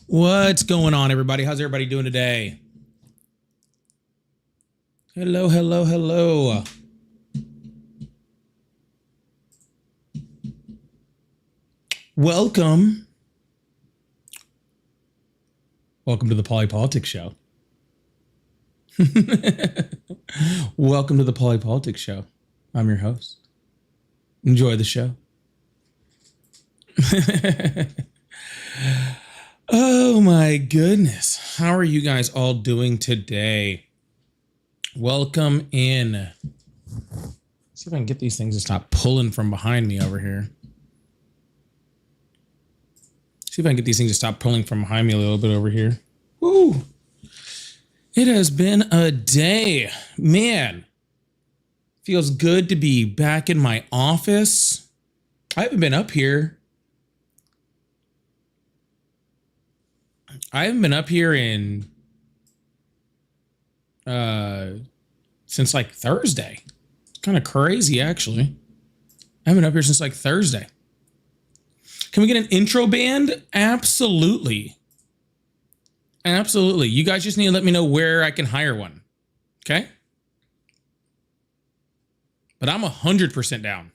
What's going on, everybody? How's everybody doing today? Hello, hello, hello. Welcome. Welcome to the Polypolitics Show. Welcome to the Polypolitics Show. I'm your host. Enjoy the show. Oh my goodness. How are you guys all doing today? Welcome in. Let's see if I can get these things to stop pulling from behind me over here. See if I can get these things to stop pulling from behind me a little bit over here. Woo! It has been a day. Man, feels good to be back in my office. I haven't been up here. in since like Thursday. It's kind of crazy, actually. I haven't been up here since like Thursday. Can we get an intro band? Absolutely. Absolutely. You guys just need to let me know where I can hire one. Okay? But I'm 100% down.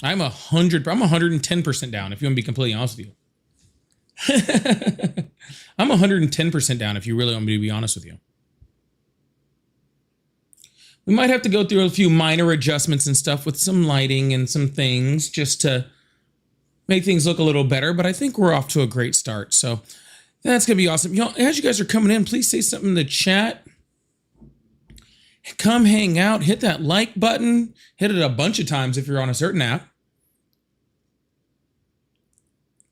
I'm 110% down, if you want to be completely honest with you. I'm 110% down if you really want me to be honest with you. We might have to go through a few minor adjustments and stuff with some lighting and some things just to make things look a little better, but I think we're off to a great start. So that's going to be awesome. Y'all, as you guys are coming in, please say something in the chat. Come hang out, hit that like button, hit it a bunch of times if you're on a certain app.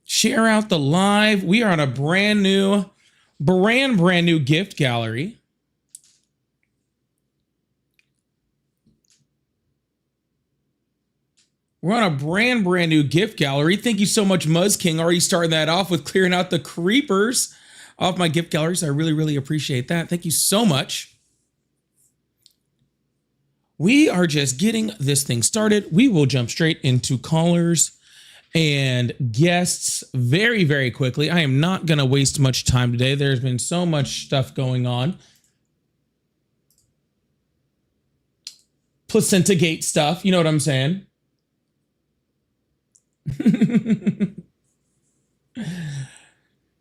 Share out the live. We are on a brand new gift gallery. We're on a brand new gift gallery. Thank you so much, Muzz King. Already starting that off with clearing out the creepers off my gift galleries. I really appreciate that. Thank you so much. We are just getting this thing started. We will jump straight into callers and guests very quickly. I am not going to waste much time today. There's been so much stuff going on. Placenta Gate stuff, you know what I'm saying?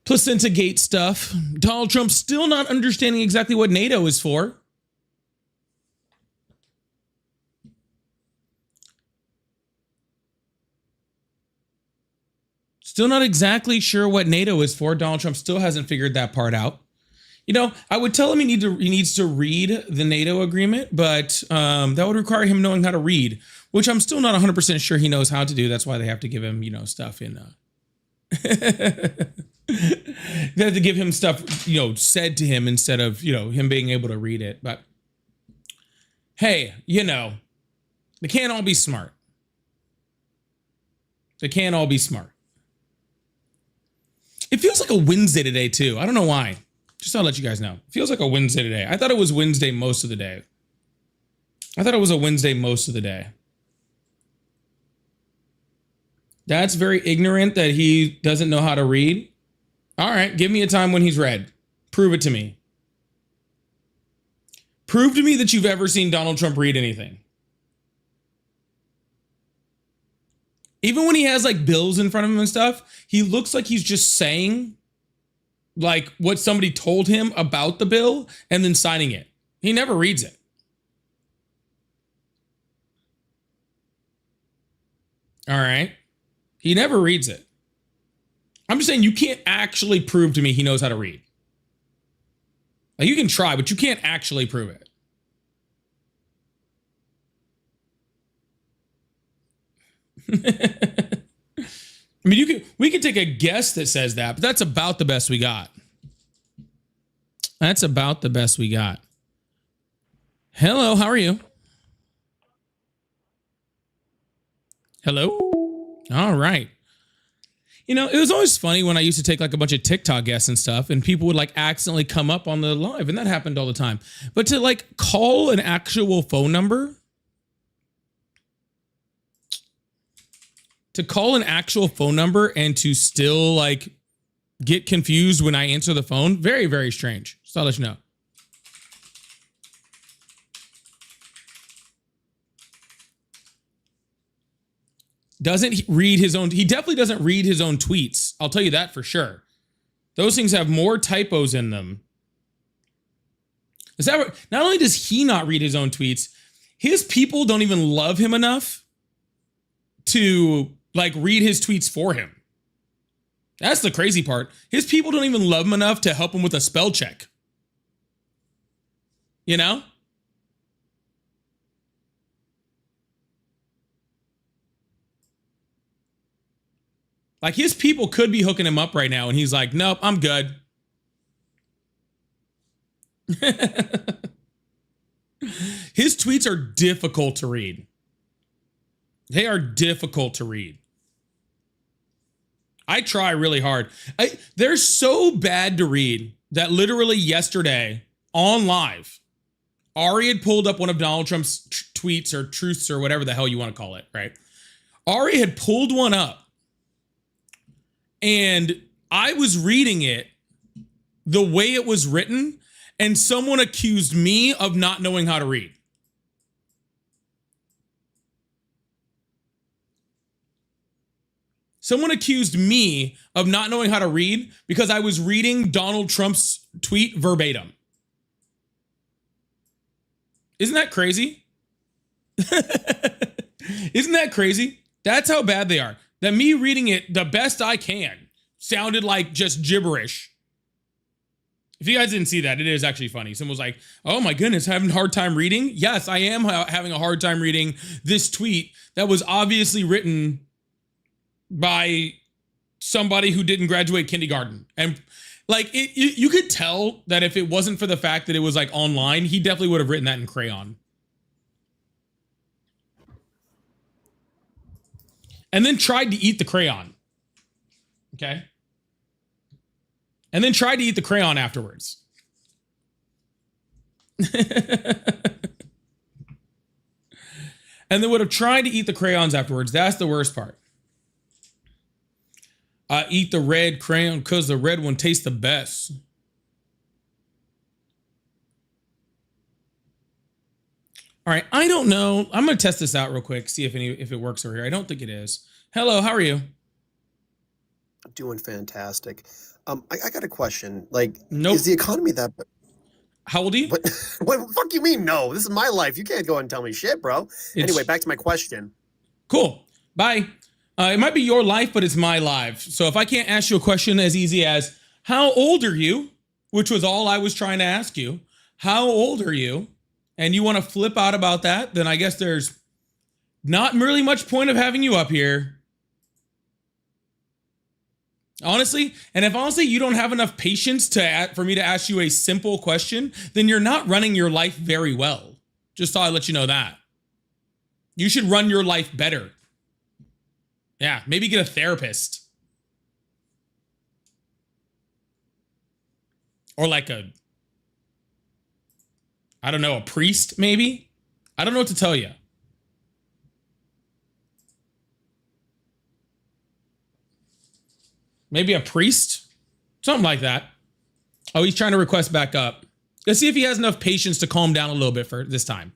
Placenta Gate stuff. Donald Trump still not understanding exactly what NATO is for. Still not exactly sure what NATO is for. Donald Trump still hasn't figured that part out. You know, I would tell him he needs to read the NATO agreement, but that would require him knowing how to read, which I'm still not 100% sure he knows how to do. That's why they have to give him, stuff in. They have to give him stuff, said to him instead of, him being able to read it. But hey, they can't all be smart. They can't all be smart. It feels like a Wednesday today, too. I don't know why. Just thought I'd let you guys know. It feels like a Wednesday today. I thought it was Wednesday most of the day. I thought it was a Wednesday most of the day. That's very ignorant that he doesn't know how to read. All right, give me a time when he's read. Prove it to me. Prove to me that you've ever seen Donald Trump read anything. Even when he has like bills in front of him and stuff, he looks like he's just saying like what somebody told him about the bill and then signing it. He never reads it. All right. He never reads it. I'm just saying you can't actually prove to me he knows how to read. Like you can try, but you can't actually prove it. I mean, we could take a guess that says that, but that's about the best we got. That's about the best we got. Hello, how are you? Hello? All right. It was always funny when I used to take like a bunch of TikTok guests and stuff, and people would like accidentally come up on the live, and that happened all the time. But to like call an actual phone number, to call an actual phone number and to still like get confused when I answer the phone, very, very strange. Just I'll let you know. Doesn't read his own. He definitely doesn't read his own tweets. I'll tell you that for sure. Those things have more typos in them. Is that not only does he not read his own tweets, his people don't even love him enough to like read his tweets for him. That's the crazy part. His people don't even love him enough to help him with a spell check. You know? Like his people could be hooking him up right now and he's like, nope, I'm good. His tweets are difficult to read. They are difficult to read. I try really hard. They're so bad to read that literally yesterday on live, Ari had pulled up one of Donald Trump's tweets or truths or whatever the hell you want to call it, right? Ari had pulled one up and I was reading it the way it was written and someone accused me of not knowing how to read. Someone accused me of not knowing how to read because I was reading Donald Trump's tweet verbatim. Isn't that crazy? Isn't that crazy? That's how bad they are. That me reading it the best I can sounded like just gibberish. If you guys didn't see that, it is actually funny. Someone was like, oh my goodness, having a hard time reading? Yes, I am having a hard time reading this tweet that was obviously written by somebody who didn't graduate kindergarten. And like, you could tell that if it wasn't for the fact that it was like online, he definitely would have written that in crayon. And then tried to eat the crayon. Okay? And then tried to eat the crayon afterwards. And then would have tried to eat the crayons afterwards. That's the worst part. I eat the red crayon because the red one tastes the best. All right, I don't know. I'm going to test this out real quick, see if it works over here. I don't think it is. Hello, how are you? I'm doing fantastic. I got a question. Like, nope. Is the economy that? How old are you? What the fuck you mean? No, this is my life. You can't go and tell me shit, bro. Anyway, back to my question. Cool. Bye. It might be your life, but it's my life. So if I can't ask you a question as easy as, how old are you? Which was all I was trying to ask you. How old are you? And you want to flip out about that, then I guess there's not really much point of having you up here. Honestly, and if honestly you don't have enough patience for me to ask you a simple question, then you're not running your life very well. Just thought I'd let you know that. You should run your life better. Yeah, maybe get a therapist. Or like a priest, maybe? I don't know what to tell you. Maybe a priest? Something like that. Oh, he's trying to request back up. Let's see if he has enough patience to calm down a little bit for this time.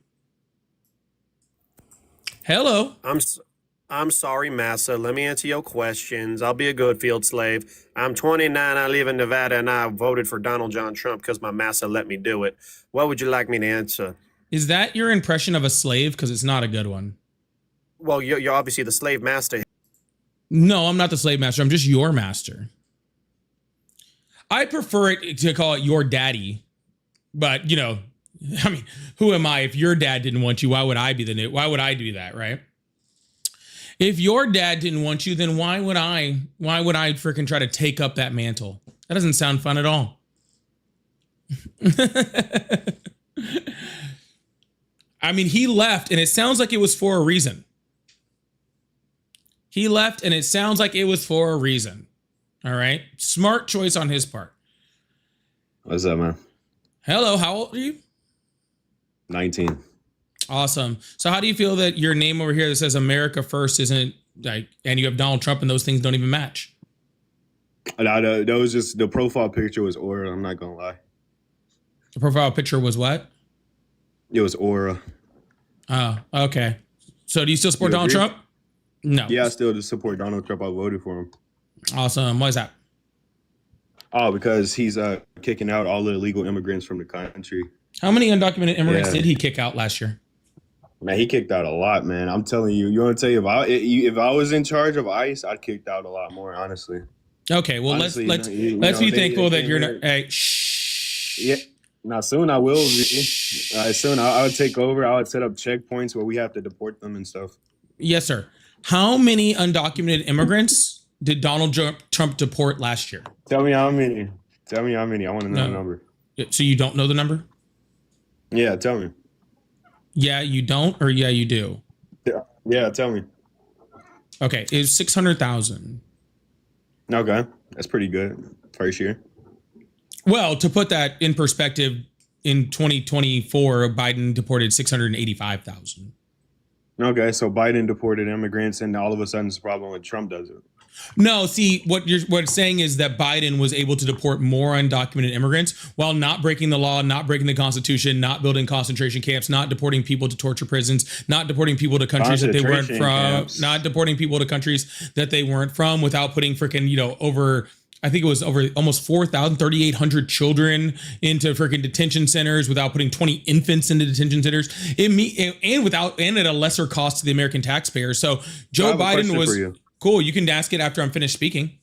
Hello. I'm sorry, Massa. Let me answer your questions. I'll be a good field slave. I'm 29. I live in Nevada, and I voted for Donald John Trump because my Massa let me do it. What would you like me to answer? Is that your impression of a slave? Because it's not a good one. Well, you're obviously the slave master. No, I'm not the slave master. I'm just your master. I prefer it to call it your daddy. But, you know, I mean, who am I? If your dad didn't want you, why would I do that, right? If your dad didn't want you, then why would I freaking try to take up that mantle? That doesn't sound fun at all. I mean, he left and it sounds like it was for a reason. He left and it sounds like it was for a reason. All right. Smart choice on his part. What's up, man? Hello. How old are you? 19. Awesome. So how do you feel that your name over here that says America First isn't Like, and you have Donald Trump, and those things don't even match. That was just the profile picture was aura. I'm not gonna lie. The profile picture was what? It was aura. Oh, okay. So do you still support Donald Trump? No. Yeah, I still just support Donald Trump. I voted for him. Awesome. Why is that? Oh, because he's kicking out all the illegal immigrants from the country. How many undocumented immigrants did he kick out last year? Man, he kicked out a lot, man. I'm telling you. You want to tell you if I was in charge of ICE, I'd kicked out a lot more, honestly. Okay, well let's be thankful that you're not. Hey, shh. Yeah. Now soon I will. Soon I would take over. I would set up checkpoints where we have to deport them and stuff. Yes, sir. How many undocumented immigrants did Donald Trump deport last year? Tell me how many. I want to know the number. So you don't know the number? Yeah, tell me. Yeah, you don't, or yeah, you do? Yeah, tell me. Okay, it was 600,000. Okay, that's pretty good. First year. Well, to put that in perspective, in 2024, Biden deported 685,000. Okay, so Biden deported immigrants, and all of a sudden it's a problem when Trump does it. No, see, what it's saying is that Biden was able to deport more undocumented immigrants while not breaking the law, not breaking the Constitution, not building concentration camps, not deporting people to torture prisons, not deporting people to countries that they weren't from, not deporting people to countries that they weren't from, without putting freaking, over, I think it was over almost 3,800 children into freaking detention centers, without putting 20 infants into detention centers, and at a lesser cost to the American taxpayer. So Joe Biden was cool. You can ask it after I'm finished speaking.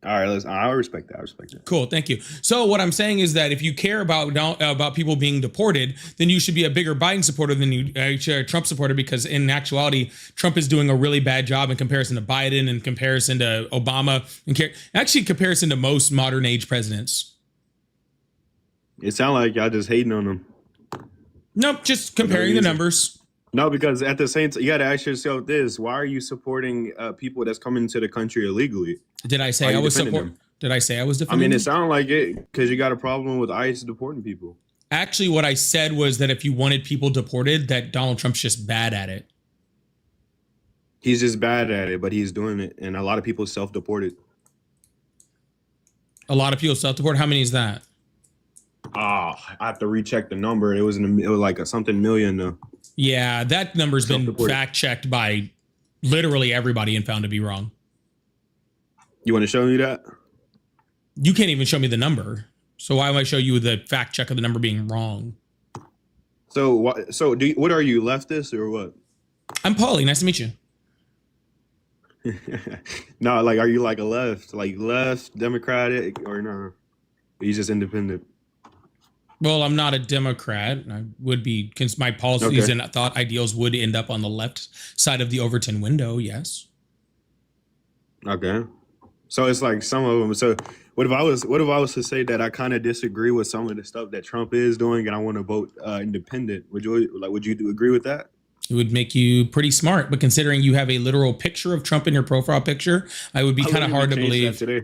All right, listen, I respect that. Cool, thank you. So what I'm saying is that if you care about people being deported, then you should be a bigger Biden supporter than you a Trump supporter, because in actuality, Trump is doing a really bad job in comparison to Biden, in comparison to Obama, actually in comparison to most modern age presidents. It sounds like y'all just hating on them. Nope, just comparing the numbers. No, because at the same time, you got to ask yourself this: why are you supporting people that's coming into the country illegally? Did I say I was support? Did I say I was defending? I mean, it sounded like it because you got a problem with ICE deporting people. Actually, what I said was that if you wanted people deported, that Donald Trump's just bad at it. He's just bad at it, but he's doing it, and a lot of people self-deported. A lot of people self-deport. How many is that? I have to recheck the number. It was like something million though. Yeah, that number's been fact-checked by literally everybody and found to be wrong. You want to show me that? You can't even show me the number. So why would I show you the fact check of the number being wrong? So what are you, leftist or what? I'm Paulie. Nice to meet you. No, like, are you like left, Democratic, or no? Are you just independent? Well, I'm not a Democrat. I would be, because my policies and thought ideals would end up on the left side of the Overton window, yes. Okay. So it's like some of them. So what if I was to say that I kind of disagree with some of the stuff that Trump is doing and I want to vote independent? Would you agree with that? It would make you pretty smart, but considering you have a literal picture of Trump in your profile picture, I would be kind of hard to believe. Today.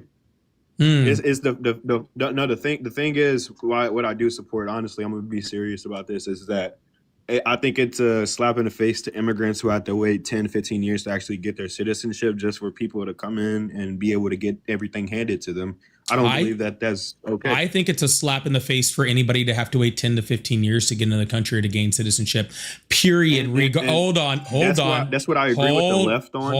The thing is, what I do support, honestly, I'm gonna be serious about this, is that I think it's a slap in the face to immigrants who have to wait 10, 15 years to actually get their citizenship, just for people to come in and be able to get everything handed to them. I don't believe that that's okay. I think it's a slap in the face for anybody to have to wait 10 to 15 years to get into the country to gain citizenship, period. Hold on. That's what I agree with the left on.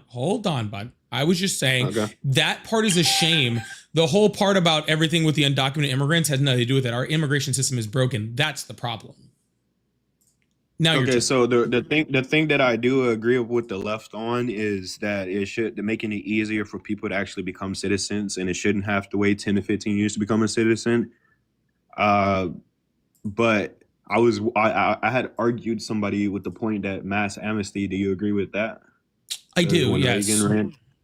Hold on, bud. I was just saying that part is a shame. The whole part about everything with the undocumented immigrants has nothing to do with it. Our immigration system is broken. That's the problem. Now so the thing that I do agree with the left on is that making it easier for people to actually become citizens, and it shouldn't have to wait 10 to 15 years to become a citizen. But I had argued somebody with the point that mass amnesty. Do you agree with that? I do. Yes.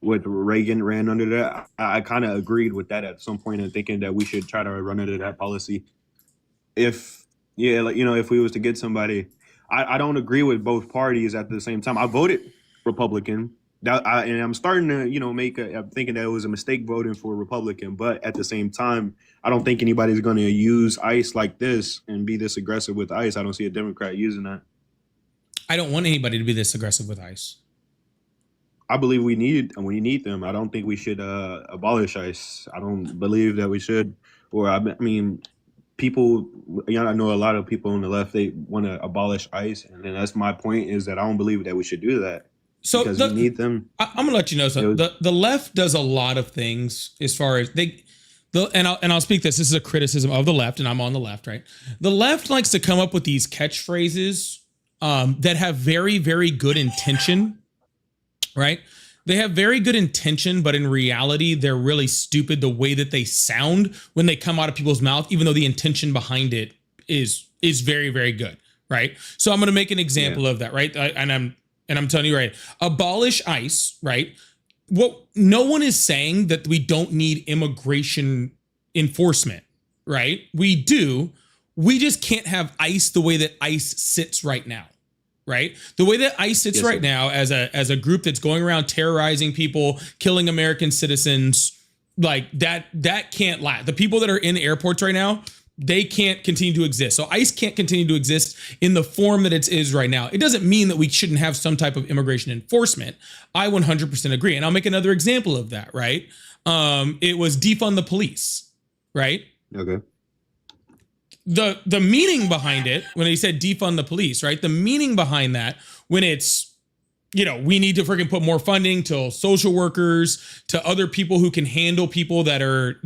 Reagan ran under that. I kind of agreed with that at some point, and thinking that we should try to run under that policy. If we was to get somebody. I don't agree with both parties at the same time. I voted Republican, and I'm starting to, I'm thinking that it was a mistake voting for a Republican. But at the same time, I don't think anybody's going to use ICE like this and be this aggressive with ICE. I don't see a Democrat using that. I don't want anybody to be this aggressive with ICE. I believe we need them. I don't think we should abolish ICE. I don't believe that we should. Or I mean, people. I know a lot of people on the left, they want to abolish ICE, and then that's my point, is that I don't believe that we should do that So because we need them. I'm gonna let you know something. The left does a lot of things as far as and I'll speak this. This is a criticism of the left, and I'm on the left, right? The left likes to come up with these catchphrases that have very, very good intention, right? They have very good intention, but in reality, they're really stupid the way that they sound when they come out of people's mouth, even though the intention behind it is very, very good, right? So I'm going to make an example of that, right? And I'm telling you, right, abolish ICE, right? What no one is saying that we don't need immigration enforcement, right? We do. We just can't have ICE the way that ICE sits right now. Right? The way that ICE sits right now as a group that's going around terrorizing people, killing American citizens, like that can't last. The people that are in airports right now, they can't continue to exist. So ICE can't continue to exist in the form that it is right now. It doesn't mean that we shouldn't have some type of immigration enforcement. I 100% agree. And I'll make another example of that, right? It was defund the police, right? Okay. The meaning behind it, when he said defund the police, right? The meaning behind that, when it's, we need to freaking put more funding to social workers, to other people who can handle people that are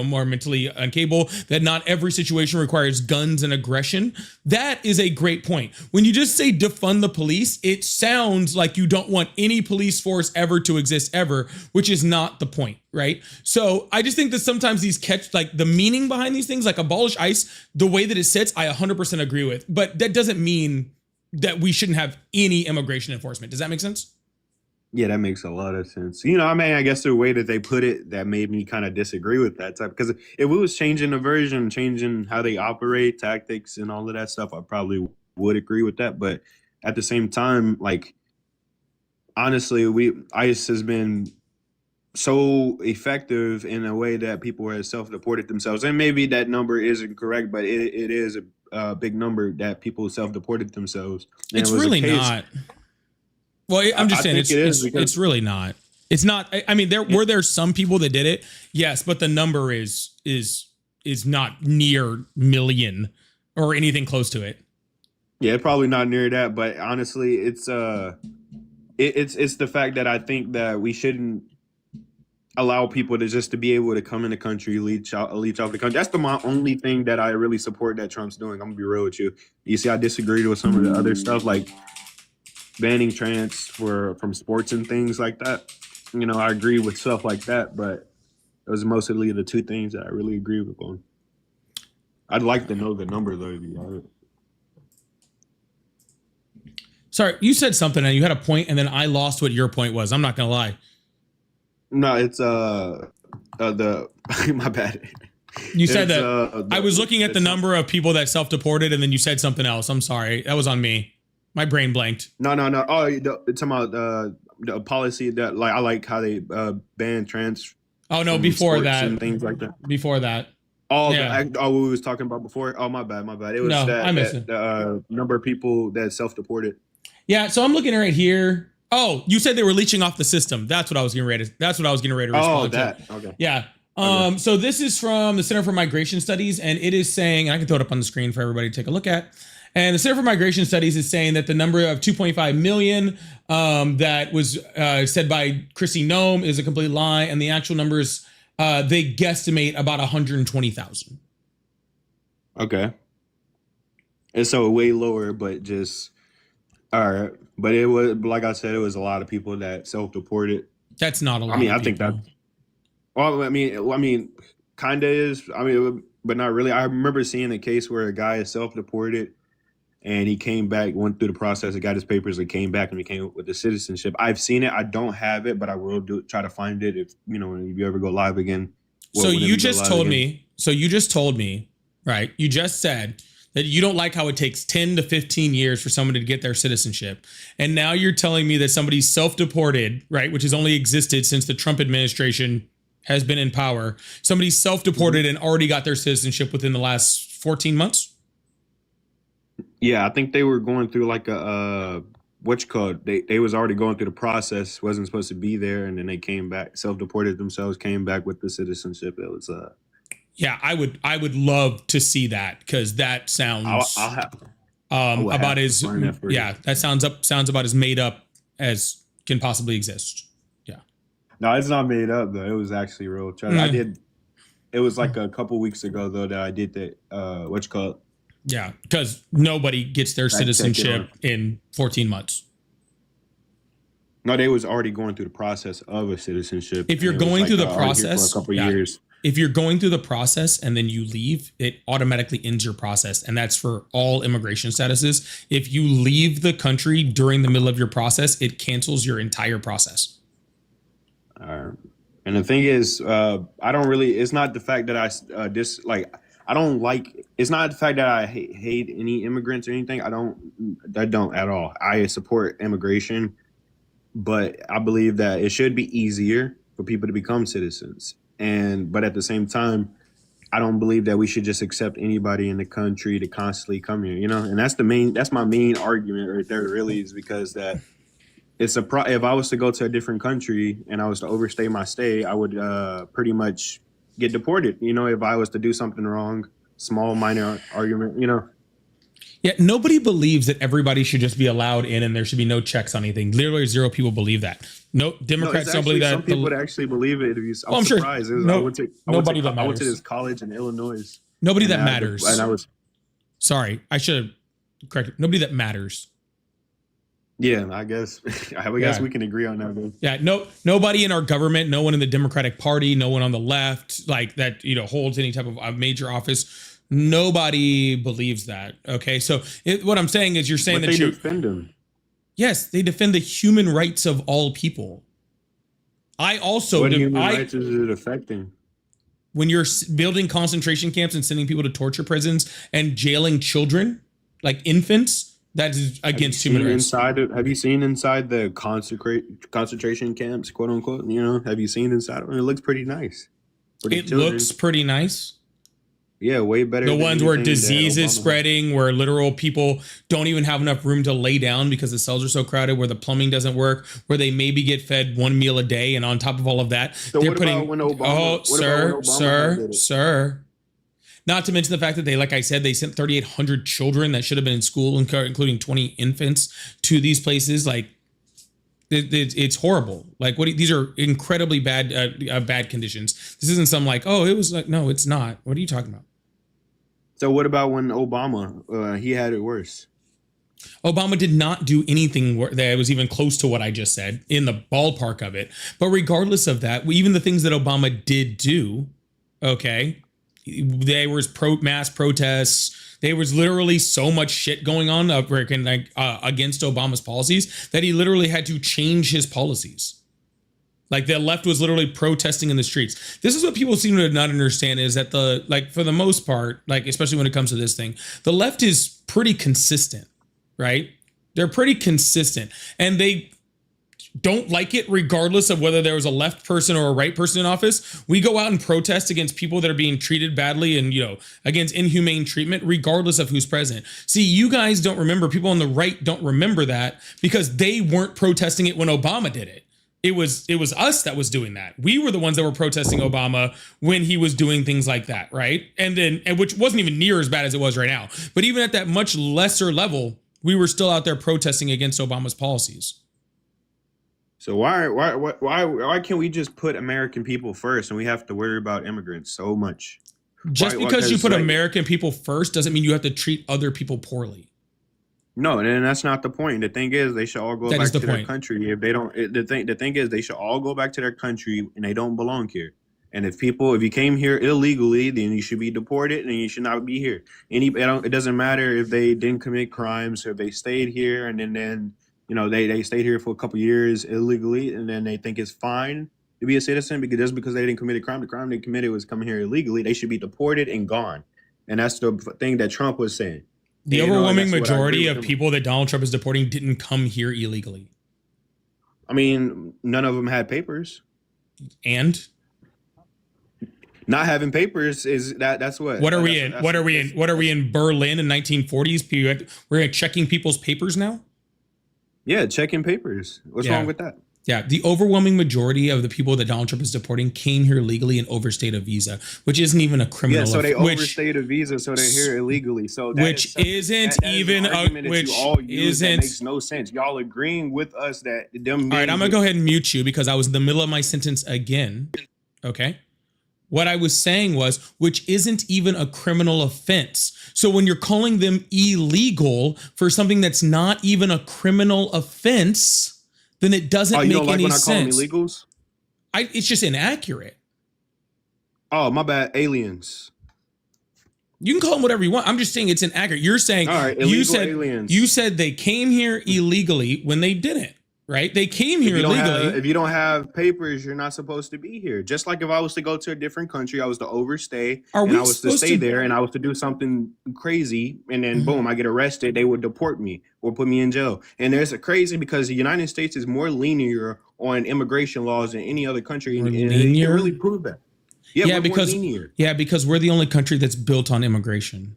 more mentally incapable, that not every situation requires guns and aggression. That is a great point. When you just say defund the police, it sounds like you don't want any police force ever to exist ever, which is not the point, right? So I just think that sometimes these like the meaning behind these things, like abolish ICE, the way that it sits, I 100% agree with. But that doesn't mean that we shouldn't have any immigration enforcement. Does that make sense? Yeah, that makes a lot of sense. I guess the way that they put it, that made me kind of disagree with that type. Because if we was changing the version, changing how they operate, tactics, and all of that stuff, I probably would agree with that. But at the same time, like, honestly, ICE has been so effective in a way that people have self-deported themselves. And maybe that number isn't correct, but it is a big number that people self-deported themselves. And it's really not. Well, I'm just saying it's really not. It's not. I mean, were there some people that did it? Yes, but the number is not near million or anything close to it. Yeah, probably not near that. But honestly, it's the fact that I think that we shouldn't allow people to be able to come in the country, leech out the country. That's my only thing that I really support that Trump's doing. I'm gonna be real with you. You see, I disagreed with some of the other stuff, like banning trans from sports and things like that. I agree with stuff like that, but those are mostly the two things that I really agree with on. I'd like to know the number though, to be honest. Sorry, you said something and you had a point, and then I lost what your point was. I'm not gonna lie. No, it's the my bad. You said that I was looking at the number of people that self-deported, and then you said something else. I'm sorry, that was on me. My brain blanked. No. Oh, it's about the policy that, like, I like how they ban trans. Oh no, before that and things like that. Before that. Oh, yeah. We was talking about before. Oh, my bad. It was the number of people that self-deported. Yeah, so I'm looking right here. Oh, you said they were leeching off the system. That's what I was getting ready to respond to. Oh, that. Okay. Yeah. So this is from the Center for Migration Studies, and it is saying, and I can throw it up on the screen for everybody to take a look at. And the Center for Migration Studies is saying that the number of 2.5 million that was said by Chrissy Nome is a complete lie, and the actual numbers, they guesstimate about 120,000. Okay. And so way lower, but just all right. But it was, like I said, it was a lot of people that self-deported. That's not a lot. I think that. Well, I mean, kind of is. But not really. I remember seeing a case where a guy is self-deported, and he came back, went through the process, and got his papers, and came back and became with the citizenship. I've seen it. I don't have it, but I will try to find it if you ever go live again. So you just told me. Right? You just said that you don't like how it takes 10 to 15 years for someone to get their citizenship. And now you're telling me that somebody's self-deported, right, which has only existed since the Trump administration has been in power. Somebody's self-deported and already got their citizenship within the last 14 months? Yeah, I think they were going through like a what you call it, they was already going through the process, wasn't supposed to be there, and then they came back, self-deported themselves, came back with the citizenship. It was Yeah, I would love to see that, because that sounds about as that sounds about as made up as can possibly exist. Yeah. No, it's not made up though. It was actually real. I did. It was like a couple weeks ago though that I did that. What you call it? Yeah, because nobody gets their citizenship in 14 months. No, they was already going through the process of a citizenship. If you're going through the process, for a couple years. If you're going through the process and then you leave, it automatically ends your process. And that's for all immigration statuses. If you leave the country during the middle of your process, it cancels your entire process. And the thing is, I don't really, it's not the fact that I don't like, it's not the fact that I hate any immigrants or anything. I don't at all. I support immigration, but I believe that it should be easier for people to become citizens. But at the same time, I don't believe that we should just accept anybody in the country to constantly come here, and that's my main argument right there, really, is because that if I was to go to a different country and I was to overstay my stay, I would pretty much get deported, if I was to do something wrong, small, minor argument, Yeah, nobody believes that everybody should just be allowed in and there should be no checks on anything. Literally zero people believe that. No, Democrats don't believe that. Some people actually believe it. I'm surprised. Sure. I went to this college in Illinois. Nobody that matters. Sorry, I should have corrected. Nobody that matters. Yeah, I guess. I guess we can agree on that. Dude. Yeah, nobody in our government, no one in the Democratic Party, no one on the left, like that, holds any type of major office. Nobody believes that. Okay, so what I'm saying is, you're saying that you defend them. Yes, they defend the human rights of all people. I also what human rights is it affecting? When you're building concentration camps and sending people to torture prisons and jailing children, like infants. That is against human rights. Have you seen inside the concentration camps, quote unquote? Have you seen inside of it? It looks pretty nice. It looks pretty nice. Yeah, way better. The ones where disease is spreading, where literal people don't even have enough room to lay down because the cells are so crowded, where the plumbing doesn't work, where they maybe get fed one meal a day, and on top of all of that, so they're putting. Sir. Not to mention the fact that like I said, they sent 3,800 children that should have been in school, including 20 infants, to these places. Like, it's horrible. Like, these are incredibly bad conditions. This isn't some like, it was like, no, it's not. What are you talking about? So what about when Obama, he had it worse? Obama did not do anything that was even close to what I just said, in the ballpark of it. But regardless of that, even the things that Obama did do, okay, there was mass protests. There was literally so much shit going on against Obama's policies that he literally had to change his policies. Like, the left was literally protesting in the streets. This is what people seem to not understand, is that for the most part, like, especially when it comes to this thing, the left is pretty consistent, right? They're pretty consistent, and they don't like it regardless of whether there was a left person or a right person in office. We go out and protest against people that are being treated badly and, against inhumane treatment, regardless of who's president. See, you guys don't remember, people on the right don't remember that, because they weren't protesting it when Obama did it. It was us that was doing that. We were the ones that were protesting Obama when he was doing things like that, right? And which wasn't even near as bad as it was right now. But even at that much lesser level, we were still out there protesting against Obama's policies. So why can't we just put American people first, and we have to worry about immigrants so much? Just because you put American people first doesn't mean you have to treat other people poorly. No, and that's not the point. The thing is, they should all go back to their country. If they don't, the thing is, they should all go back to their country, and they don't belong here. And if you came here illegally, then you should be deported, and you should not be here. It doesn't matter if they didn't commit crimes, or if they stayed here, and then they stayed here for a couple years illegally, and then they think it's fine to be a citizen because they didn't commit a crime. The crime they committed was coming here illegally. They should be deported and gone. And that's the thing that Trump was saying. The overwhelming majority of people that Donald Trump is deporting didn't come here illegally. I mean, none of them had papers. And not having papers is that's what. What are we in? What are we in? What are we in Berlin in 1940s? We're checking people's papers now. Yeah, checking papers. What's Yeah. wrong with that? Yeah, the overwhelming majority of the people that Donald Trump is deporting came here legally and overstayed a visa, which isn't even a criminal. Yeah, so they which overstayed a visa, so they're here illegally. So that which is something- isn't that is even an a argument that which you all use that isn't. makes no sense. Y'all agreeing with us that them. All right, I'm gonna go ahead and mute you because I was in the middle of my sentence again. Okay. What I was saying was, which isn't even a criminal offense. So when you're calling them illegal for something that's not even a criminal offense, then it doesn't you make don't like any when I call them sense. illegals? It's just inaccurate. Oh, my bad. Aliens. You can call them whatever you want. I'm just saying it's inaccurate. You're saying All right, you illegal aliens. said they came here illegally when they didn't, right? They came here If illegally. you don't have papers, you're not supposed to be here. Just like if I was to go to a different country, I was to overstay, Are we and I was to supposed stay to- there, and I was to do something crazy, and then boom, I get arrested. They would deport me or put me in jail. And there's a crazy because the United States is more linear on immigration laws than any other country, and you can linear? really prove that. Yeah, Yeah, we're because more linear. because we're the only country that's built on immigration.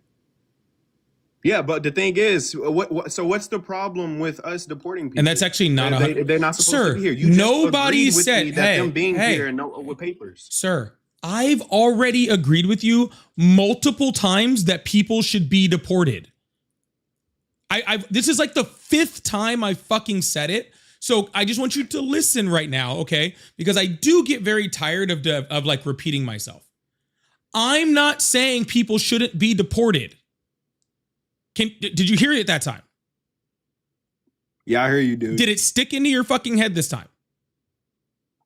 Yeah, but the thing is, so what's the problem with us deporting people? And that's actually not they're not supposed Sir, to be here. You nobody just agreed with said- me that hey, them being hey. here and no with papers. Sir, I've already agreed with you multiple times that people should be deported. This is like the 5th time I fucking said it. So I just want you to listen right now, okay? Because I do get very tired of like repeating myself. I'm not saying people shouldn't be deported. Did you hear it that time? Yeah, I hear you, dude. Did it stick into your fucking head this time?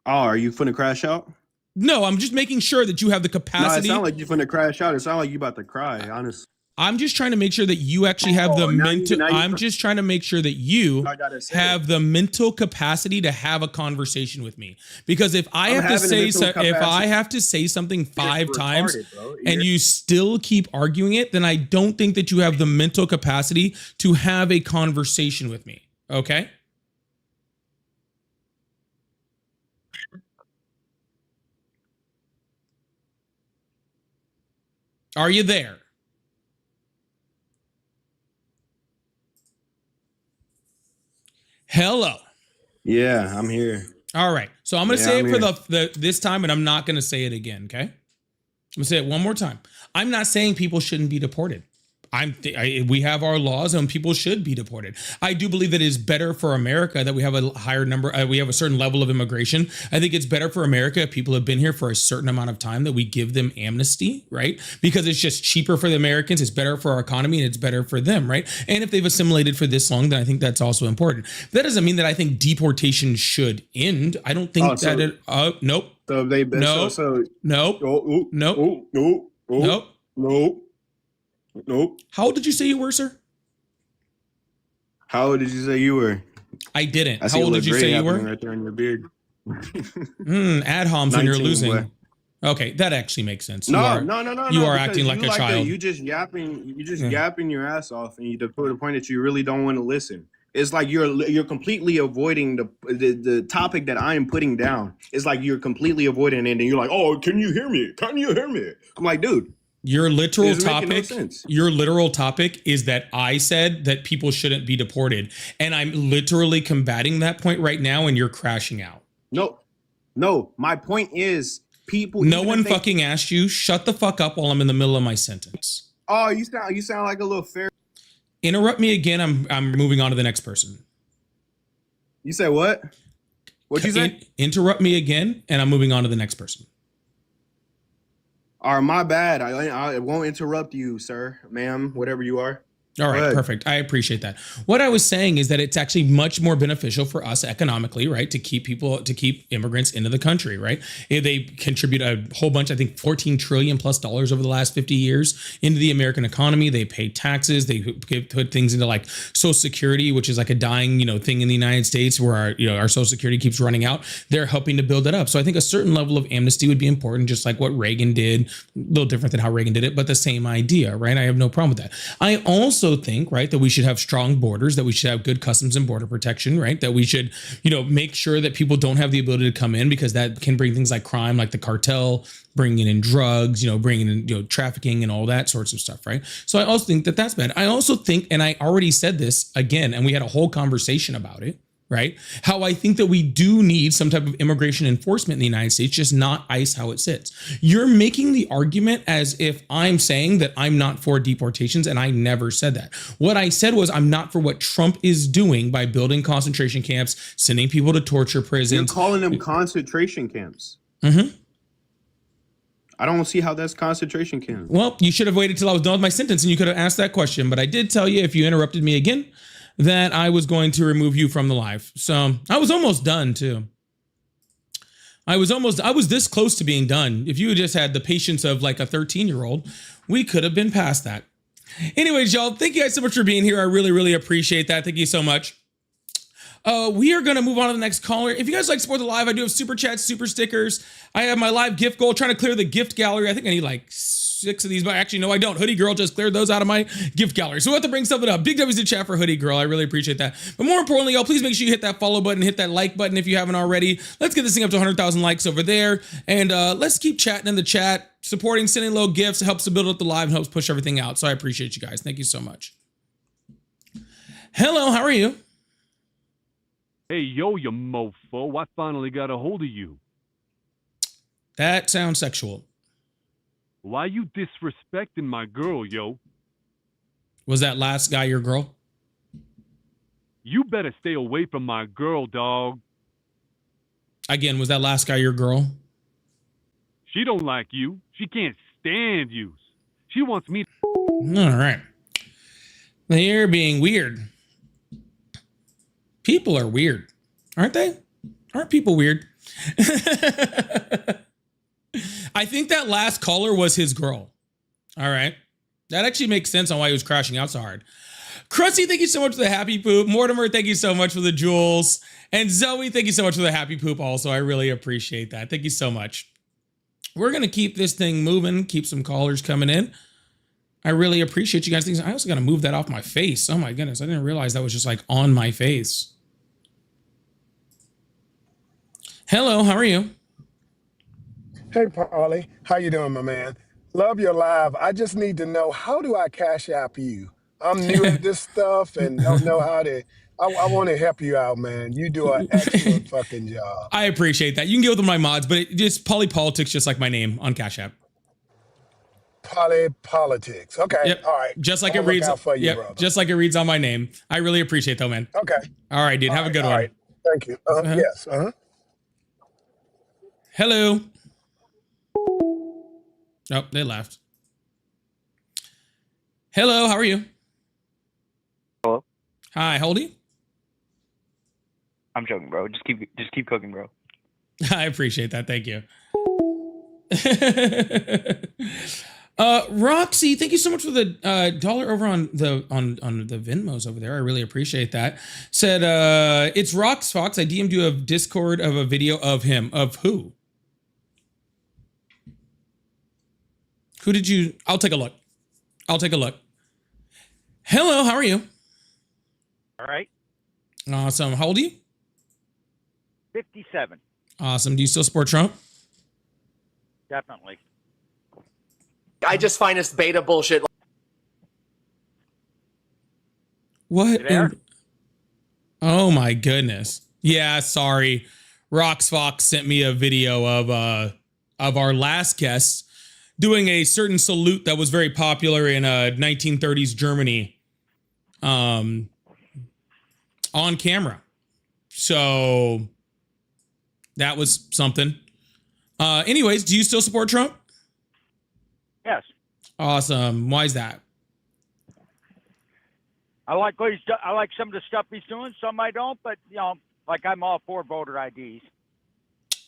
Oh, are you finna crash out? No, I'm just making sure that you have the No, it capacity. sound like you finna crash out. It sound like you about to cry, honestly. I'm just trying to make sure that you actually have the mental. I'm just trying to make sure that you I gotta say have the mental capacity to have a conversation with me. Because if I I'm have to having the say mental if I capacity. have to say something 5 You're times retarded, bro. and you still keep arguing it, then I don't think that you have the mental capacity to have a conversation with me. Okay? Are you there? Hello. Yeah, I'm here. All right. So I'm going to Yeah, say I'm it for here. the this time, and I'm not going to say it again. Okay. I'm going to say it one more time. I'm not saying people shouldn't be deported. We have our laws and people should be deported. I do believe that it is better for America that we have a higher number. We have a certain level of immigration. I think it's better for America if people have been here for a certain amount of time that we give them amnesty, right? Because it's just cheaper for the Americans. It's better for our economy and it's better for them, right? And if they've assimilated for this long, then I think that's also important. That doesn't mean that I think deportation should end. I don't think nope. So they No. Nope. oh, Nope. oh, no, oh, Nope. nope. Nope. How old did you say you were, sir? How old did you say you were? I didn't. I see How a old little did you gray say you happening were? right there in your beard. Ad homs when you're 19, losing. boy. Okay, that actually makes sense. No, you are, no. you are because acting like you a child. You just yapping. You just Yeah. yapping your ass off, and you to the point that you really don't want to listen. It's like you're completely avoiding the topic that I am putting down. It's like you're completely avoiding it, and you're like, "Oh, can you hear me? Can you hear me?" I'm like, dude. Your literal It's making no topic, sense. your literal topic is that I said that people shouldn't be deported. And I'm literally combating that point right now, and you're crashing out. No. My point is, people. No even one if they- fucking asked you. Shut the fuck up while I'm in the middle of my sentence. Oh, you sound like a little fair. Interrupt me again. I'm moving on to the next person. You say what? What'd you say? Interrupt me again, and I'm moving on to the next person. Or my bad. I won't interrupt you, sir, ma'am, whatever you are. All right, Good. perfect. I appreciate that. What I was saying is that it's actually much more beneficial for us economically, right? To keep immigrants into the country, right? If they contribute a whole bunch, I think $14 trillion plus over the last 50 years into the American economy. They pay taxes. They put things into like Social Security, which is like a dying, thing in the United States where our Social Security keeps running out. They're helping to build that up. So I think a certain level of amnesty would be important, just like what Reagan did. A little different than how Reagan did it, but the same idea, right? I have no problem with that. I also also think, right, that we should have strong borders, that we should have good customs and border protection, right? That we should, make sure that people don't have the ability to come in, because that can bring things like crime, like the cartel, bringing in drugs, bringing in, trafficking and all that sorts of stuff, right? So I also think that that's bad. I also think, and I already said this again, and we had a whole conversation about it, right? How I think that we do need some type of immigration enforcement in the United States, just not ICE how it sits. You're making the argument as if I'm saying that I'm not for deportations, and I never said that. What I said was I'm not for what Trump is doing by building concentration camps, sending people to torture prisons. You're calling them concentration camps. Mm-hmm. I don't see how that's concentration camps. Well, you should have waited till I was done with my sentence and you could have asked that question. But I did tell you, if you interrupted me again, that I was going to remove you from the live. So I was almost done too. I was this close to being done. If you had just had the patience of like a 13-year-old, we could have been past that. Anyways, y'all, thank you guys so much for being here. I really, really appreciate that. Thank you so much. We are going to move on to the next caller. If you guys like to support the live, I do have super chats, super stickers. I have my live gift goal, trying to clear the gift gallery. I think I need like 6 of these, but actually, no, I don't. Hoodie Girl just cleared those out of my gift gallery. So we'll have to bring something up. Big W's in chat for Hoodie Girl. I really appreciate that. But more importantly, y'all, please make sure you hit that follow button, hit that like button if you haven't already. Let's get this thing up to 100,000 likes over there. And let's keep chatting in the chat. Supporting, sending low gifts helps to build up the live and helps push everything out. So I appreciate you guys. Thank you so much. Hello, how are you? Hey, yo, you mofo, I finally got a hold of you. That sounds sexual. Why you disrespecting my girl, yo? Was that last guy your girl? You better stay away from my girl, dog. Again, was that last guy your girl? She don't like you. She can't stand you. She wants me. All right. They're being weird. People are weird, aren't they? Aren't people weird? I think that last caller was his girl. All right. That actually makes sense on why he was crashing out so hard. Krusty, thank you so much for the happy poop. Mortimer, thank you so much for the jewels. And Zoe, thank you so much for the happy poop also. I really appreciate that. Thank you so much. We're going to keep this thing moving, keep some callers coming in. I really appreciate you guys. I also got to move that off my face. Oh my goodness. I didn't realize that was just like on my face. Hello, how are you? Hey, Paulie. How you doing, my man? Love your live. I just need to know, how do I cash app you? I'm new at this stuff and don't know how to. I want to help you out, man. You do an excellent fucking job. I appreciate that. You can get with my mods, but it just Paulie Politics, just like my name on Cash App. Paulie Politics. Okay. Yep. All right. Just like I'll it reads. look out for you, Yep. brother. Just like it reads on my name. I really appreciate that, man. Okay. All right, dude. Have a good one. All right. Thank you. Yes. Hello. Oh, they left. Hello, how are you? Hello. Hi, how old are you? I'm joking, bro. Just keep cooking, bro. I appreciate that. Thank you. Roxy, thank you so much for the dollar over on the Venmos over there. I really appreciate that. Said it's Rox Fox. I DM'd you a Discord of a video of him. Of who? Who did you? I'll take a look. Hello, how are you? All right. Awesome. How old are you? 57. Awesome. Do you still support Trump? Definitely. I just find this beta bullshit. What? You there? Oh my goodness. Yeah, sorry. Rox Fox sent me a video of our last guest doing a certain salute that was very popular in 1930s Germany on camera. So that was something. Anyways, do you still support Trump? Yes. Awesome. Why is that? I like what I like some of the stuff he's doing. Some I don't, but like I'm all for voter IDs.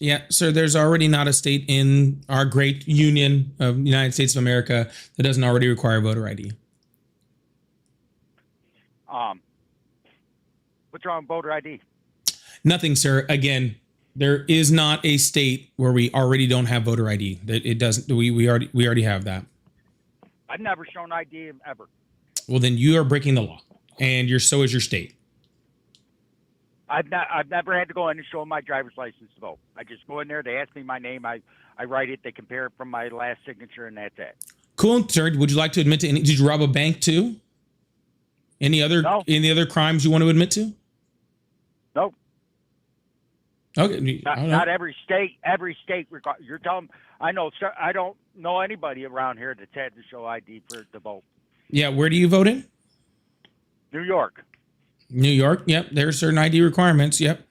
Yeah, sir, there's already not a state in our great union of the United States of America that doesn't already require voter ID. What's wrong with voter ID? Nothing, sir. Again, there is not a state where we already don't have voter ID. It doesn't. We already have that. I've never shown ID ever. Well, then you are breaking the law, and so is your state. I've never had to go in and show them my driver's license to vote. I just go in there. They ask me my name. I write it. They compare it from my last signature, and that's it. Cool, sir. Would you like to admit to any? Did you rob a bank too? Any other crimes you want to admit to? Nope. Okay. Not every state. Every state. You're telling. I know. Sir, I don't know anybody around here that's had to show ID for the vote. Yeah. Where do you vote in? New York. New York. Yep. There are certain ID requirements. Yep.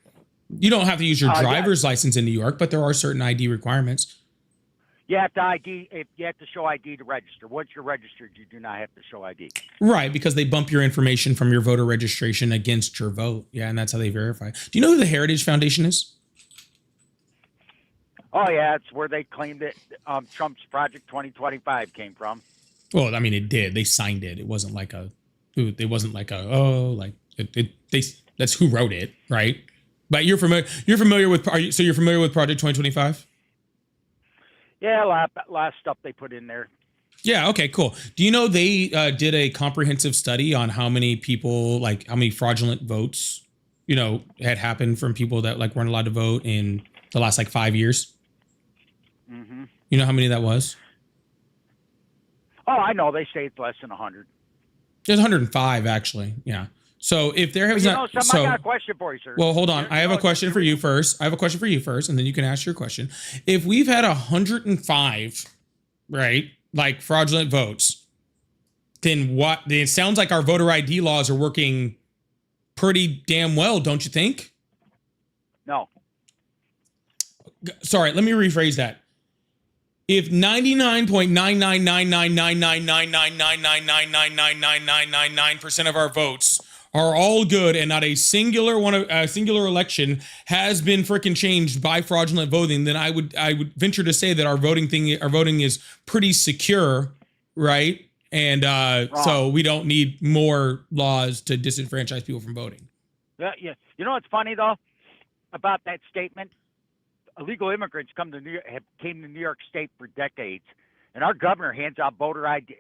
You don't have to use your driver's license in New York, but there are certain ID requirements. You have to ID. If you have to show ID to register. Once you're registered, you do not have to show ID. Right, because they bump your information from your voter registration against your vote. Yeah, and that's how they verify. Do you know who the Heritage Foundation is? Oh yeah, it's where they claimed that Trump's Project 2025 came from. Well, I mean, it did. They signed it. It wasn't like a. It wasn't like a. That's who wrote it, right? But you're familiar. You're familiar with. So you're familiar with Project 2025? Yeah, a lot of stuff they put in there. Yeah. Okay. Cool. Do you know they did a comprehensive study on how many people, like how many fraudulent votes, had happened from people that weren't allowed to vote in the last 5 years? Mm-hmm. You know how many that was? Oh, I know. They say it's less than 100. There's 105 actually. Yeah. So if there has not, I got a question for you, sir. Well, hold on. I have a question for you first. And then you can ask your question. If we've had 105, right, fraudulent votes, then what? Then it sounds like our voter ID laws are working pretty damn well, don't you think? No. Sorry, let me rephrase that. If 99.999999999999999% of our votes are all good and not a singular election has been freaking changed by fraudulent voting, then I would venture to say that our voting is pretty secure, right? And so we don't need more laws to disenfranchise people from voting. Yeah. You know what's funny though about that statement? Illegal immigrants came to New York State for decades, and our governor hands out voter ID,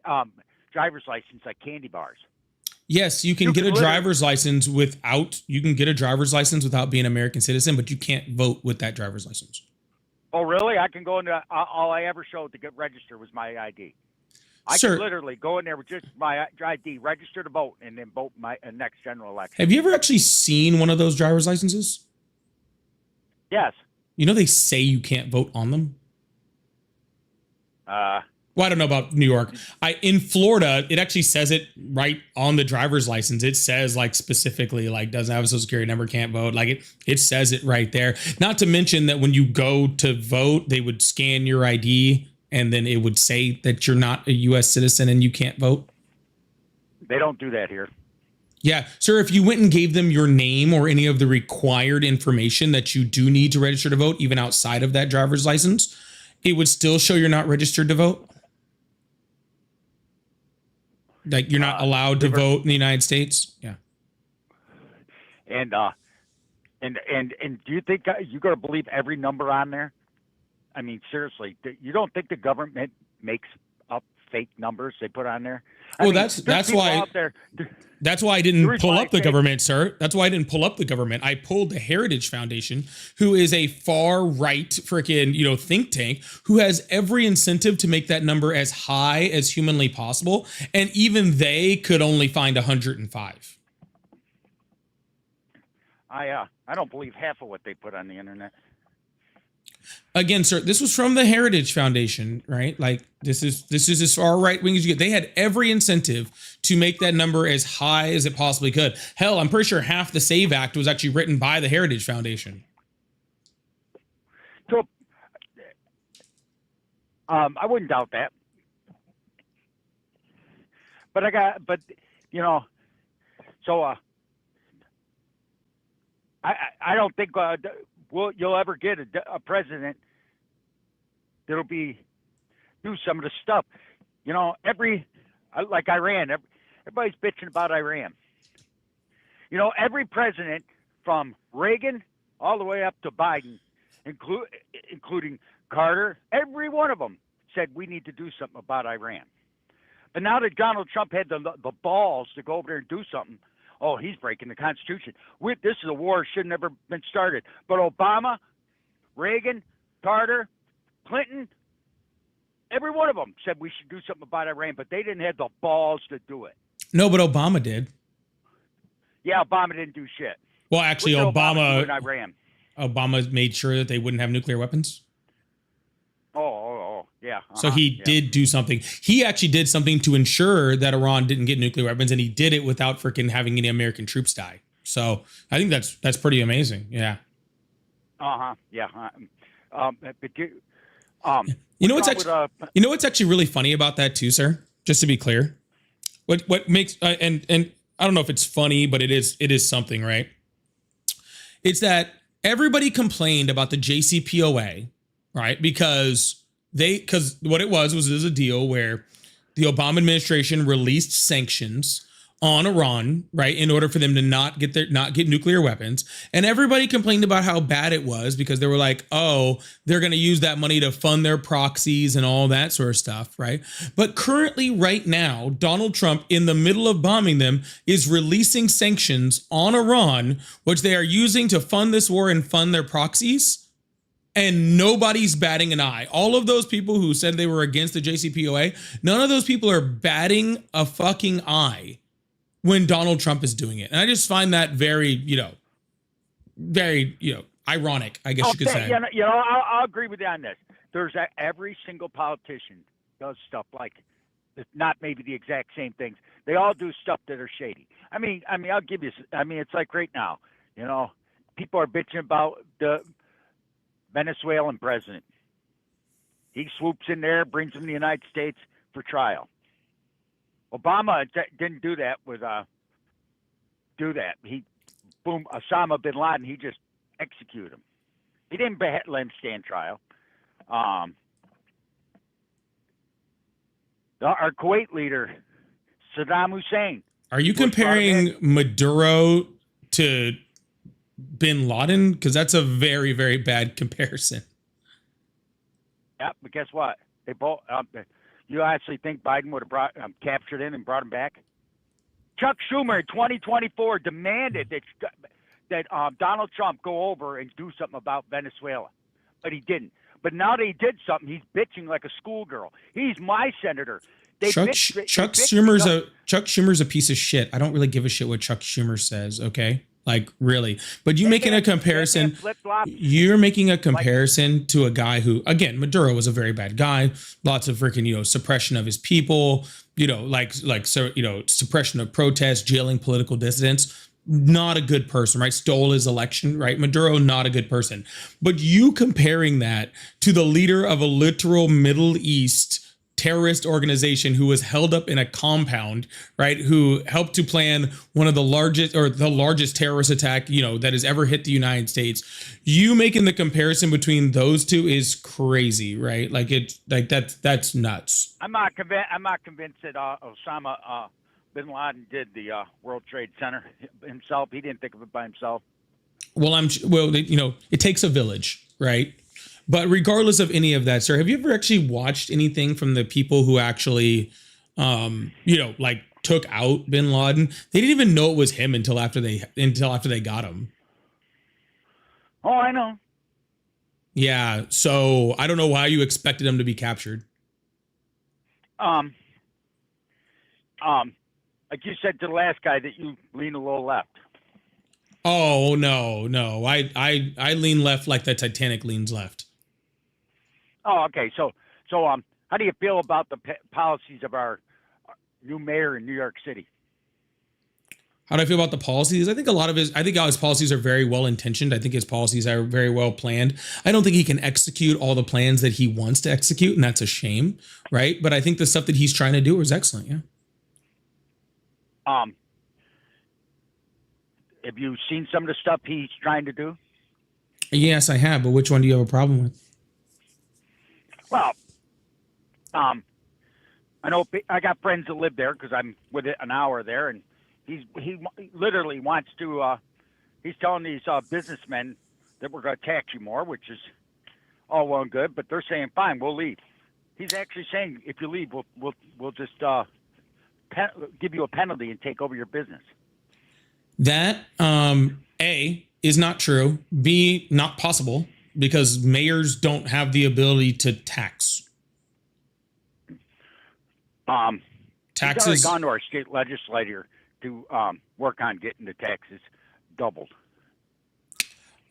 driver's license like candy bars. Yes, you can get a driver's license without being an American citizen, but you can't vote with that driver's license. Oh, really? I can go into all I ever showed to get registered was my ID. I can literally go in there with just my ID, register to vote, and then vote my next general election. Have you ever actually seen one of those driver's licenses? Yes. They say you can't vote on them. Well, I don't know about New York. In Florida, it actually says it right on the driver's license. It says specifically doesn't have a social security number, can't vote. It says it right there. Not to mention that when you go to vote, they would scan your ID and then it would say that you're not a U.S. citizen and you can't vote. They don't do that here. Yeah, sir, if you went and gave them your name or any of the required information that you do need to register to vote, even outside of that driver's license, it would still show you're not registered to vote. You're not allowed to vote in the United States. Yeah. And do you think you're going to believe every number on there? I mean, seriously, you don't think the government makes up fake numbers they put on there? That's why I didn't pull up the government, sir. That's why I didn't pull up the government. I pulled the Heritage Foundation, who is a far right freaking think tank who has every incentive to make that number as high as humanly possible, and even they could only find 105. I don't believe half of what they put on the internet. Again, sir, this was from the Heritage Foundation, right? This is as far right wing as you get. They had every incentive to make that number as high as it possibly could. Hell, I'm pretty sure half the SAVE Act was actually written by the Heritage Foundation. So, I wouldn't doubt that. But I don't think you'll ever get a president that'll do some of the stuff. Like Iran, everybody's bitching about Iran. Every president from Reagan all the way up to Biden, including Carter, every one of them said we need to do something about Iran. And now that Donald Trump had the balls to go over there and do something, oh, he's breaking the Constitution. This is a war should never been started. But Obama, Reagan, Carter, Clinton, every one of them said we should do something about Iran, but they didn't have the balls to do it. No, but Obama did. Yeah, Obama didn't do shit. Well, actually, What did Obama do in Obama Iran? Obama made sure that they wouldn't have nuclear weapons. Oh, yeah. So he did do something. He actually did something to ensure that Iran didn't get nuclear weapons, and he did it without freaking having any American troops die. So I think that's pretty amazing. Yeah. Yeah. You know what's actually really funny about that too, sir? Just to be clear, what makes and I don't know if it's funny, but it is something, right? It's that everybody complained about the JCPOA, right? Because what it was a deal where the Obama administration released sanctions on Iran, right, in order for them to not get nuclear weapons. And everybody complained about how bad it was because they were like, oh, they're going to use that money to fund their proxies and all that sort of stuff, right? But currently, right now, Donald Trump, in the middle of bombing them, is releasing sanctions on Iran, which they are using to fund this war and fund their proxies. And nobody's batting an eye. All of those people who said they were against the JCPOA, none of those people are batting a fucking eye when Donald Trump is doing it. And I just find that very, ironic, I guess you could say. I'll agree with you on this. There's every single politician does stuff like, not maybe the exact same things. They all do stuff that are shady. I mean, I'll give you, it's like right now, people are bitching about the Venezuelan president. He swoops in there, brings him to the United States for trial. Obama didn't do that He, Osama bin Laden, he just executed him. He didn't let him stand trial. Our Kuwait leader, Saddam Hussein. Are you comparing Maduro to bin Laden? Because that's a very, very bad comparison. Yeah, but guess what? They both... you actually think Biden would have captured him and brought him back? Chuck Schumer in 2024 demanded that Donald Trump go over and do something about Venezuela, but he didn't. But now that he did something, he's bitching like a schoolgirl. He's my senator. Chuck Schumer's a piece of shit. I don't really give a shit what Chuck Schumer says. Okay. Like, really. But you're making a comparison to a guy who, again, Maduro was a very bad guy. Lots of freaking, suppression of his people, suppression of protests, jailing political dissidents. Not a good person, right? Stole his election, right? Maduro, not a good person. But you comparing that to the leader of a literal Middle East terrorist organization who was held up in a compound, right? Who helped to plan one of the largest terrorist attack, that has ever hit the United States. You making the comparison between those two is crazy, right? That's nuts. I'm not convinced that Osama bin Laden did the World Trade Center himself. He didn't think of it by himself. Well, it takes a village, right? But regardless of any of that, sir, have you ever actually watched anything from the people who actually, took out bin Laden? They didn't even know it was him until after they got him. Oh, I know. Yeah. So I don't know why you expected him to be captured. Like you said to the last guy that you lean a little left. Oh, no. I lean left like the Titanic leans left. Oh, okay. So, how do you feel about the policies of our new mayor in New York City? How do I feel about the policies? I think his policies are very well intentioned. I think his policies are very well planned. I don't think he can execute all the plans that he wants to execute, and that's a shame, right? But I think the stuff that he's trying to do is excellent. Yeah. Have you seen some of the stuff he's trying to do? Yes, I have. But which one do you have a problem with? Well, I know I got friends that live there because I'm with it an hour there, and he literally wants to. He's telling these businessmen that we're going to tax you more, which is all well and good, but they're saying fine, we'll leave. He's actually saying if you leave, we'll just give you a penalty and take over your business. That A is not true. B, not possible because mayors don't have the ability to tax. Taxes. Taxes. He's already gone to our state legislature to work on getting the taxes doubled.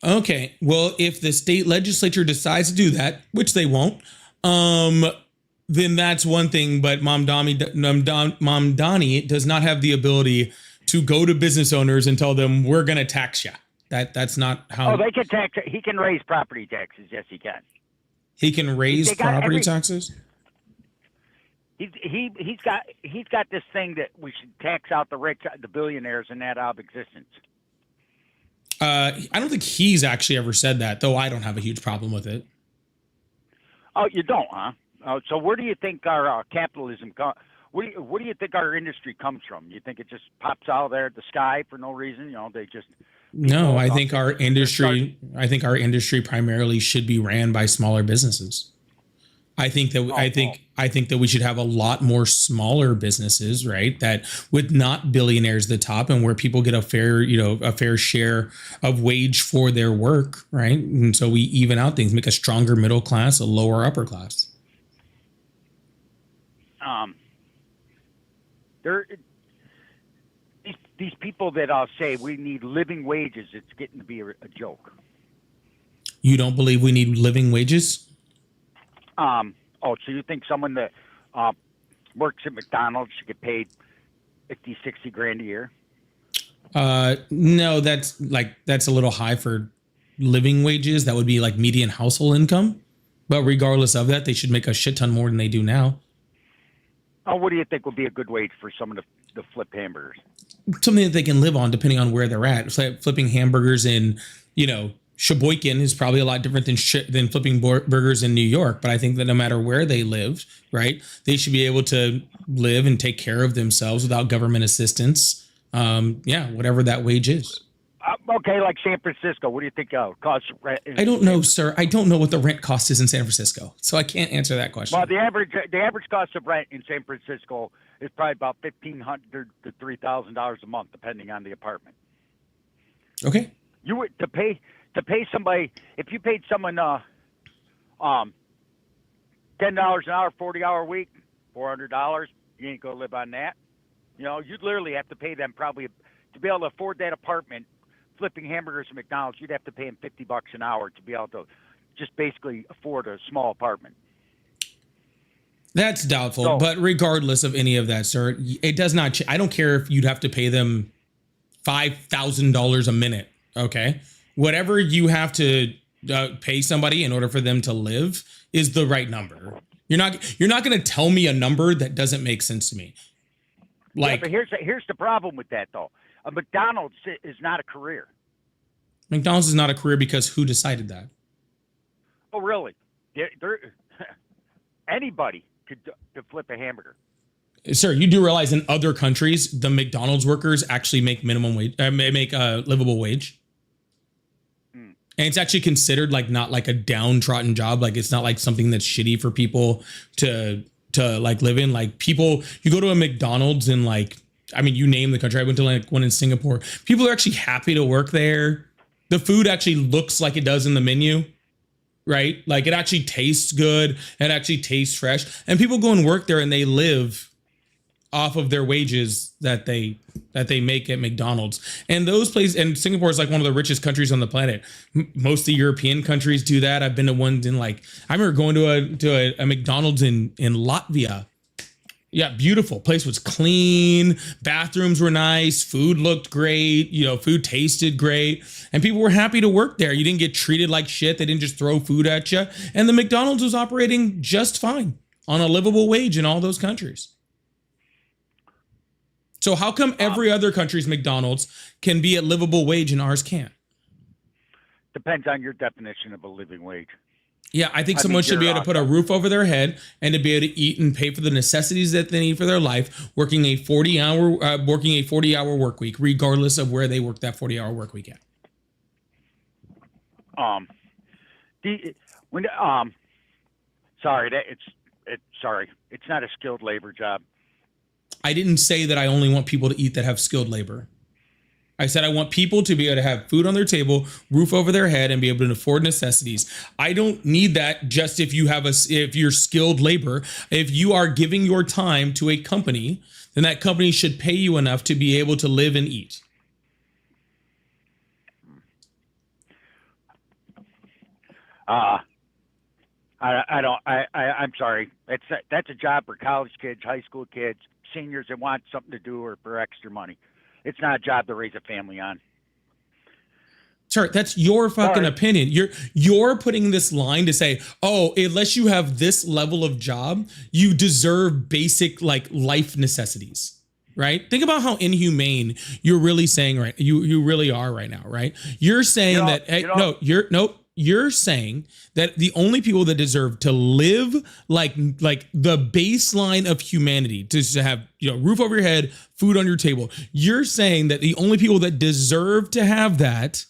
Okay, well, if the state legislature decides to do that, which they won't, then that's one thing. But Mom Donnie does not have the ability to go to business owners and tell them we're going to tax you. That's not how. Oh, they can tax. He can raise property taxes. Yes, he can. He can raise property taxes. He's got this thing that we should tax out the rich, the billionaires, and that out of existence. I don't think he's actually ever said that, though. I don't have a huge problem with it. Oh, you don't, huh? So where do you think our capitalism Where do you think our industry comes from? You think it just pops out there at the sky for no reason? You know, they just. No, I think our industry. I think our industry primarily should be ran by smaller businesses. I think that I think that we should have a lot more smaller businesses, right? That with not billionaires at the top, and where people get a fair share of wage for their work, right? And so we even out things, make a stronger middle class, a lower upper class. These people that say we need living wages, it's getting to be a joke. You don't believe we need living wages? So you think someone that works at McDonald's should get paid 50, 60 grand a year? No, that's a little high for living wages. That would be like median household income. But regardless of that, they should make a shit ton more than they do now. Oh, what do you think would be a good wage for someone to flip hamburgers? Something that they can live on, depending on where they're at. Flipping hamburgers in, Sheboygan is probably a lot different than flipping burgers in New York. But I think that no matter where they live, right, they should be able to live and take care of themselves without government assistance. Whatever that wage is. Okay, like San Francisco. What do you think costs rent? I don't know, sir. I don't know what the rent cost is in San Francisco, so I can't answer that question. Well, the average cost of rent in San Francisco is probably about $1,500 to $3,000 a month, depending on the apartment. Okay. You would to pay somebody, if you paid someone $10 an hour, 40-hour week, $400. You ain't gonna live on that. You'd literally have to pay them probably to be able to afford that apartment. Flipping hamburgers at McDonald's, you'd have to pay them $50 an hour to be able to just basically afford a small apartment. That's doubtful, but regardless of any of that, sir, it does not. I don't care if you'd have to pay them $5,000 a minute. Okay, whatever you have to pay somebody in order for them to live is the right number. You're not going to tell me a number that doesn't make sense to me. But here's the problem with that though. A McDonald's is not a career. McDonald's is not a career because who decided that? Oh, really? Anybody could flip a hamburger. Sir, you do realize in other countries, the McDonald's workers actually make minimum wage, make a livable wage. And it's actually considered not like a downtrodden job. Like it's not like something that's shitty for people to live in. Like people, you go to a McDonald's and you name the country. I went to one in Singapore. People are actually happy to work there. The food actually looks like it does in the menu, right? Like it actually tastes good. It actually tastes fresh. And people go and work there and they live off of their wages that they make at McDonald's. And those places, and Singapore is one of the richest countries on the planet. Most of the European countries do that. I've been to ones in I remember going to a McDonald's in Latvia. Yeah, beautiful. Place was clean. Bathrooms were nice. Food looked great. Food tasted great. And people were happy to work there. You didn't get treated like shit. They didn't just throw food at you. And the McDonald's was operating just fine on a livable wage in all those countries. So how come every other country's McDonald's can be at livable wage and ours can't? Depends on your definition of a living wage. Yeah, I think someone should be able to put a roof over their head and to be able to eat and pay for the necessities that they need for their life, working a 40-hour work week, regardless of where they work that 40-hour work week at. It's not a skilled labor job. I didn't say that I only want people to eat that have skilled labor. I said I want people to be able to have food on their table, roof over their head, and be able to afford necessities. I don't need that just if you're skilled labor. If you are giving your time to a company, then that company should pay you enough to be able to live and eat. I'm sorry. That's a job for college kids, high school kids, seniors that want something to do or for extra money. It's not a job to raise a family on. Sir, that's your fucking opinion. You're putting this line to say, oh, unless you have this level of job, you deserve basic like life necessities. Right? Think about how inhumane you're really saying right. You really are right now, right? You're saying you're saying that the only people that deserve to live like the baseline of humanity, to have roof over your head, food on your table. You're saying that the only people that deserve to have that,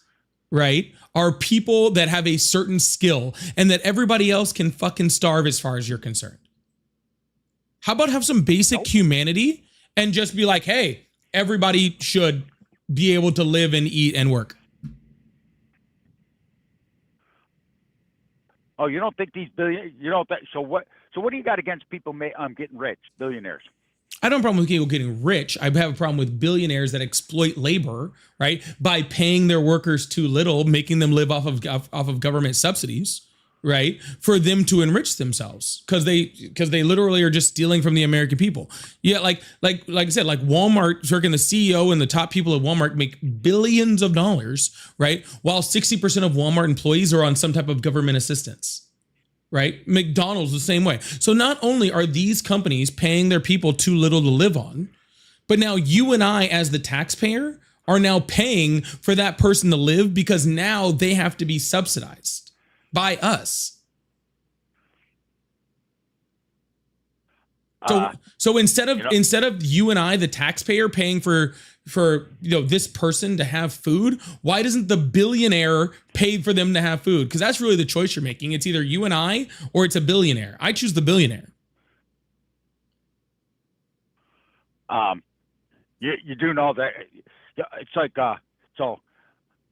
right, are people that have a certain skill, and that everybody else can fucking starve as far as you're concerned. How about have some basic humanity and just be like, hey, everybody should be able to live and eat and work? Oh, you don't think these billion? You don't. So what? So what do you got against people getting rich, billionaires? I don't have a problem with people getting rich. I have a problem with billionaires that exploit labor, right, by paying their workers too little, making them live off of government subsidies, right, for them to enrich themselves, because they literally are just stealing from the American people. Yeah, like I said, like Walmart, freaking the CEO and the top people at Walmart make billions of dollars, right, while 60% of Walmart employees are on some type of government assistance. Right? McDonald's the same way. So not only are these companies paying their people too little to live on, but now you and I as the taxpayer are now paying for that person to live, because now they have to be subsidized by us. So instead of you and I, the taxpayer, paying for this person to have food, why doesn't the billionaire pay for them to have food? Because that's really the choice you're making. It's either you and I, or it's a billionaire. I choose the billionaire. You do know that it's like so.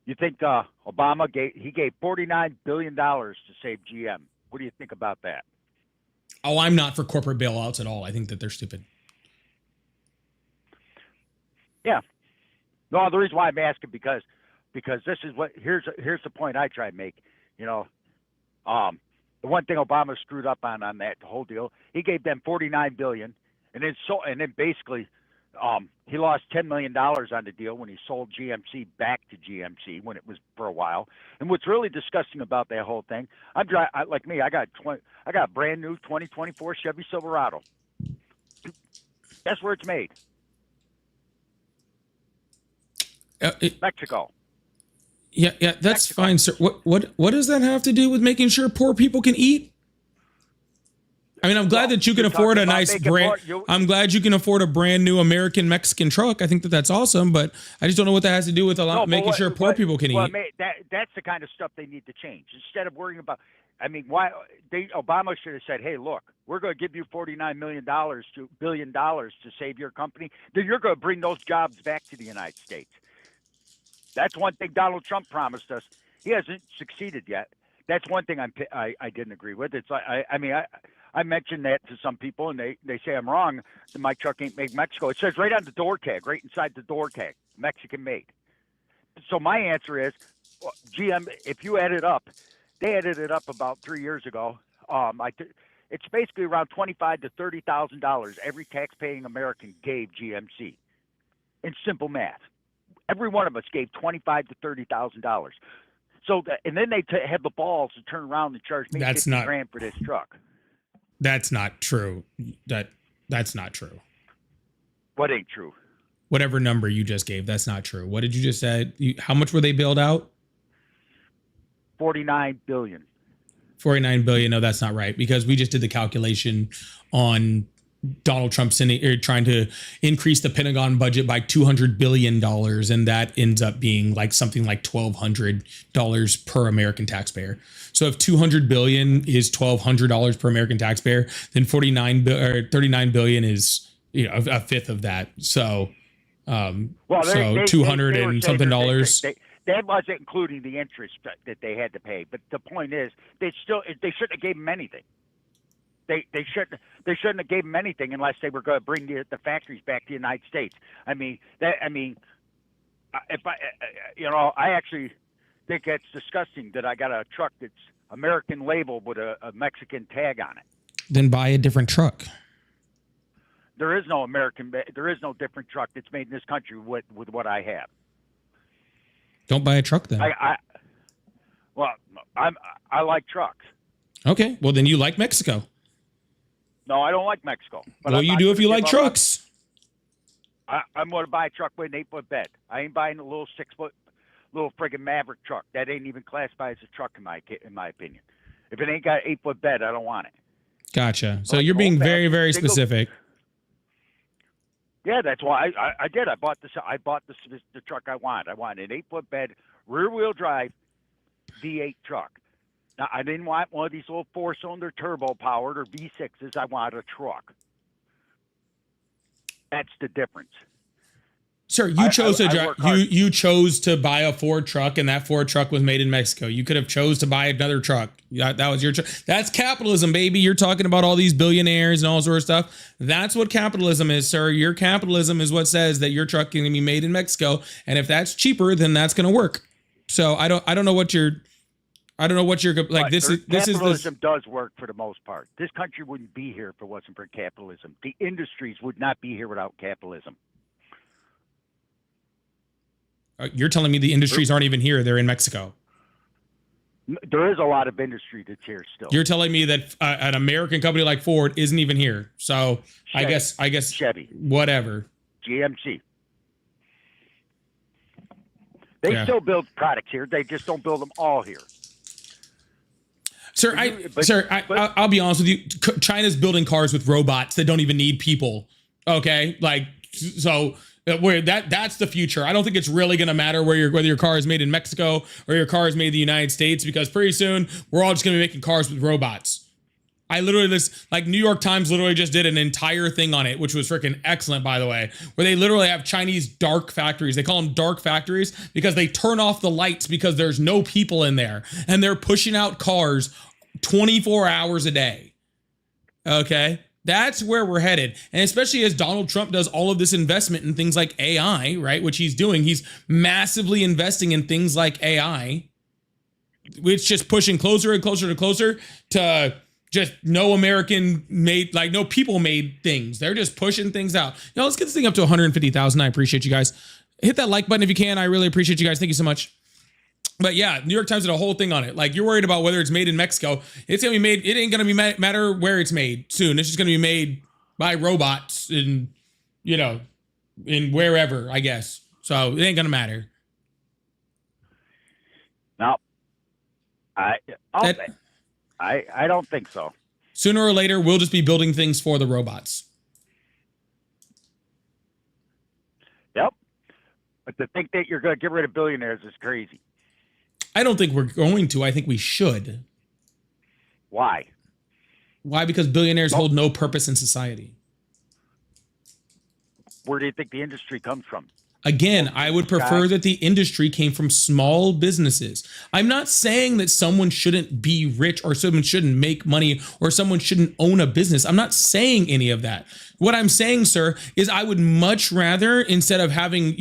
You think Obama gave $49 billion to save GM? What do you think about that? Oh, I'm not for corporate bailouts at all. I think that they're stupid. Yeah. No, the reason why I'm asking because this is what here's the point I try to make. The one thing Obama screwed up on that whole deal, he gave them $49 billion, and then basically he lost $10 million on the deal when he sold GMC back to GMC when it was for a while. And what's really disgusting about that whole thing, I got a brand new 2024 Chevy Silverado. Guess where it's made? Mexico. Yeah, that's Mexico. Fine, sir. What does that have to do with making sure poor people can eat? I mean, I'm glad that you can afford a nice brand. I'm glad you can afford a brand new American Mexican truck. I think that that's awesome, but I just don't know what that has to do with making sure poor people can eat. That's the kind of stuff they need to change. Instead of worrying about, Obama should have said, "Hey, look, we're going to give you $49 billion to save your company. Then you're going to bring those jobs back to the United States." That's one thing Donald Trump promised us. He hasn't succeeded yet. That's one thing I didn't agree with. It's like I mentioned that to some people, and they say I'm wrong. My truck ain't made in Mexico. It says right on the door tag, right inside the door tag, Mexican made. So my answer is, GM, if you add it up, they added it up about 3 years ago. It's basically around $25,000 to $30,000 every tax-paying American gave GMC. In simple math, every one of us gave $25,000 to $30,000. So, and then they had the balls to turn around and charge me $50,000 for this truck. That's not true. That's not true. What ain't true? Whatever number you just gave, that's not true. What did you just say? How much were they bailed out? $49 billion. 49 billion. No, that's not right, because we just did the calculation on Donald Trump trying to increase the Pentagon budget by $200 billion. And that ends up being like something like $1,200 per American taxpayer. So if 200 billion is $1,200 per American taxpayer, then 39 billion is a fifth of that. So, Well, so 200 they were and saying something that dollars. that wasn't including the interest that they had to pay. But the point is, they shouldn't have gave them anything. They shouldn't have gave them anything unless they were going to bring the factories back to the United States. I actually think it's disgusting that I got a truck that's American label with a Mexican tag on it. Then buy a different truck. There is no different truck that's made in this country with what I have. Don't buy a truck then. I like trucks. Okay, well then you like Mexico. No, I don't like Mexico. But Well, you do if you like trucks. I'm going to buy a truck with an 8-foot bed. I ain't buying a little 6-foot, little friggin' Maverick truck. That ain't even classified as a truck in my opinion. If it ain't got an 8-foot bed, I don't want it. Gotcha. So you're being very, very specific. Yeah, that's why I did. I bought the truck I want. I want an 8-foot bed, rear-wheel drive, V8 truck. Now, I didn't want one of these little 4-cylinder turbo-powered or V6s. I wanted a truck. That's the difference. Sir, you chose to drive. You chose to buy a Ford truck, and that Ford truck was made in Mexico. You could have chose to buy another truck. That was your choice. That's capitalism, baby. You're talking about all these billionaires and all sort of stuff. That's what capitalism is, sir. Your capitalism is what says that your truck can be made in Mexico, and if that's cheaper, then that's going to work. So I don't know what you're like. Capitalism does work for the most part. This country wouldn't be here if it wasn't for capitalism. The industries would not be here without capitalism. You're telling me the industries aren't even here. They're in Mexico. There is a lot of industry that's here still. You're telling me that an American company like Ford isn't even here. So Chevy, I guess Chevy, whatever. GMC. They still build products here. They just don't build them all here. Sir, I'll be honest with you. China's building cars with robots that don't even need people. Okay, so where that's the future. I don't think it's really going to matter whether your car is made in Mexico or your car is made in the United States, because pretty soon we're all just going to be making cars with robots. New York Times literally just did an entire thing on it, which was freaking excellent, by the way, where they literally have Chinese dark factories. They call them dark factories because they turn off the lights because there's no people in there, and they're pushing out cars 24 hours a day. Okay. That's where we're headed. And especially as Donald Trump does all of this investment in things like AI, right? Which he's doing. He's massively investing in things like AI. It's just pushing closer and closer and closer to just no American made, no people made things. They're just pushing things out. Let's get this thing up to 150,000. I appreciate you guys. Hit that like button if you can. I really appreciate you guys. Thank you so much. But yeah, New York Times did a whole thing on it. You're worried about whether it's made in Mexico. It's going to be made. It ain't going to be matter where it's made soon. It's just going to be made by robots in wherever, I guess. So it ain't going to matter. No, I don't think so. Sooner or later, we'll just be building things for the robots. Yep. But to think that you're going to get rid of billionaires is crazy. I don't think we're going to. I think we should. Why? Why? Because billionaires hold no purpose in society. Where do you think the industry comes from? Again, I would prefer that the industry came from small businesses. I'm not saying that someone shouldn't be rich or someone shouldn't make money or someone shouldn't own a business. I'm not saying any of that. What I'm saying, sir, is I would much rather, instead of having,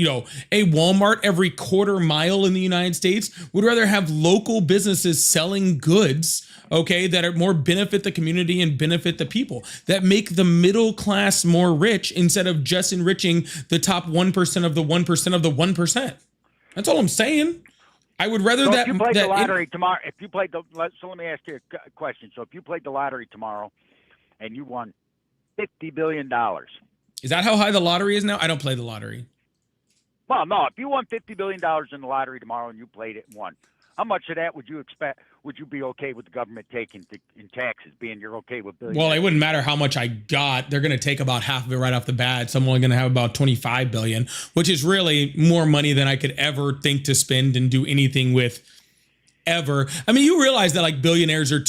a Walmart every quarter mile in the United States, would rather have local businesses selling goods, okay, that are more benefit the community and benefit the people, that make the middle class more rich instead of just enriching the top 1% of the 1% of the 1%. That's all I'm saying. I would rather so that. If you played the lottery tomorrow, so let me ask you a question. So if you played the lottery tomorrow and you won $50 billion. Is that how high the lottery is now? I don't play the lottery. Well, no. If you won $50 billion in the lottery tomorrow and you played it and won, how much of that would you expect? Would you be okay with the government taking in taxes, being you're okay with billions? Well, it wouldn't matter how much I got. They're going to take about half of it right off the bat. So I'm only going to have about 25 billion, which is really more money than I could ever think to spend and do anything with ever. I mean, you realize that billionaires are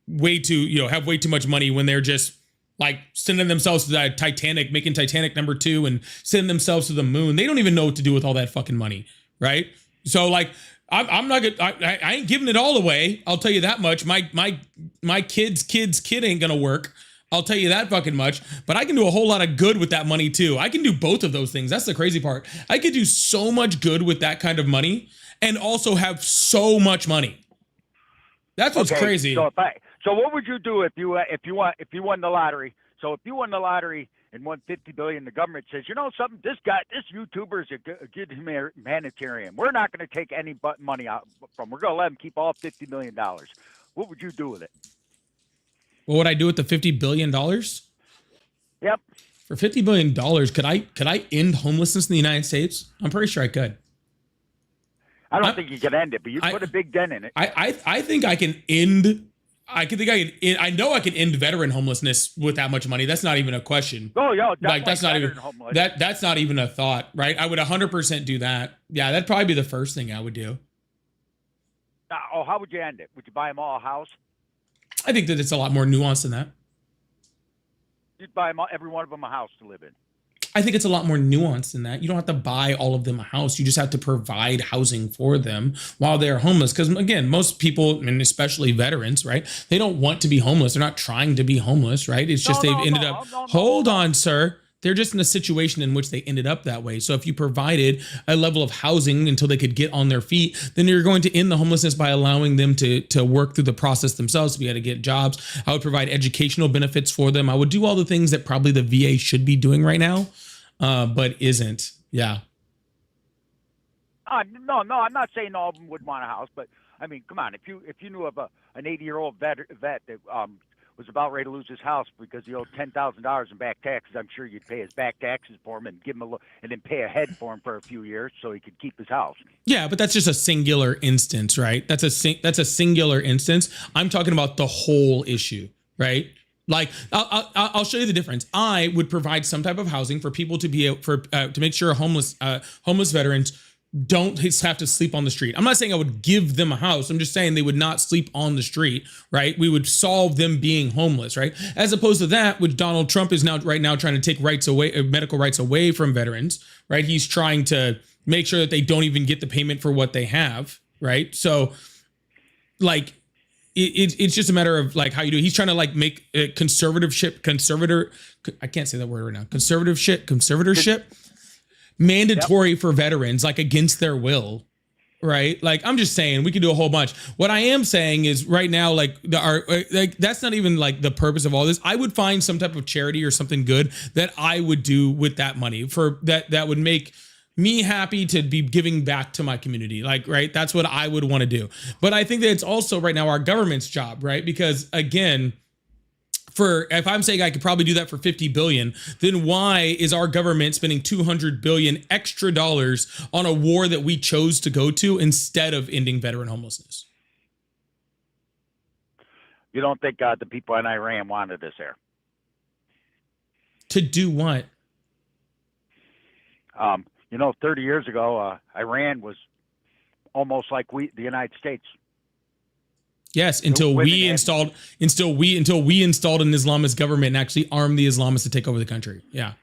way too, have way too much money when they're just like sending themselves to that Titanic, making Titanic #2 and sending themselves to the moon. They don't even know what to do with all that fucking money, right? So like, I'm not gonna, I ain't giving it all away. I'll tell you that much. My kid's kid ain't gonna work. I'll tell you that fucking much. But I can do a whole lot of good with that money too. I can do both of those things. That's the crazy part. I could do so much good with that kind of money and also have so much money. That's what's crazy. So what would you do if you won the lottery? So if you won the lottery and won $50 billion, the government says, you know something, this YouTuber is a good humanitarian. We're not going to take any money out from. We're going to let him keep all $50 million. What would you do with it? What would I do with the $50 billion? Yep. For $50 billion, could I end homelessness in the United States? I'm pretty sure I could. I don't think you can end it, but you put a big dent in it. I think I can end. I know I can end veteran homelessness with that much money. That's not even a question. Oh, yeah, like that's not even that's not even a thought, right? I would 100% do that. Yeah, that'd probably be the first thing I would do. How would you end it? Would you buy them all a house? I think that it's a lot more nuanced than that. You'd buy them every one of them a house to live in. I think it's a lot more nuanced than that. You don't have to buy all of them a house. You just have to provide housing for them while they're homeless. Because again, most people, and especially veterans, right? They don't want to be homeless. They're not trying to be homeless, right? It's just they've ended up. Hold on, sir. They're just in a situation in which they ended up that way. So if you provided a level of housing until they could get on their feet, then you're going to end the homelessness by allowing them to work through the process themselves, to be able to get jobs. I would provide educational benefits for them. I would do all the things that probably the VA should be doing right now, but isn't. Yeah. No, I'm not saying all of them would want a house, but I mean, come on, if you knew of an 80-year-old vet that was about ready to lose his house because he owed $10,000 in back taxes, I'm sure you'd pay his back taxes for him and give him and then pay ahead for him for a few years so he could keep his house. Yeah, but that's just a singular instance, right? That's a singular instance. I'm talking about the whole issue, right? Like I'll show you the difference. I would provide some type of housing for people to be to make sure homeless veterans don't have to sleep on the street. I'm not saying I would give them a house. I'm just saying they would not sleep on the street, right? We would solve them being homeless, right? As opposed to that, which Donald Trump is right now trying to take medical rights away from veterans, right? He's trying to make sure that they don't even get the payment for what they have, right? So, like, it's just a matter of like how you do it. He's trying to like make I can't say that word right now. Conservatorship. Mandatory for veterans, like against their will, right? Like I'm just saying we could do a whole bunch. What I am saying is right now, like that's not even like the purpose of all this. I would find some type of charity or something good that I would do with that money for that would make me happy to be giving back to my community. Like, right. That's what I would want to do. But I think that it's also right now our government's job, right? Because again, if I'm saying I could probably do that for 50 billion, then why is our government spending 200 billion extra dollars on a war that we chose to go to instead of ending veteran homelessness? You don't think the people in Iran wanted this there? To do what? 30 years ago, Iran was almost like the United States. Yes, until we installed an Islamist government and actually armed the Islamists to take over the country. Yeah.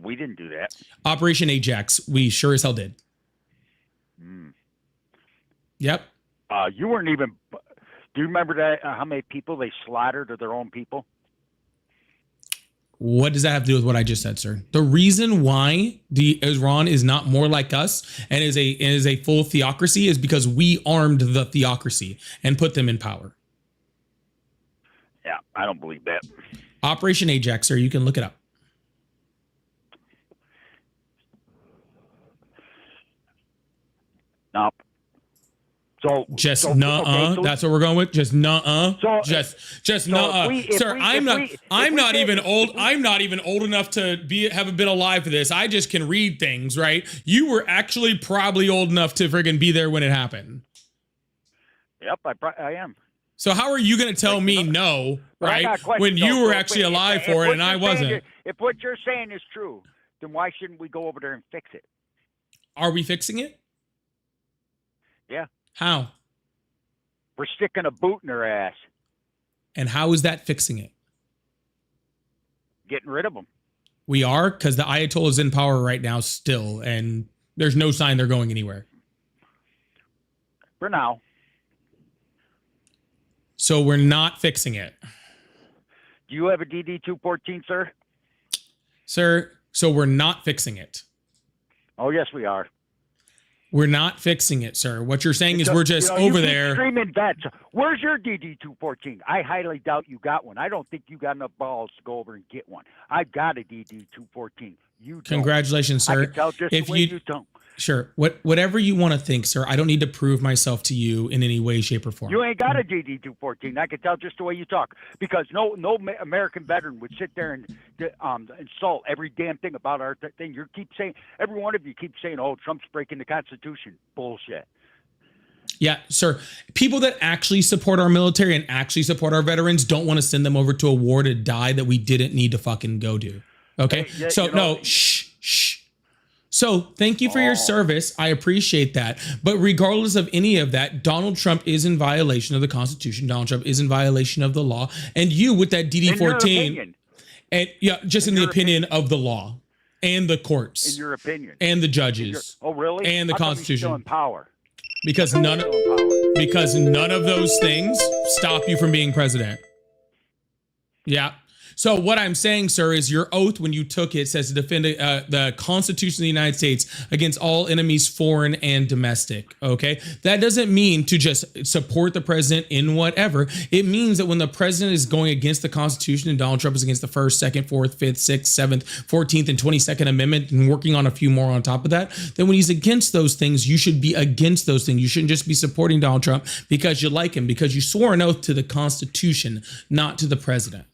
We didn't do that. Operation Ajax, we sure as hell did. Yep. You weren't even. Do you remember that? How many people they slaughtered of their own people? What does that have to do with what I just said, sir? The reason why the Iran is not more like us and is a full theocracy is because we armed the theocracy and put them in power. Yeah, I don't believe that. Operation Ajax, sir. You can look it up. No. That's what we're going with. Just nuh-uh. Sir, I'm not even old enough to have been alive for this. I just can read things, right? You were actually probably old enough to friggin' be there when it happened. Yep, I am. So how are you going to tell me no, right? When you were actually alive for it and I wasn't. If what you're saying is true, then why shouldn't we go over there and fix it? Are we fixing it? Yeah. How? We're sticking a boot in her ass. And how is that fixing it? getting rid of them. We are, because the Ayatollah is in power right now still, and there's no sign they're going anywhere. For now. So we're not fixing it. Do you have a DD-214, sir? Sir, so we're not fixing it. Oh, yes, we are. We're not fixing it, sir. What you're saying is we're just over there. Screaming vets. Where's your DD-214? I highly doubt you got one. I don't think you got enough balls to go over and get one. I've got a DD-214. You don't. Congratulations, sir. I can tell just the way you don't. Sure. Whatever you want to think, sir. I don't need to prove myself to you in any way, shape, or form. You ain't got a DD-214. I can tell just the way you talk. Because no American veteran would sit there and insult every damn thing about our thing. You keep saying, every one of you keeps saying, oh, Trump's breaking the Constitution. Bullshit. Yeah, sir. People that actually support our military and actually support our veterans don't want to send them over to a war to die that we didn't need to fucking go do. Okay? Hey, so, no, shh. So thank you for your service. I appreciate that. But regardless of any of that, Donald Trump is in violation of the Constitution. Donald Trump is in violation of the law. And you with that DD-14, and yeah, just in the opinion of the law and the courts. In your opinion. And the judges. Oh, really? And the How come he's Constitution. still in power? Because none of those things stop you from being president. Yeah. So what I'm saying, sir, is your oath when you took it says to defend the Constitution of the United States against all enemies, foreign and domestic. Okay, that doesn't mean to just support the president in whatever. It means that when the president is going against the Constitution and Donald Trump is against the 1st, 2nd, 4th, 5th, 6th, 7th, 14th, and 22nd Amendment and working on a few more on top of that, then when he's against those things, you should be against those things. You shouldn't just be supporting Donald Trump because you like him, because you swore an oath to the Constitution, not to the president.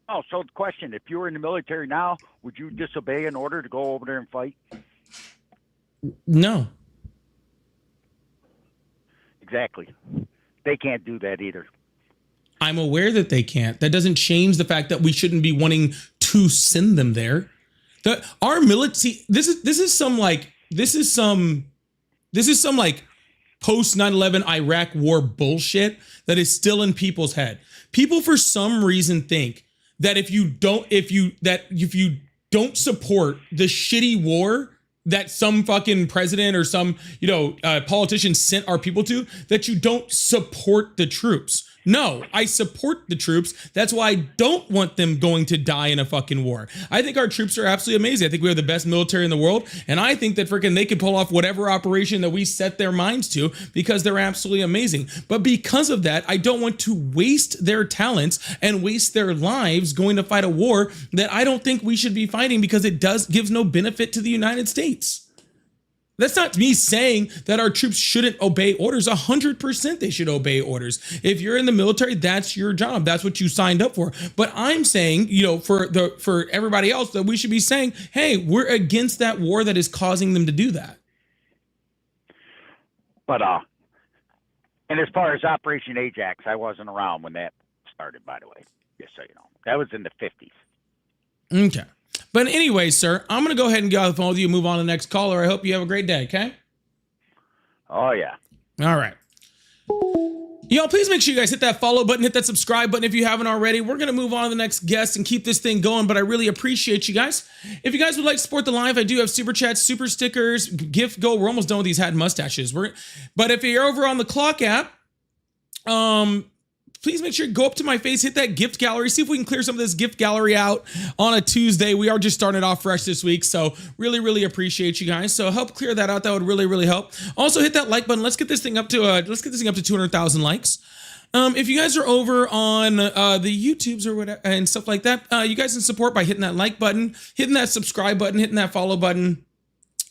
Oh, so the question, if you were in the military now, would you disobey an order to go over there and fight? No. Exactly. They can't do that either. I'm aware that they can't. That doesn't change the fact that we shouldn't be wanting to send them there. Our military, this is some post 9/11 Iraq war bullshit that is still in people's head. People for some reason think that if you don't support the shitty war that some fucking president or some politician sent our people to, that you don't support the troops. No, I support the troops. That's why I don't want them going to die in a fucking war. I think our troops are absolutely amazing. I think we have the best military in the world. And I think that freaking they can pull off whatever operation that we set their minds to because they're absolutely amazing. But because of that, I don't want to waste their talents and waste their lives going to fight a war that I don't think we should be fighting because it gives no benefit to the United States. That's not me saying that our troops shouldn't obey orders. 100% they should obey orders. If you're in the military, that's your job. That's what you signed up for. But I'm saying, for everybody else, that we should be saying, hey, we're against that war that is causing them to do that. But and as far as Operation Ajax, I wasn't around when that started, by the way. Just so you know. That was in the 50s. Okay. But anyway, sir, I'm going to go ahead and get off the phone with you and move on to the next caller. I hope you have a great day, okay? Oh, yeah. All right. Y'all, please make sure you guys hit that follow button, hit that subscribe button if you haven't already. We're going to move on to the next guest and keep this thing going, but I really appreciate you guys. If you guys would like to support the live, I do have super chats, super stickers, gift go. We're almost done with these hat mustaches. But if you're over on the Clock app, please make sure to go up to my face, hit that gift gallery, see if we can clear some of this gift gallery out on a Tuesday. We are just starting it off fresh this week, so really, really appreciate you guys. So help clear that out. That would really, really help. Also, hit that like button. Let's get this thing up to 200,000 likes. If you guys are over on the YouTubes or whatever and stuff like that, you guys can support by hitting that like button, hitting that subscribe button, hitting that follow button,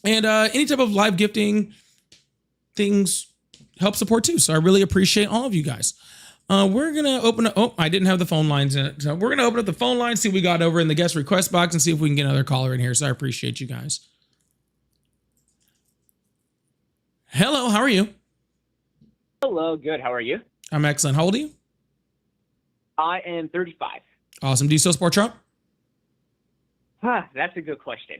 and any type of live gifting things help support too. So I really appreciate all of you guys. We're going to open up. Oh, I didn't have the phone lines in it. So we're going to open up the phone lines, see what we got over in the guest request box and see if we can get another caller in here. So I appreciate you guys. Hello, how are you? Hello, good. How are you? I'm excellent. How old are you? I am 35. Awesome. Do you still support Trump? That's a good question.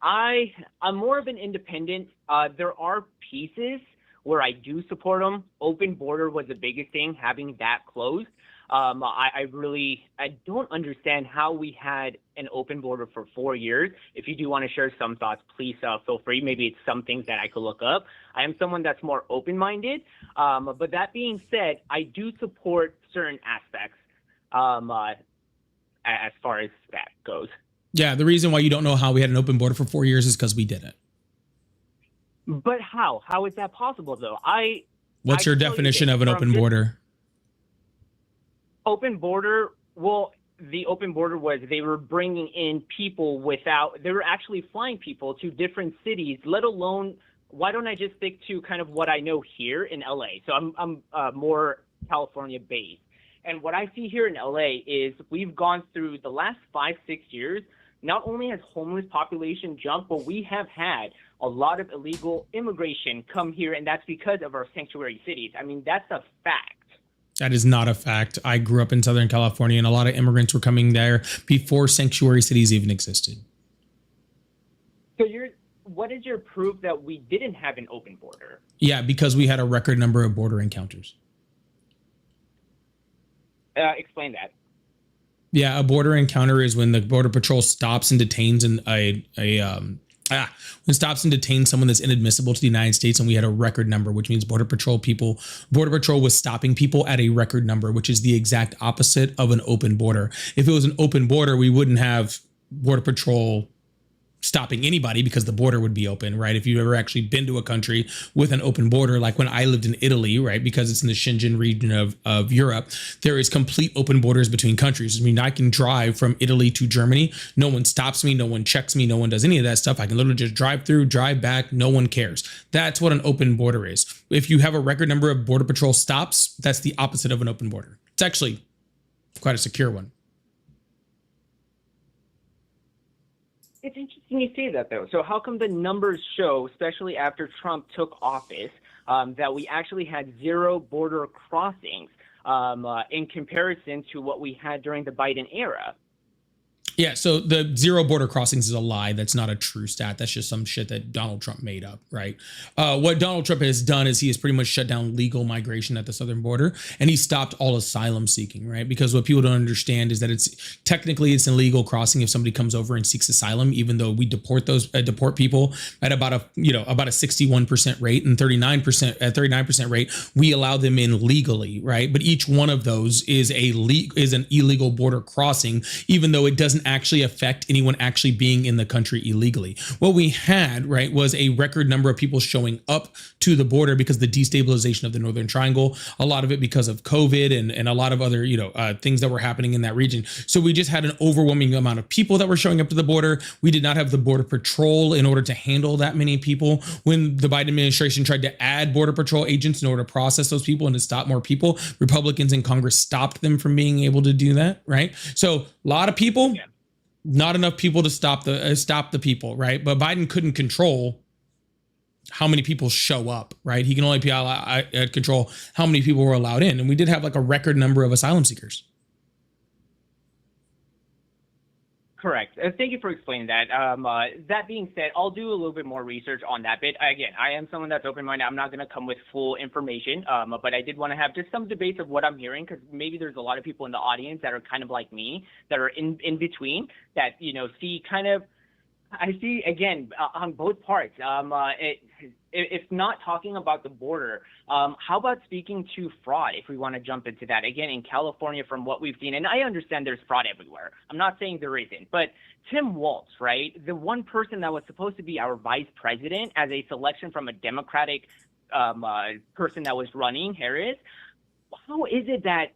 I'm more of an independent. There are pieces where I do support them. Open border was the biggest thing, having that closed. I don't understand how we had an open border for 4 years. If you do want to share some thoughts, please feel free. Maybe it's some things that I could look up. I am someone that's more open-minded. But that being said, I do support certain aspects as far as that goes. Yeah, the reason why you don't know how we had an open border for 4 years is because we didn't. But how? How is that possible, though? What's your definition of an open border? Open border, well, the open border was they were bringing in people they were actually flying people to different cities, let alone, why don't I just stick to kind of what I know here in LA? So I'm more California based. And what I see here in LA is we've gone through the last 5-6 years. Not only has homeless population jumped, but we have had a lot of illegal immigration come here, and that's because of our sanctuary cities. I mean, that's a fact. That is not a fact. I grew up in Southern California, and a lot of immigrants were coming there before sanctuary cities even existed. So what is your proof that we didn't have an open border? Yeah, because we had a record number of border encounters. Explain that. Yeah, a border encounter is when the Border Patrol stops and detains someone that's inadmissible to the United States, and we had a record number, which means Border Patrol was stopping people at a record number, which is the exact opposite of an open border. If it was an open border, we wouldn't have Border Patrol stopping anybody because the border would be open, right? If you've ever actually been to a country with an open border, like when I lived in Italy, right? Because it's in the Schengen region of Europe, there is complete open borders between countries. I mean, I can drive from Italy to Germany. No one stops me. No one checks me. No one does any of that stuff. I can literally just drive through, drive back. No one cares. That's what an open border is. If you have a record number of Border Patrol stops, that's the opposite of an open border. It's actually quite a secure one. It's interesting you say that, though. So how come the numbers show, especially after Trump took office, that we actually had 0 border crossings in comparison to what we had during the Biden era? Yeah, so the 0 border crossings is a lie. That's not a true stat. That's just some shit that Donald Trump made up, right? What Donald Trump has done is he has pretty much shut down legal migration at the southern border, and he stopped all asylum seeking, right? Because what people don't understand is that it's technically illegal crossing if somebody comes over and seeks asylum, even though we deport people at about a 61% rate, and 39% rate we allow them in legally, right? But each one of those is an illegal border crossing, even though it doesn't actually affect anyone actually being in the country illegally. What we had, right, was a record number of people showing up to the border because of the destabilization of the Northern Triangle, a lot of it because of COVID and a lot of other, things that were happening in that region. So we just had an overwhelming amount of people that were showing up to the border. We did not have the Border Patrol in order to handle that many people. When the Biden administration tried to add Border Patrol agents in order to process those people and to stop more people, Republicans in Congress stopped them from being able to do that, right? So a lot of people, not enough people to stop the people, right? But Biden couldn't control how many people show up, right? He can only control how many people were allowed in. And we did have like a record number of asylum seekers. Correct. Thank you for explaining that. That being said, I'll do a little bit more research on that bit. Again, I am someone that's open-minded. I'm not going to come with full information, but I did want to have just some debates of what I'm hearing, because maybe there's a lot of people in the audience that are kind of like me, that are in between, that, see kind of, I see, again, on both parts. If not talking about the border, how about speaking to fraud, if we want to jump into that? Again, in California, from what we've seen, and I understand there's fraud everywhere. I'm not saying there isn't, but Tim Walz, right, the one person that was supposed to be our vice president as a selection from a Democratic person that was running, Harris, how is it that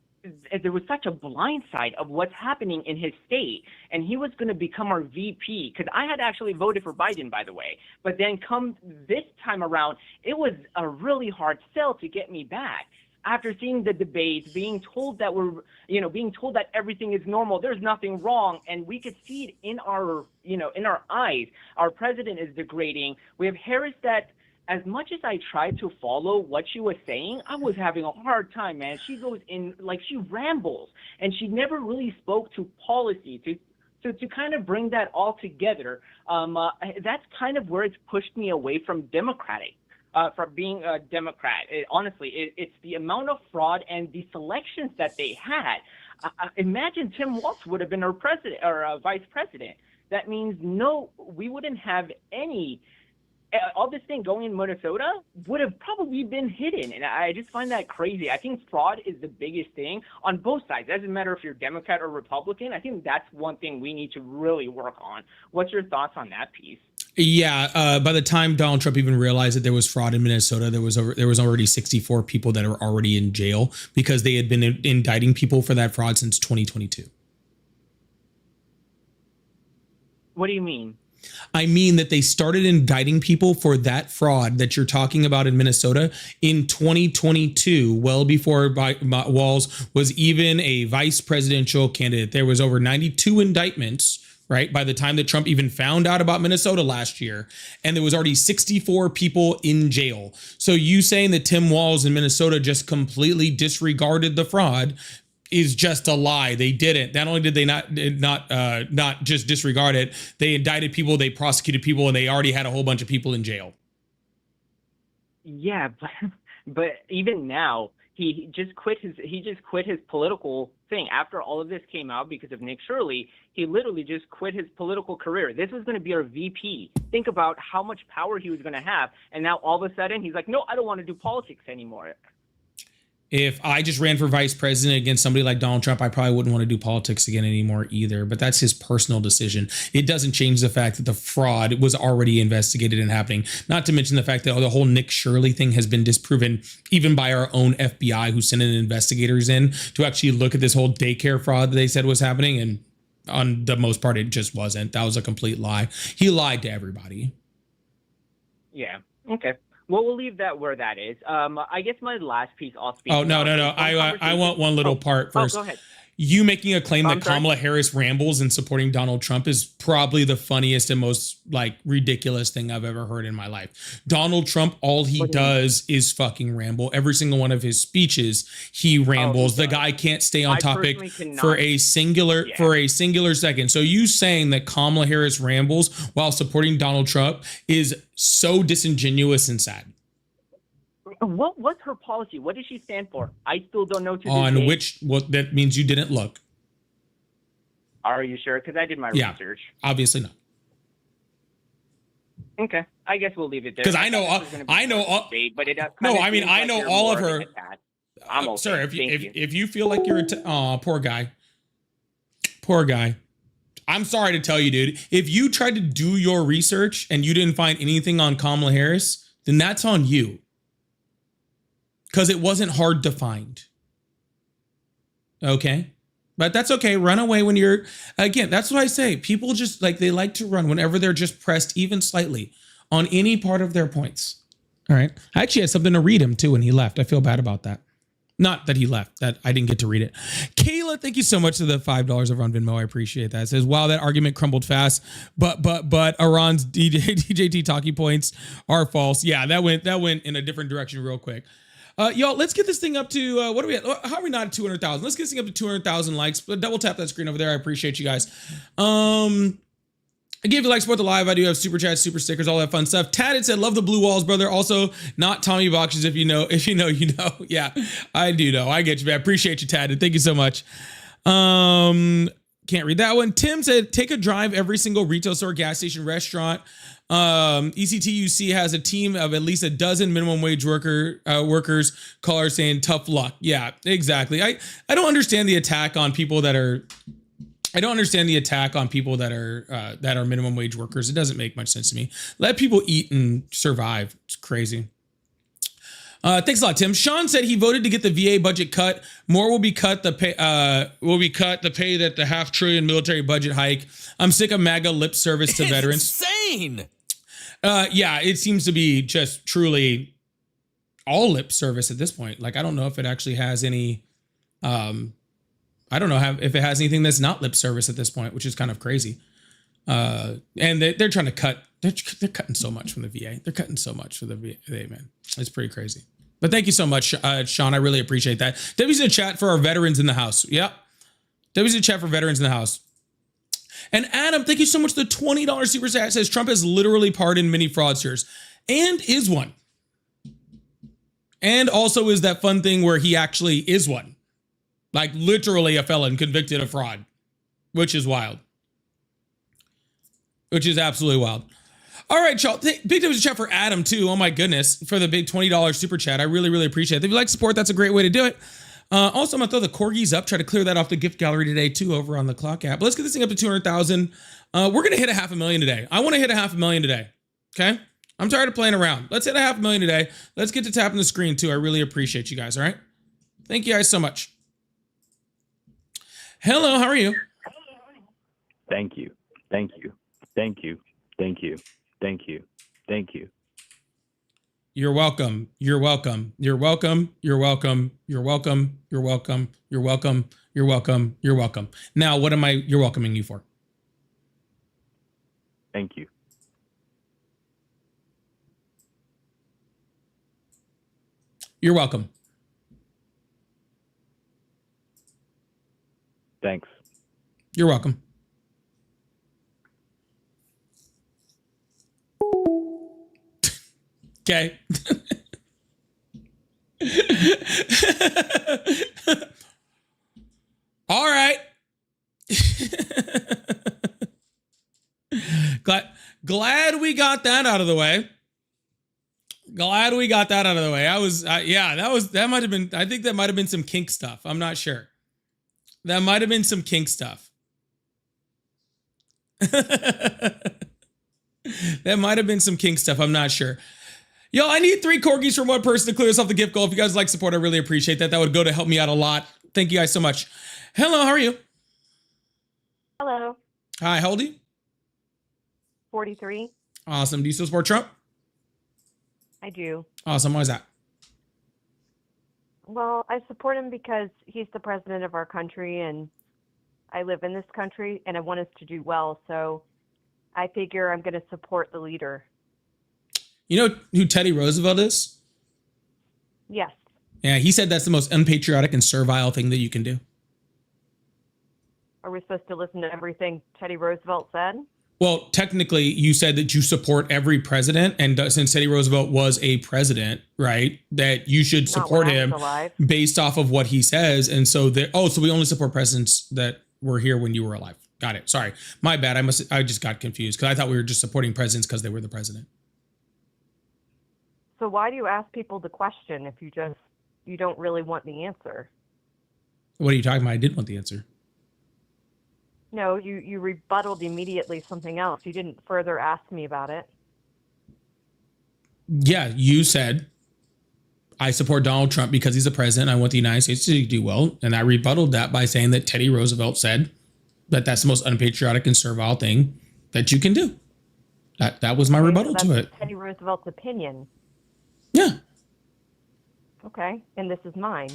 there was such a blind side of what's happening in his state, and he was going to become our VP? Because I had actually voted for Biden, by the way, but then come this time around, it was a really hard sell to get me back. After seeing the debates, being told that being told that everything is normal, there's nothing wrong, and we could see it in our, in our eyes. Our president is degrading. We have Harris that, as much as I tried to follow what she was saying, I was having a hard time, man. She goes in, like, she rambles, and she never really spoke to policy, to kind of bring that all together. That's kind of where it's pushed me away from Democratic from being a Democrat. Honestly, it's the amount of fraud and the selections that they had. Imagine Tim Walz would have been our president or vice president. That means we wouldn't have any. All this thing going in Minnesota would have probably been hidden. And I just find that crazy. I think fraud is the biggest thing on both sides. It doesn't matter if you're Democrat or Republican. I think that's one thing we need to really work on. What's your thoughts on that piece? Yeah, by the time Donald Trump even realized that there was fraud in Minnesota, there was already 64 people that were already in jail because they had been indicting people for that fraud since 2022. What do you mean? I mean that they started indicting people for that fraud that you're talking about in Minnesota in 2022, well before Walz was even a vice presidential candidate. There was over 92 indictments, right, by the time that Trump even found out about Minnesota last year, and there was already 64 people in jail. So you saying that Tim Walz in Minnesota just completely disregarded the fraud is just a lie. They didn't. Not only did they not just disregard it, they indicted people, they prosecuted people, and they already had a whole bunch of people in jail. Yeah, but even now, he just quit his political thing after all of this came out because of Nick Shirley. He literally just quit his political career. This was going to be our VP. Think about how much power he was going to have, and now all of a sudden he's like, no, I don't want to do politics anymore. If I just ran for vice president against somebody like Donald Trump, I probably wouldn't want to do politics again anymore either. But that's his personal decision. It doesn't change the fact that the fraud was already investigated and happening. Not to mention the fact that the whole Nick Shirley thing has been disproven even by our own FBI, who sent in investigators in to actually look at this whole daycare fraud that they said was happening. And on the most part, it just wasn't. That was a complete lie. He lied to everybody. Yeah. Okay. Well, we'll leave that where that is. I guess my last piece I'll speak. Oh, no. I want one little part first. Go ahead. You making a claim that Kamala Harris rambles and supporting Donald Trump is probably the funniest and most ridiculous thing I've ever heard in my life. Donald Trump, all he does is fucking ramble. Every single one of his speeches, he rambles. The guy can't stay on topic for a singular second. So you saying that Kamala Harris rambles while supporting Donald Trump is so disingenuous and sad. What's her policy? What does she stand for? I still don't know. On which, that means you didn't look. Are you sure? Because I did my research. Obviously not. Okay, I guess we'll leave it there. Because I know all. But it I know all of her. I'm okay. Sir, if you feel like you're poor guy. I'm sorry to tell you, dude. If you tried to do your research and you didn't find anything on Kamala Harris, then that's on you. Because it wasn't hard to find. Okay? But that's okay. Run away when you're... Again, that's what I say. People just, they like to run whenever they're just pressed even slightly on any part of their points. All right? I actually had something to read him, too, when he left. I feel bad about that. Not that he left. That I didn't get to read it. Kayla, thank you so much for the $5 over on Venmo. I appreciate that. It says, wow, that argument crumbled fast. But Iran's DJT talking points are false. Yeah, that went in a different direction real quick. Y'all, let's get this thing up to, what are we at? How are we not at 200,000? Let's get this thing up to 200,000 likes. Double tap that screen over there. I appreciate you guys. Again, if you like support the live, I do have super chats, super stickers, all that fun stuff. Tad said, love the blue walls, brother. Also, not Tommy Boxes. If you know, you know. Yeah, I do know. I get you, man. I appreciate you, Tad. Thank you so much. Can't read that one. Tim said, take a drive every single retail store, gas station, restaurant. ECTUC has a team of at least a dozen minimum wage workers callers saying tough luck. Yeah, exactly. I don't understand the attack on people that are minimum wage workers. It doesn't make much sense to me. Let people eat and survive. It's crazy. Thanks a lot, Tim. Sean said he voted to get the VA budget cut. More will be cut. The pay that the $500 billion military budget hike. I'm sick of MAGA lip service to veterans. Insane. Yeah, it seems to be just truly all lip service at this point. I don't know if it actually has any. I don't know if it has anything that's not lip service at this point, which is kind of crazy. And they're trying to cut. They're cutting so much from the VA. They're cutting so much for the VA, man. It's pretty crazy. But thank you so much, Sean. I really appreciate that. Debbie's in the chat for our veterans in the house. Yeah. Debbie's in the chat for veterans in the house. And Adam, thank you so much. The $20 super chat says Trump has literally pardoned many fraudsters and is one. And also is that fun thing where he actually is one. Like literally a felon convicted of fraud, which is wild. Which is absolutely wild. All right, y'all. Big tip chat for Adam, too. Oh, my goodness. For the big $20 super chat. I really, really appreciate it. If you like support, that's a great way to do it. Also, I'm going to throw the corgis up. Try to clear that off the gift gallery today, too, over on the Clock app. But let's get this thing up to 200,000. We're going to hit a 500,000 today. I want to hit a 500,000 today. Okay? I'm tired of playing around. Let's hit a 500,000 today. Let's get to tapping the screen, too. I really appreciate you guys, all right? Thank you guys so much. Hello, how are you? Thank you. Thank you. Thank you. Thank you. Thank you. Thank you. You're welcome. You're welcome. You're welcome. You're welcome. You're welcome. You're welcome. You're welcome. You're welcome. You're welcome. Now, what am I you're welcoming you for? Thank you. You're welcome. Thanks. You're welcome. Okay. All right. Glad we got that out of the way. Glad we got that out of the way. That might have been, I think that might have been some kink stuff. I'm not sure. That might have been some kink stuff. That might have been some kink stuff. I'm not sure. Yo, I need 3 corgis from one person to clear us off the gift goal. If you guys like support, I really appreciate that. That would go to help me out a lot. Thank you guys so much. Hello, how are you? Hello. Hi, how old are you? 43. Awesome. Do you still support Trump? I do. Awesome. Why is that? Well, I support him because he's the president of our country and I live in this country and I want us to do well. So I figure I'm going to support the leader. You know who Teddy Roosevelt is? Yes. Yeah, he said that's the most unpatriotic and servile thing that you can do. Are we supposed to listen to everything Teddy Roosevelt said? Well, technically, you said that you support every president, and since Teddy Roosevelt was a president, right, that you should support him based off of what he says. And so so we only support presidents that were here when you were alive. Got it. Sorry, my bad. I just got confused because I thought we were just supporting presidents because they were the president. So why do you ask people the question if you don't really want the answer? What are you talking about? I did want the answer. No, you rebutted immediately something else. You didn't further ask me about it. Yeah, you said, I support Donald Trump because he's a president. I want the United States to do well. And I rebutted that by saying that Teddy Roosevelt said that that's the most unpatriotic and servile thing that you can do. That was my rebuttal to it. Teddy Roosevelt's opinion. Yeah. Okay, and this is mine.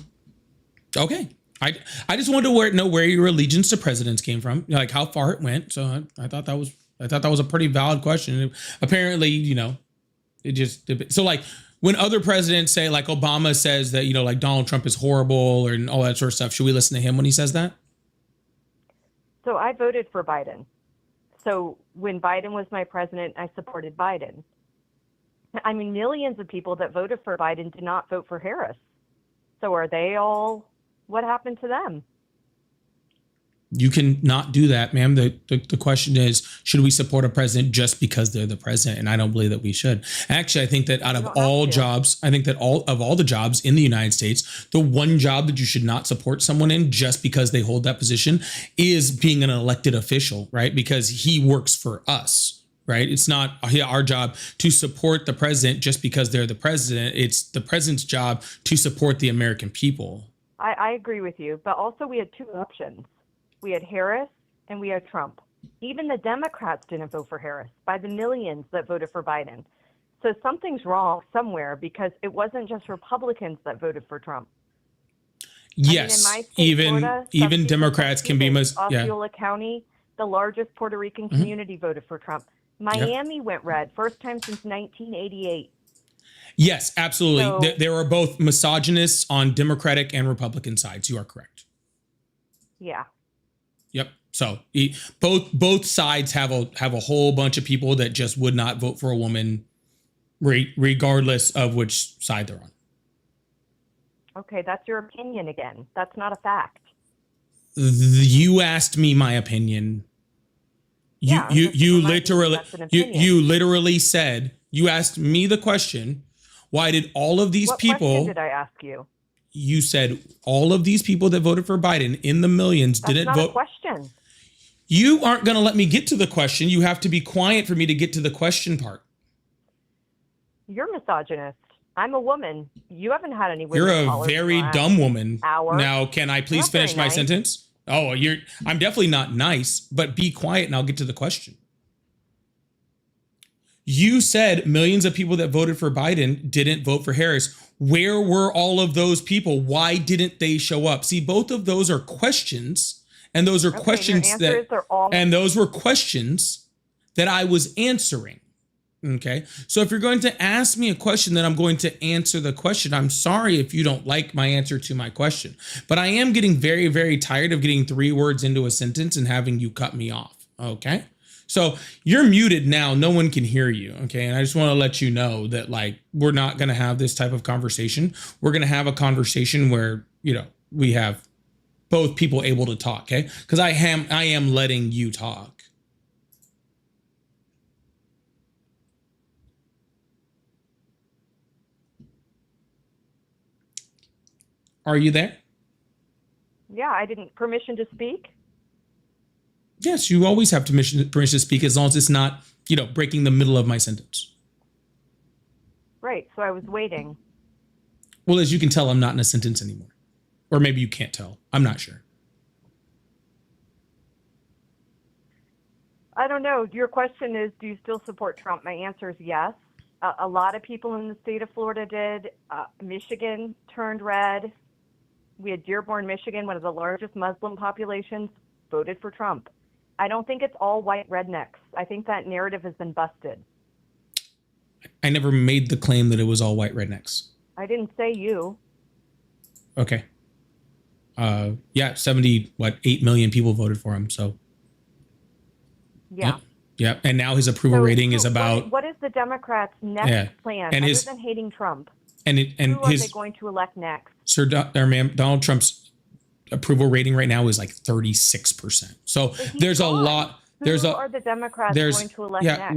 Okay. I just wanted to know where your allegiance to presidents came from, like how far it went. So I thought that was a pretty valid question. Apparently, it just so like when other presidents say, like Obama says that like Donald Trump is horrible and all that sort of stuff, should we listen to him when he says that? So I voted for Biden. So when Biden was my president, I supported Biden. I mean, millions of people that voted for Biden did not vote for Harris. So are they all? What happened to them? You can not do that, ma'am. The question is, should we support a president just because they're the president? And I don't believe that we should. Actually, I think that out of all jobs, I think that all the jobs in the United States, the one job that you should not support someone in just because they hold that position is being an elected official, right? Because he works for us. Right. It's not our job to support the president just because they're the president. It's the president's job to support the American people. I agree with you. But also we had 2 options. We had Harris and we had Trump. Even the Democrats didn't vote for Harris by the millions that voted for Biden. So something's wrong somewhere because it wasn't just Republicans that voted for Trump. Yes. I mean, in my state, Florida, even Democrats can be Osceola County, the largest Puerto Rican community voted for Trump. Miami went red, first time since 1988. Yes, absolutely. So, there are both misogynists on Democratic and Republican sides. You are correct. Yeah. Yep. So both sides have a whole bunch of people that just would not vote for a woman, regardless of which side they're on. Okay, that's your opinion again. That's not a fact. You asked me my opinion. Yeah, I'm just reminding you that's an opinion. you literally said, you asked me the question, why did all of these What question people, did I ask you? you said all of these people that voted for Biden in the millions That's didn't not vote. a question. You aren't going to let me get to the question. You have to be quiet for me to get to the question part. You're misogynist. I'm a woman. You haven't had any women You're a callers in the very last dumb woman. hour. Now, can I please Not very finish my nice. sentence? Oh, I'm definitely not nice, but be quiet and I'll get to the question. You said millions of people that voted for Biden didn't vote for Harris. Where were all of those people? Why didn't they show up? See, both of those are questions, and those are questions those were questions that I was answering. Okay. So if you're going to ask me a question, then I'm going to answer the question. I'm sorry if you don't like my answer to my question, but I am getting very, very tired of getting 3 words into a sentence and having you cut me off. Okay. So you're muted now. No one can hear you. Okay. And I just want to let you know that, like, we're not going to have this type of conversation. We're going to have a conversation where, we have both people able to talk. Okay. Because I am letting you talk. Are you there? Yeah, I didn't permission to speak. Yes, you always have permission to speak as long as it's not, breaking the middle of my sentence. Right, so I was waiting. Well, as you can tell, I'm not in a sentence anymore. Or maybe you can't tell. I'm not sure. I don't know. Your question is, do you still support Trump? My answer is yes. A lot of people in the state of Florida did. Michigan turned red. We had Dearborn, Michigan, one of the largest Muslim populations, voted for Trump. I don't think it's all white rednecks. I think that narrative has been busted. I never made the claim that it was all white rednecks. I didn't say you. Okay. 8 million people voted for him. So. Yeah. Yeah. And now his approval rating is about. What is the Democrats' next plan other than hating Trump? Who are they going to elect next? Sir, Donald Trump's approval rating right now is like 36%. So there's a lot. Who are the Democrats going to elect next?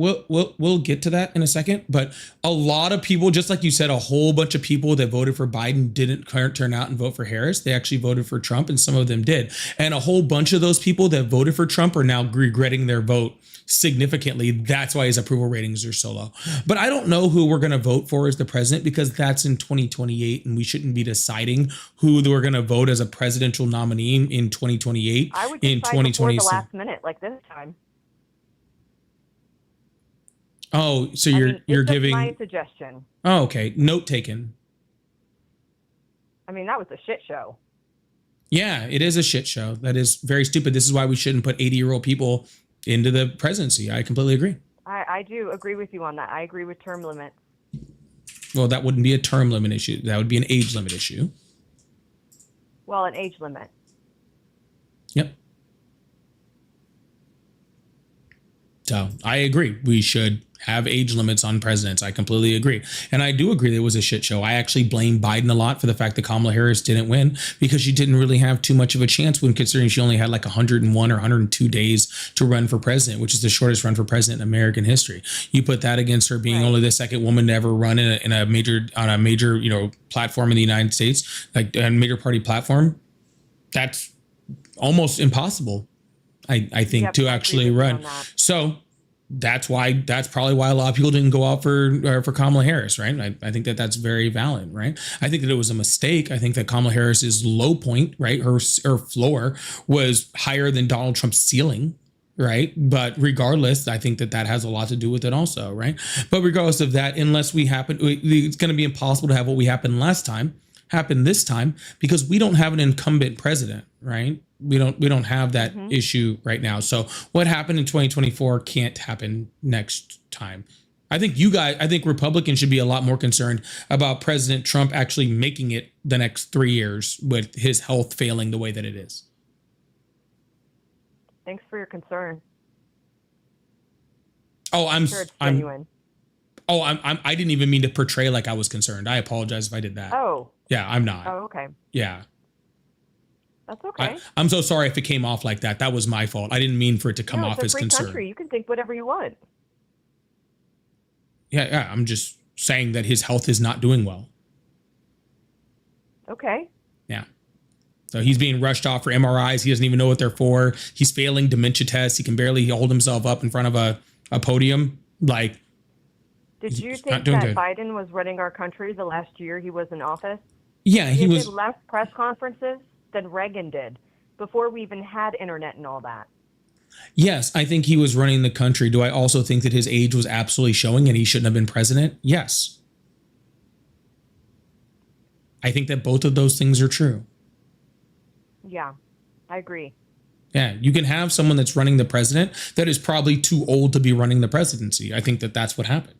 We'll get to that in a second. But a lot of people, just like you said, a whole bunch of people that voted for Biden didn't turn out and vote for Harris. They actually voted for Trump, and some of them did. And a whole bunch of those people that voted for Trump are now regretting their vote significantly. That's why his approval ratings are so low. But I don't know who we're going to vote for as the president, because that's in 2028, and we shouldn't be deciding who we're going to vote as a presidential nominee in 2028. I would in decide 2026. before the last minute, like this time. Oh, so you're giving my suggestion. Oh, okay. Note taken. I mean, that was a shit show. Yeah, it is a shit show. That is very stupid. This is why we shouldn't put 80-year-old people into the presidency. I completely agree. I do agree with you on that. I agree with term limits. Well, that wouldn't be a term limit issue. That would be an age limit issue. Well, an age limit. Yep. So I agree. We should have age limits on presidents. I completely agree. And I do agree that it was a shit show. I actually blame Biden a lot for the fact that Kamala Harris didn't win, because she didn't really have too much of a chance, when considering she only had like 101 or 102 days to run for president, which is the shortest run for president in American history. You put that against her being only the second woman to ever run on a major platform in the United States, like a major party platform. That's almost impossible, I think, to actually run. So that's probably why a lot of people didn't go out for Kamala Harris, right? I think that that's very valid, right? I think that it was a mistake. I think that Kamala Harris's low point, right, her floor was higher than Donald Trump's ceiling, right? But regardless, I think that has a lot to do with it also, right? But regardless of that, it's going to be impossible to have what we happened last time happen this time, because we don't have an incumbent president, right? We don't have that issue right now. So what happened in 2024 can't happen next time. I think Republicans should be a lot more concerned about President Trump actually making it the next 3 years with his health failing the way that it is. Thanks for your concern. Oh, I'm sure it's genuine. Oh, I didn't even mean to portray like I was concerned. I apologize if I did that. Oh. Yeah, I'm not. Oh, okay. Yeah. That's okay. I'm so sorry if it came off like that. That was my fault. I didn't mean for it to come off as concern. It's a free country. You can think whatever you want. Yeah, I'm just saying that his health is not doing well. Okay. Yeah. So he's being rushed off for MRIs. He doesn't even know what they're for. He's failing dementia tests. He can barely hold himself up in front of a podium. Like, did you think that good. Biden was running our country the last year he was in office? Yeah, he was. Did less press conferences than Reagan did before we even had internet and all that. Yes, I think he was running the country. Do I also think that his age was absolutely showing and he shouldn't have been president? Yes. I think that both of those things are true. Yeah, I agree. Yeah, you can have someone that's running the president that is probably too old to be running the presidency. I think that that's what happened.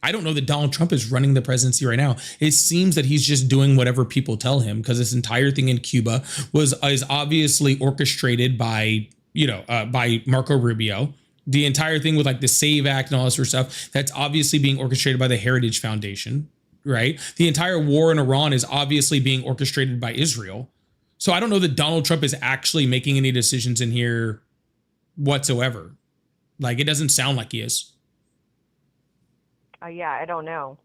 I don't know that Donald Trump is running the presidency right now. It seems that he's just doing whatever people tell him, because this entire thing in Cuba is obviously orchestrated by, by Marco Rubio. The entire thing with like the SAVE Act and all this sort of stuff, that's obviously being orchestrated by the Heritage Foundation, right? The entire war in Iran is obviously being orchestrated by Israel. So I don't know that Donald Trump is actually making any decisions in here whatsoever. Like, it doesn't sound like he is. Yeah, I don't know.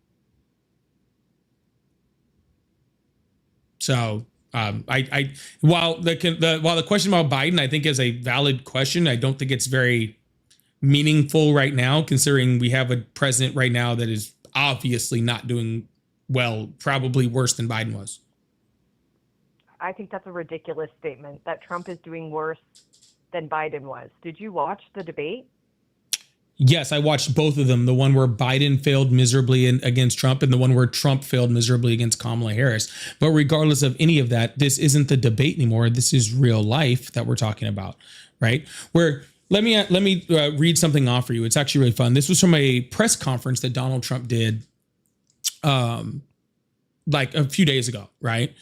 So while the question about Biden, I think, is a valid question, I don't think it's very meaningful right now, considering we have a president right now that is obviously not doing well, probably worse than Biden was. I think that's a ridiculous statement that Trump is doing worse than Biden was. Did you watch the debate? Yes, I watched both of them. The one where Biden failed miserably against Trump and the one where Trump failed miserably against Kamala Harris. But regardless of any of that, this isn't the debate anymore. This is real life that we're talking about, right? Where let me read something off for you. It's actually really fun. This was from a press conference that Donald Trump did like a few days ago, right?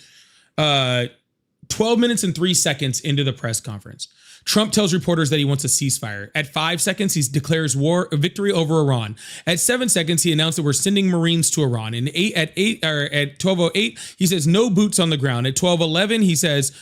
12 minutes and 3 seconds into the press conference, Trump tells reporters that he wants a ceasefire. At 5 seconds, he declares victory over Iran. At 7 seconds, he announced that we're sending Marines to Iran. At 12:08, he says no boots on the ground. At 12:11, he says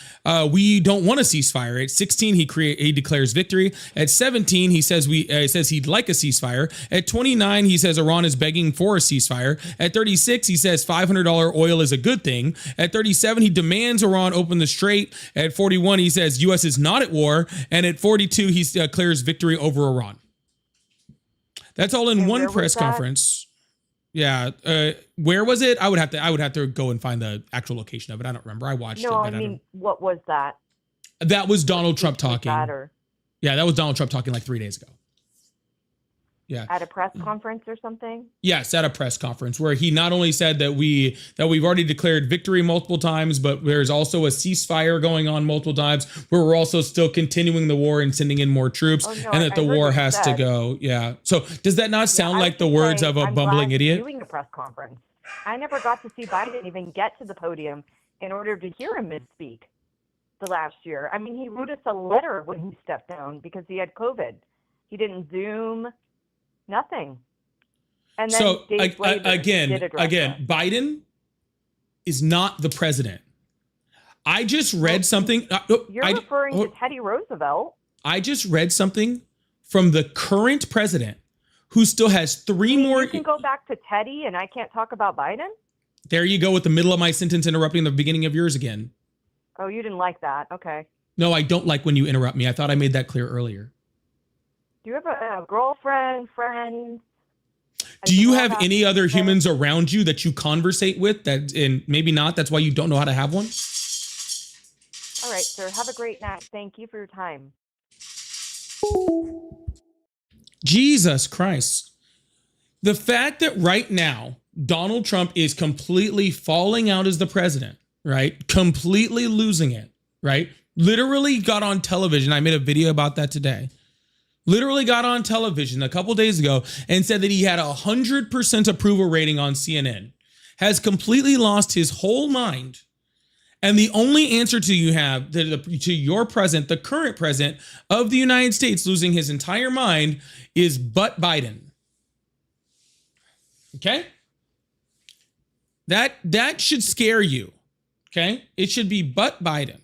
we don't want a ceasefire. At 16, he declares victory. At 17, he says he'd like a ceasefire. At 29, he says Iran is begging for a ceasefire. At 36, he says $500 oil is a good thing. At 37, he demands Iran open the strait. At 41, he says U.S. is not at war. And at 42, he declares victory over Iran. That's all in one press conference. Yeah. Where was it? I would have to go and find the actual location of it. I don't remember. I watched it. No, I mean, what was that? That was Donald Trump talking. Yeah, that was Donald Trump talking like 3 days ago. Yeah. At a press conference or something? Yes, at a press conference where he not only said that we've already declared victory multiple times, but there's also a ceasefire going on multiple times where we're also still continuing the war and sending in more troops, and that the war has to go. Yeah. So does that not sound like the words of a bumbling idiot? Doing a press conference. I never got to see Biden even get to the podium in order to hear him misspeak the last year. I mean, he wrote us a letter when he stepped down because he had COVID. He didn't Zoom. Nothing. And then so again, Biden is not the president. I just read something. You're referring to Teddy Roosevelt. I just read something from the current president who still has three more. You can go back to Teddy and I can't talk about Biden? There you go with the middle of my sentence interrupting the beginning of yours again. Oh, you didn't like that. Okay. No, I don't like when you interrupt me. I thought I made that clear earlier. Do you have a girlfriend, friend? Do you have any other humans around you that you conversate with and maybe not? That's why you don't know how to have one? All right, sir. Have a great night. Thank you for your time. Jesus Christ. The fact that right now, Donald Trump is completely falling out as the president, right? Completely losing it, right? Literally got on television. I made a video about that today. Literally got on television a couple days ago and said that he had 100% approval rating on CNN, has completely lost his whole mind. And the only answer to your president, the current president of the United States, losing his entire mind is but Biden. Okay? That should scare you. Okay? It should be but Biden.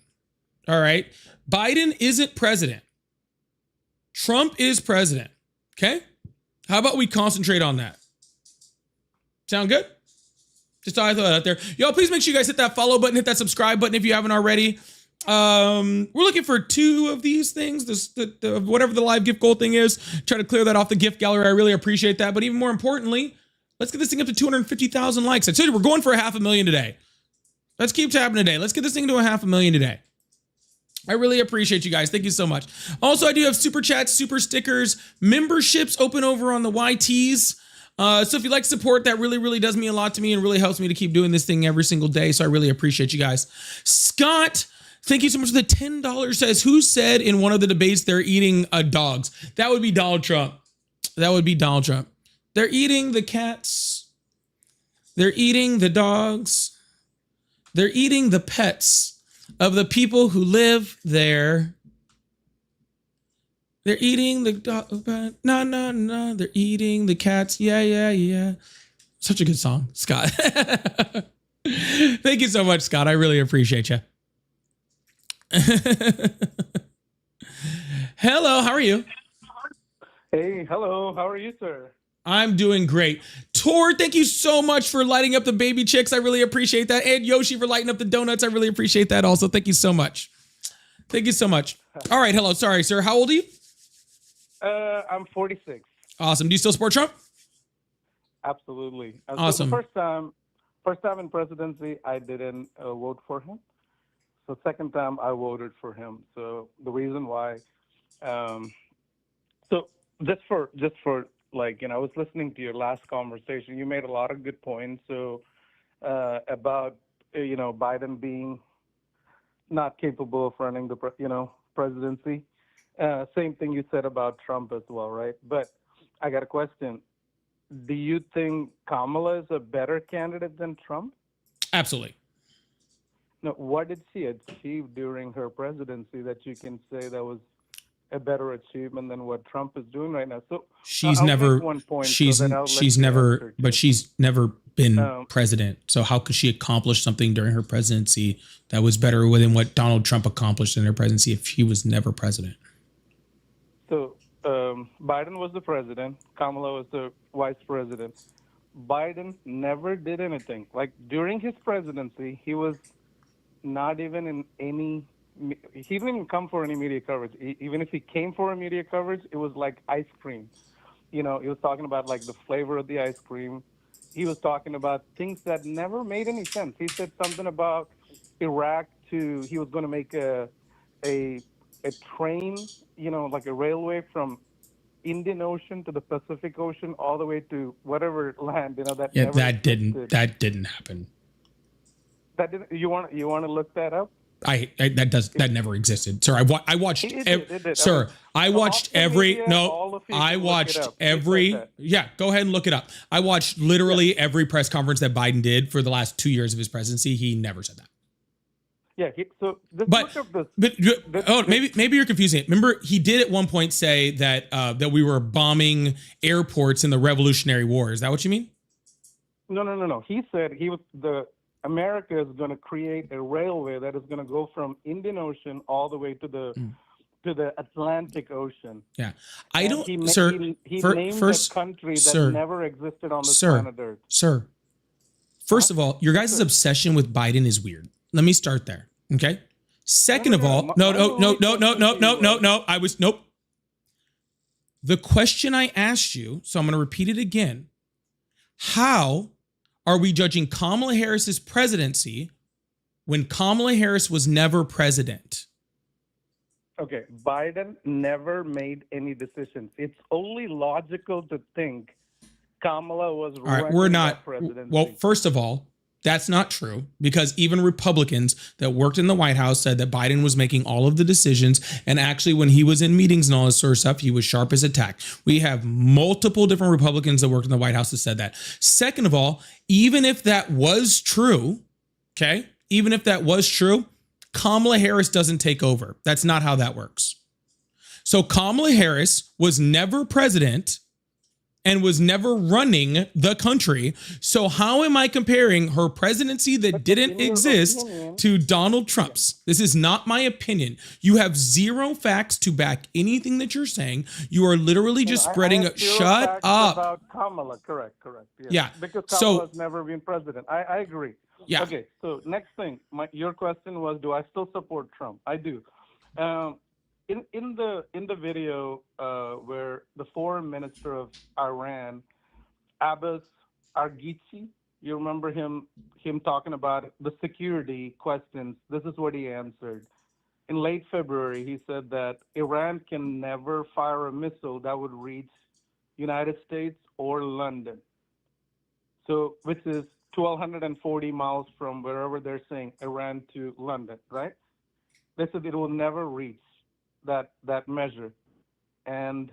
All right? Biden isn't president. Trump is president. Okay? How about we concentrate on that? Sound good? Just thought I throw that out there. Y'all, please make sure you guys hit that follow button, hit that subscribe button if you haven't already. We're looking for 2 of these things. Whatever the live gift goal thing is, try to clear that off the gift gallery. I really appreciate that. But even more importantly, let's get this thing up to 250,000 likes. I told you we're going for 500,000 today. Let's keep tapping today. Let's get this thing to 500,000 today. I really appreciate you guys. Thank you so much. Also, I do have super chats, super stickers, memberships open over on the YTs. So if you'd like to support, that really, really does mean a lot to me and really helps me to keep doing this thing every single day. So I really appreciate you guys. Scott, thank you so much for the $10. Says, who said in one of the debates they're eating dogs? That would be Donald Trump. That would be Donald Trump. They're eating the cats. They're eating the dogs. They're eating the pets of the people who live there. They're eating the dog. No. They're eating the cats. Yeah. Such a good song, Scott. Thank you so much, Scott. I really appreciate you. Hello, how are you? Hey, hello. How are you, sir? I'm doing great. Tor, thank you so much for lighting up the baby chicks. I really appreciate that. And Yoshi for lighting up the donuts. I really appreciate that also. Thank you so much. Thank you so much. All right. Hello. Sorry, sir. How old are you? I'm 46. Awesome. Do you still support Trump? Absolutely. Awesome. So the first time in presidency, I didn't vote for him. So second time, I voted for him. So the reason why, so just for like, you know, I was listening to your last conversation. You made a lot of good points. So about, you know, Biden being not capable of running the, presidency. Same thing you said about Trump as well, right? But I got a question. Do you think Kamala is a better candidate than Trump? Absolutely. No, what did she achieve during her presidency that you can say that was a better achievement than what Trump is doing right now? So she's I'll never, make one point, she's never, but she's never been president. So how could she accomplish something during her presidency that was better than what Donald Trump accomplished in her presidency if he was never president? So Biden was the president. Kamala was the vice president. Biden never did anything. Like during his presidency, he was not even in any, he didn't even come for any media coverage. Even if he came for a media coverage, it was like ice cream. You know, he was talking about like the flavor of the ice cream. He was talking about things that never made any sense. He said something about Iraq he was going to make a train, you know, like a railway from Indian Ocean to the Pacific Ocean, all the way to whatever land, you know, that never existed. That didn't happen. That didn't. You want to look that up? That never existed, sir. I watched. Sir, I watched every. No, I watched every. Yeah, go ahead and look it up. I watched literally every press conference that Biden did for the last 2 years of his presidency. He never said that. Yeah. Maybe you're confusing it. Remember, he did at one point say that that we were bombing airports in the Revolutionary War. Is that what you mean? No. He said America is going to create a railway that is going to go from Indian Ocean all the way to the Atlantic Ocean. Yeah, He named a country that never existed on the planet Earth. Sir, first of all, your guys' obsession with Biden is weird. Let me start there. Okay. Second of all, no. Nope. The question I asked you, so I'm going to repeat it again. How are we judging Kamala Harris's presidency when Kamala Harris was never president? Okay, Biden never made any decisions. It's only logical to think Kamala was running that presidency. Well, first of all, that's not true, because even Republicans that worked in the White House said that Biden was making all of the decisions. And actually, when he was in meetings and all this sort of stuff, he was sharp as a tack. We have multiple different Republicans that worked in the White House that said that. Second of all, even if that was true, okay, Kamala Harris doesn't take over. That's not how that works. So Kamala Harris was never president and was never running the country. So how am I comparing her presidency that didn't exist to Donald Trump's? This is not my opinion. You have zero facts to back anything that you're saying. You are literally just spreading it. Shut up. About Kamala, correct. Yes. Yeah. Because Kamala's never been president. I agree. Yeah. Okay. So next thing, your question was, do I still support Trump? I do. In the video where the foreign minister of Iran, Abbas Arghichi, you remember him talking about the security questions. This is what he answered. In late February, he said that Iran can never fire a missile that would reach United States or London. So, which is 1,240 miles from wherever they're saying Iran to London, right? They said it will never reach that measure. And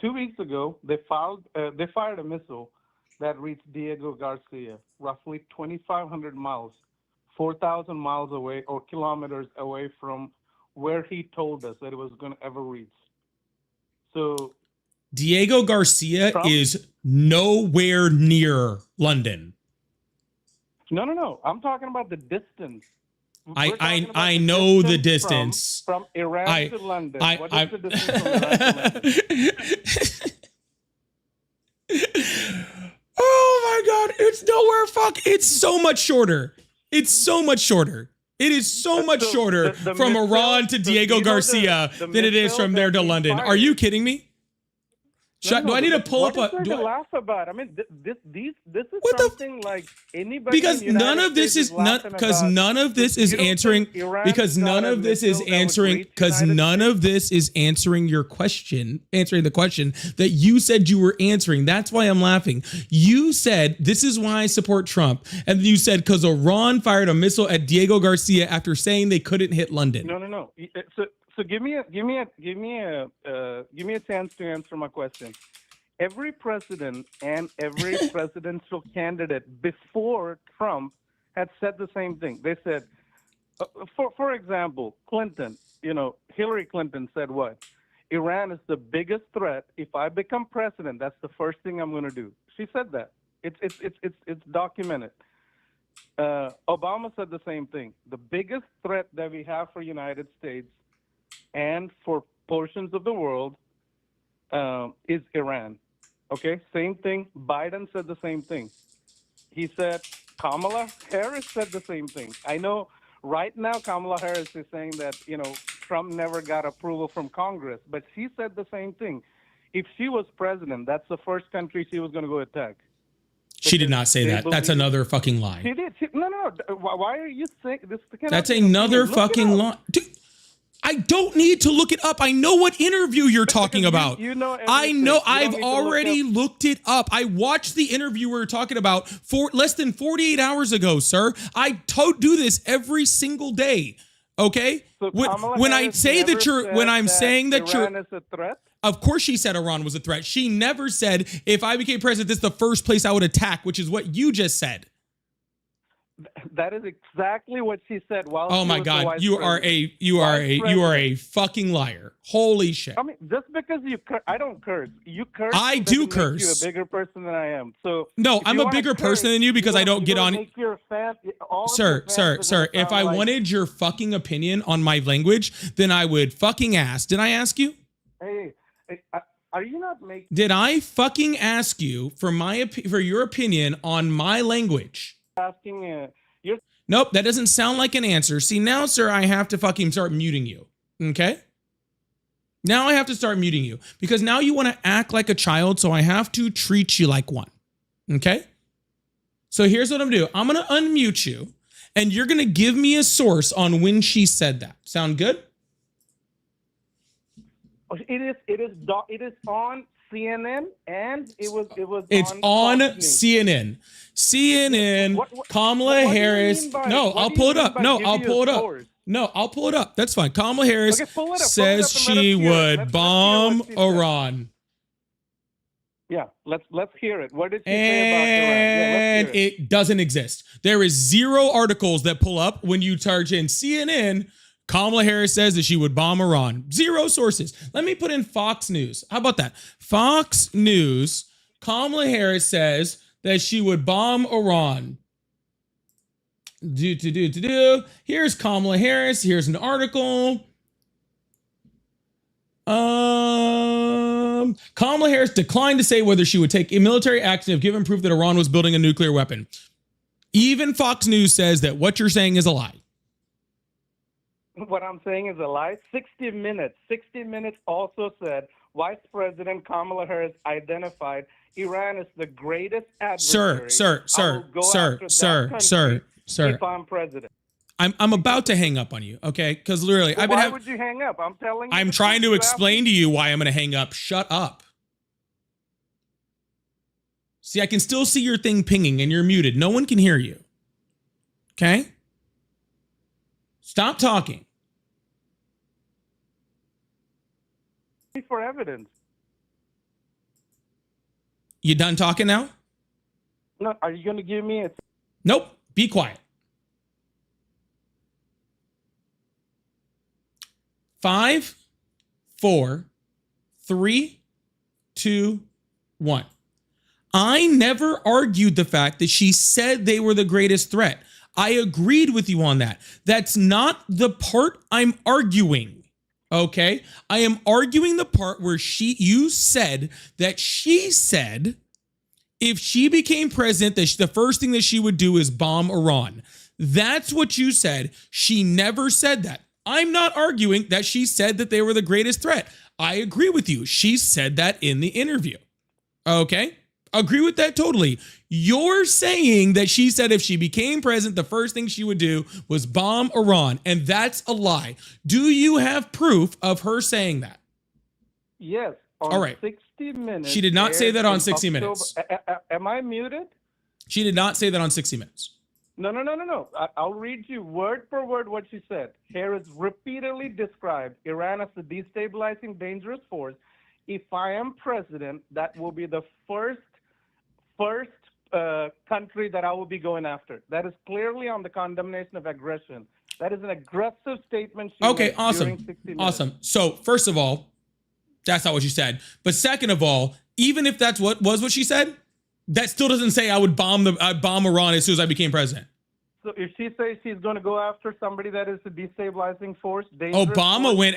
2 weeks ago, they fired a missile that reached Diego Garcia, roughly 2,500 miles, 4,000 miles away or kilometers away from where he told us that it was going to ever reach. So Diego Garcia is nowhere near London. No. I'm talking about the distance. I know the distance from Iran to London. What is the distance from Iran to London? Oh my God! It's nowhere. It's so much shorter. It's so much shorter. It is so much shorter from Iran to Diego Garcia than it is from there to London. Are you kidding me? Do I need to pull up a? What is there to laugh about? I mean, this is something like anybody. Because none of this is because none of this is answering. Because none of this is answering. Because none of this is answering your question. Answering the question that you said you were answering. That's why I'm laughing. You said this is why I support Trump, and you said because Iran fired a missile at Diego Garcia after saying they couldn't hit London. No. So give me a chance to answer my question. Every president and every presidential candidate before Trump had said the same thing. They said, for example, Clinton. Hillary Clinton said what? Iran is the biggest threat. If I become president, that's the first thing I'm going to do. She said that. It's documented. Obama said the same thing. The biggest threat that we have for United States and for portions of the world is Iran. Okay, same thing. Biden said the same thing. He said, Kamala Harris said the same thing. I know right now Kamala Harris is saying that, Trump never got approval from Congress, but she said the same thing. If she was president, that's the first country she was going to go attack. She did not say that. That's another fucking lie. She did. No. Why are you saying this? That's another fucking lie. Dude, I don't need to look it up. I know what interview you're talking about. You know everything. I know. You I've already looked it up. I watched the interview we were talking about for less than 48 hours ago, sir. I do this every single day. Okay? So when I say that I'm saying that Iran is a threat? Of course she said Iran was a threat. She never said if I became president, this is the first place I would attack, which is what you just said. That is exactly what she said. Oh my God, you are a fucking liar. Holy shit. I mean, just because I don't curse. You curse. I do curse. You're a bigger person than I am. So no, I'm a bigger person than you because I don't get on. Sir. If I wanted your fucking opinion on my language, then I would fucking ask. Did I ask you? Hey, are you not making? Did I fucking ask you for your opinion on my language? Asking Nope, that doesn't sound like an answer. See, now, sir, I have to fucking start muting you. Okay? Now I have to start muting you because now you want to act like a child, so I have to treat you like one. Okay? So here's what I'm going to do. I'm going to unmute you, and you're going to give me a source on when she said that. Sound good? It is on CNN, and it's on CNN. CNN, Kamala Harris. No, I'll pull it up. No, I'll pull it up. No, I'll pull it up. That's fine. Kamala Harris says she would bomb Iran. Yeah, let's hear it. What did she say about Iran? And it doesn't exist. There is zero articles that pull up when you charge in CNN, Kamala Harris says that she would bomb Iran. 0 sources. Let me put in Fox News. How about that? Fox News. Kamala Harris says that she would bomb Iran. Here's Kamala Harris. Here's an article. Kamala Harris declined to say whether she would take military action if given proof that Iran was building a nuclear weapon. Even Fox News says that what you're saying is a lie. What I'm saying is a lie. 60 Minutes. 60 Minutes also said Vice President Kamala Harris identified Iran as the greatest adversary. Sir. If I'm president. I'm about to hang up on you, okay? Because literally, So why would you hang up? I'm telling you. I'm trying to explain to you why I'm going to hang up. Shut up. See, I can still see your thing pinging and you're muted. No one can hear you. Okay? Stop talking. For evidence. You done talking now? No, are you going to give me a... Nope. Be quiet. 5, 4, 3, 2, 1. I never argued the fact that she said they were the greatest threat. I agreed with you on that. That's not the part I'm arguing. Okay? I am arguing the part where you said that she said if she became president, that the first thing that she would do is bomb Iran. That's what you said. She never said that. I'm not arguing that she said that they were the greatest threat. I agree with you. She said that in the interview. Okay? Agree with that totally. You're saying that she said if she became president, the first thing she would do was bomb Iran, and that's a lie. Do you have proof of her saying that? Yes. All right. 60 Minutes. She did not say that on 60 Minutes. Am I muted? She did not say that on 60 Minutes. No. I'll read you word for word what she said. Harris repeatedly described Iran as a destabilizing, dangerous force. If I am president, that will be the first country that I will be going after. That is clearly on the condemnation of aggression. That is an aggressive statement. Okay, awesome. Awesome. So, first of all, that's not what you said. But second of all, even if that's what she said, that still doesn't say I'd bomb Iran as soon as I became president. So if she says she's going to go after somebody that is a destabilizing force, Obama went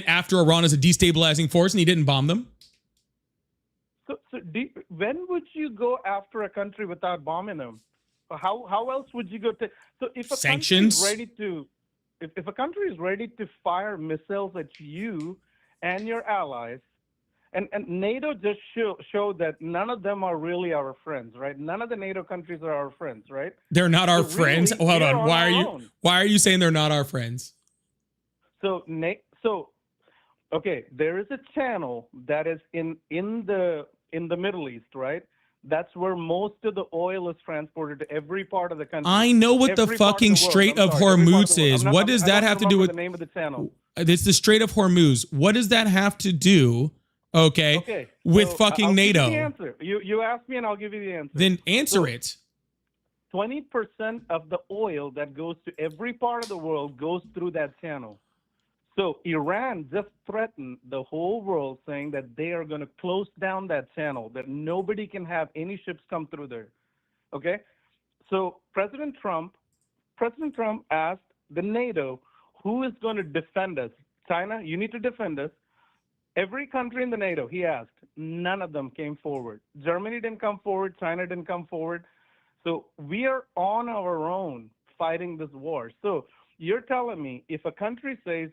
after Iran as a destabilizing force and he didn't bomb them. When would you go after a country without bombing them? How else would you go to? So if a sanctions country is ready to, if a country is ready to fire missiles at you and your allies, and NATO just showed that none of them are really our friends, right? None of the NATO countries are our friends, right? They're not our friends. Really, hold on. Why are you saying they're not our friends? Okay, there is a channel that is in the Middle East, right? That's where most of the oil is transported to every part of the country. I know what the fucking Strait of Hormuz is. What does that have to do with the name of the channel? It's the Strait of Hormuz. What does that have to do? Okay. With fucking NATO. I'll give you the answer. You ask me and I'll give you the answer. Then answer it. 20% of the oil that goes to every part of the world goes through that channel. So Iran just threatened the whole world saying that they are going to close down that channel, that nobody can have any ships come through there. Okay? So President Trump asked the NATO, who is going to defend us? China, you need to defend us. Every country in the NATO, he asked, none of them came forward. Germany didn't come forward. China didn't come forward. So we are on our own fighting this war. So you're telling me if a country says,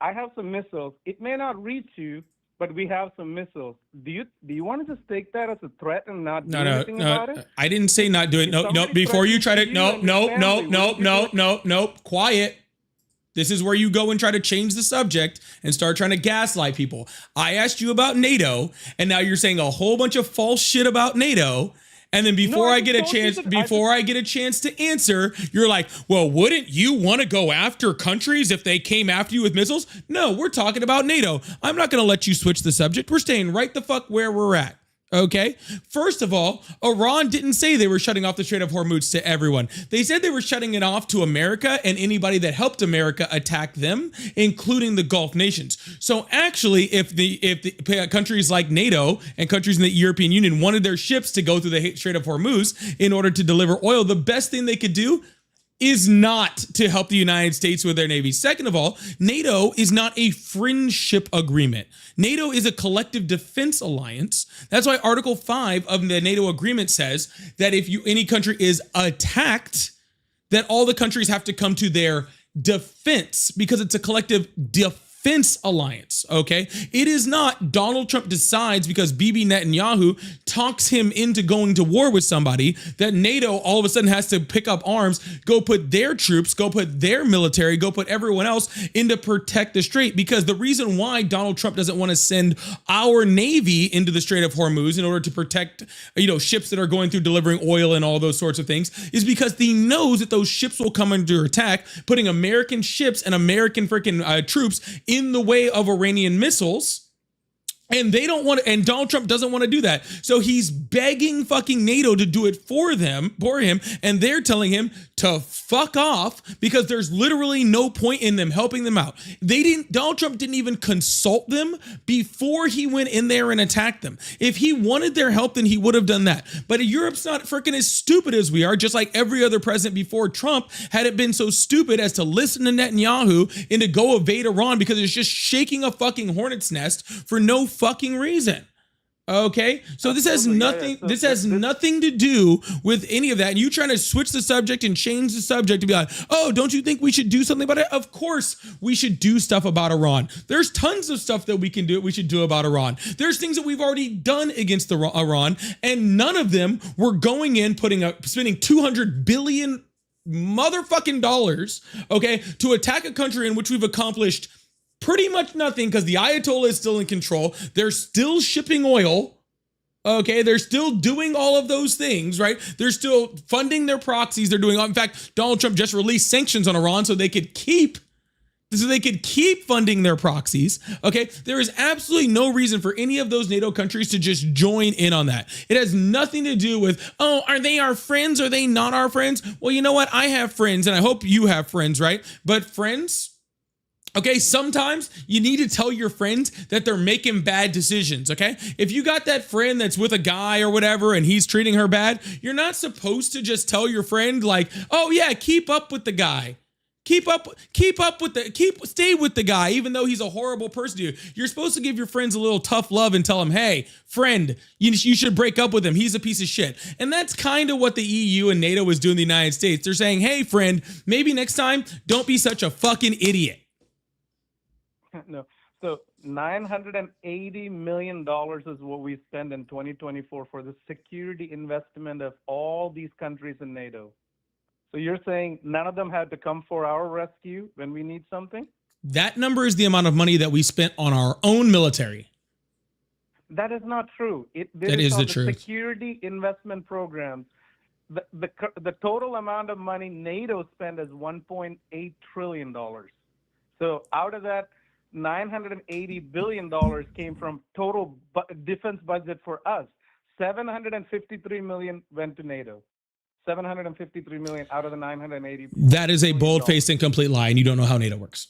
I have some missiles, it may not reach you, but we have some missiles. Do you want to just take that as a threat and not do anything about it? I didn't say not doing. No. Before you try to, no. Quiet. This is where you go and try to change the subject and start trying to gaslight people. I asked you about NATO, and now you're saying a whole bunch of false shit about NATO. And then before I get a chance to answer, you're like, well, wouldn't you want to go after countries if they came after you with missiles? No, we're talking about NATO. I'm not going to let you switch the subject. We're staying right the fuck where we're at. Okay. First of all, Iran didn't say they were shutting off the Strait of Hormuz to everyone. They said they were shutting it off to America and anybody that helped America attack them, including the Gulf nations. So actually, if the countries like NATO and countries in the European Union wanted their ships to go through the Strait of Hormuz in order to deliver oil, the best thing they could do is not to help the United States with their navy. Second of all, NATO is not a friendship agreement. NATO is a collective defense alliance. That's why Article 5 of the NATO agreement says that if any country is attacked, that all the countries have to come to their defense because it's a collective defense alliance, okay? It is not Donald Trump decides because Bibi Netanyahu talks him into going to war with somebody that NATO all of a sudden has to pick up arms, go put their troops, go put their military, go put everyone else in to protect the strait. Because the reason why Donald Trump doesn't want to send our Navy into the Strait of Hormuz in order to protect, ships that are going through delivering oil and all those sorts of things is because he knows that those ships will come under attack, putting American ships and American freaking troops in the way of Iranian missiles. And they don't want to, and Donald Trump doesn't want to do that. So he's begging fucking NATO to do it for him, and they're telling him to fuck off because there's literally no point in them helping them out. Donald Trump didn't even consult them before he went in there and attacked them. If he wanted their help, then he would have done that. But Europe's not freaking as stupid as we are, just like every other president before Trump had it been so stupid as to listen to Netanyahu and to go evade Iran because it's just shaking a fucking hornet's nest for no fucking reason. Okay, so this has nothing. This has nothing to do with any of that. And you trying to switch the subject and change the subject to be like, oh, don't you think we should do something about it? Of course, we should do stuff about Iran. There's tons of stuff that we can do. We should do about Iran. There's things that we've already done against Iran, and none of them were going in spending $200 billion motherfucking dollars, okay, to attack a country in which we've accomplished pretty much nothing because the Ayatollah is still in control. They're still shipping oil. Okay, they're still doing all of those things, right? They're still funding their proxies. They're doing, in fact, Donald Trump just released sanctions on Iran so they could keep funding their proxies. Okay, there is absolutely no reason for any of those NATO countries to just join in on that. It has nothing to do with, oh, are they our friends? Are they not our friends? Well, you know what? I have friends and I hope you have friends, right? But friends, okay, sometimes you need to tell your friends that they're making bad decisions, okay? If you got that friend that's with a guy or whatever and he's treating her bad, you're not supposed to just tell your friend like, oh yeah, keep up with the guy. Stay with the guy, even though he's a horrible person to you. You're supposed to give your friends a little tough love and tell them, hey, friend, you should break up with him. He's a piece of shit. And that's kind of what the EU and NATO is doing in the United States. They're saying, hey, friend, maybe next time, don't be such a fucking idiot. No. So $980 million is what we spend in 2024 for the security investment of all these countries in NATO. So you're saying none of them had to come for our rescue when we need something? That number is the amount of money that we spent on our own military. That is not true. That is the truth. Security investment programs. The total amount of money NATO spent is $1.8 trillion. So out of that, $980 billion came from total defense budget for us. $753 million went to NATO. $753 million out of the $980. That is a bold-faced and complete lie, and you don't know how NATO works.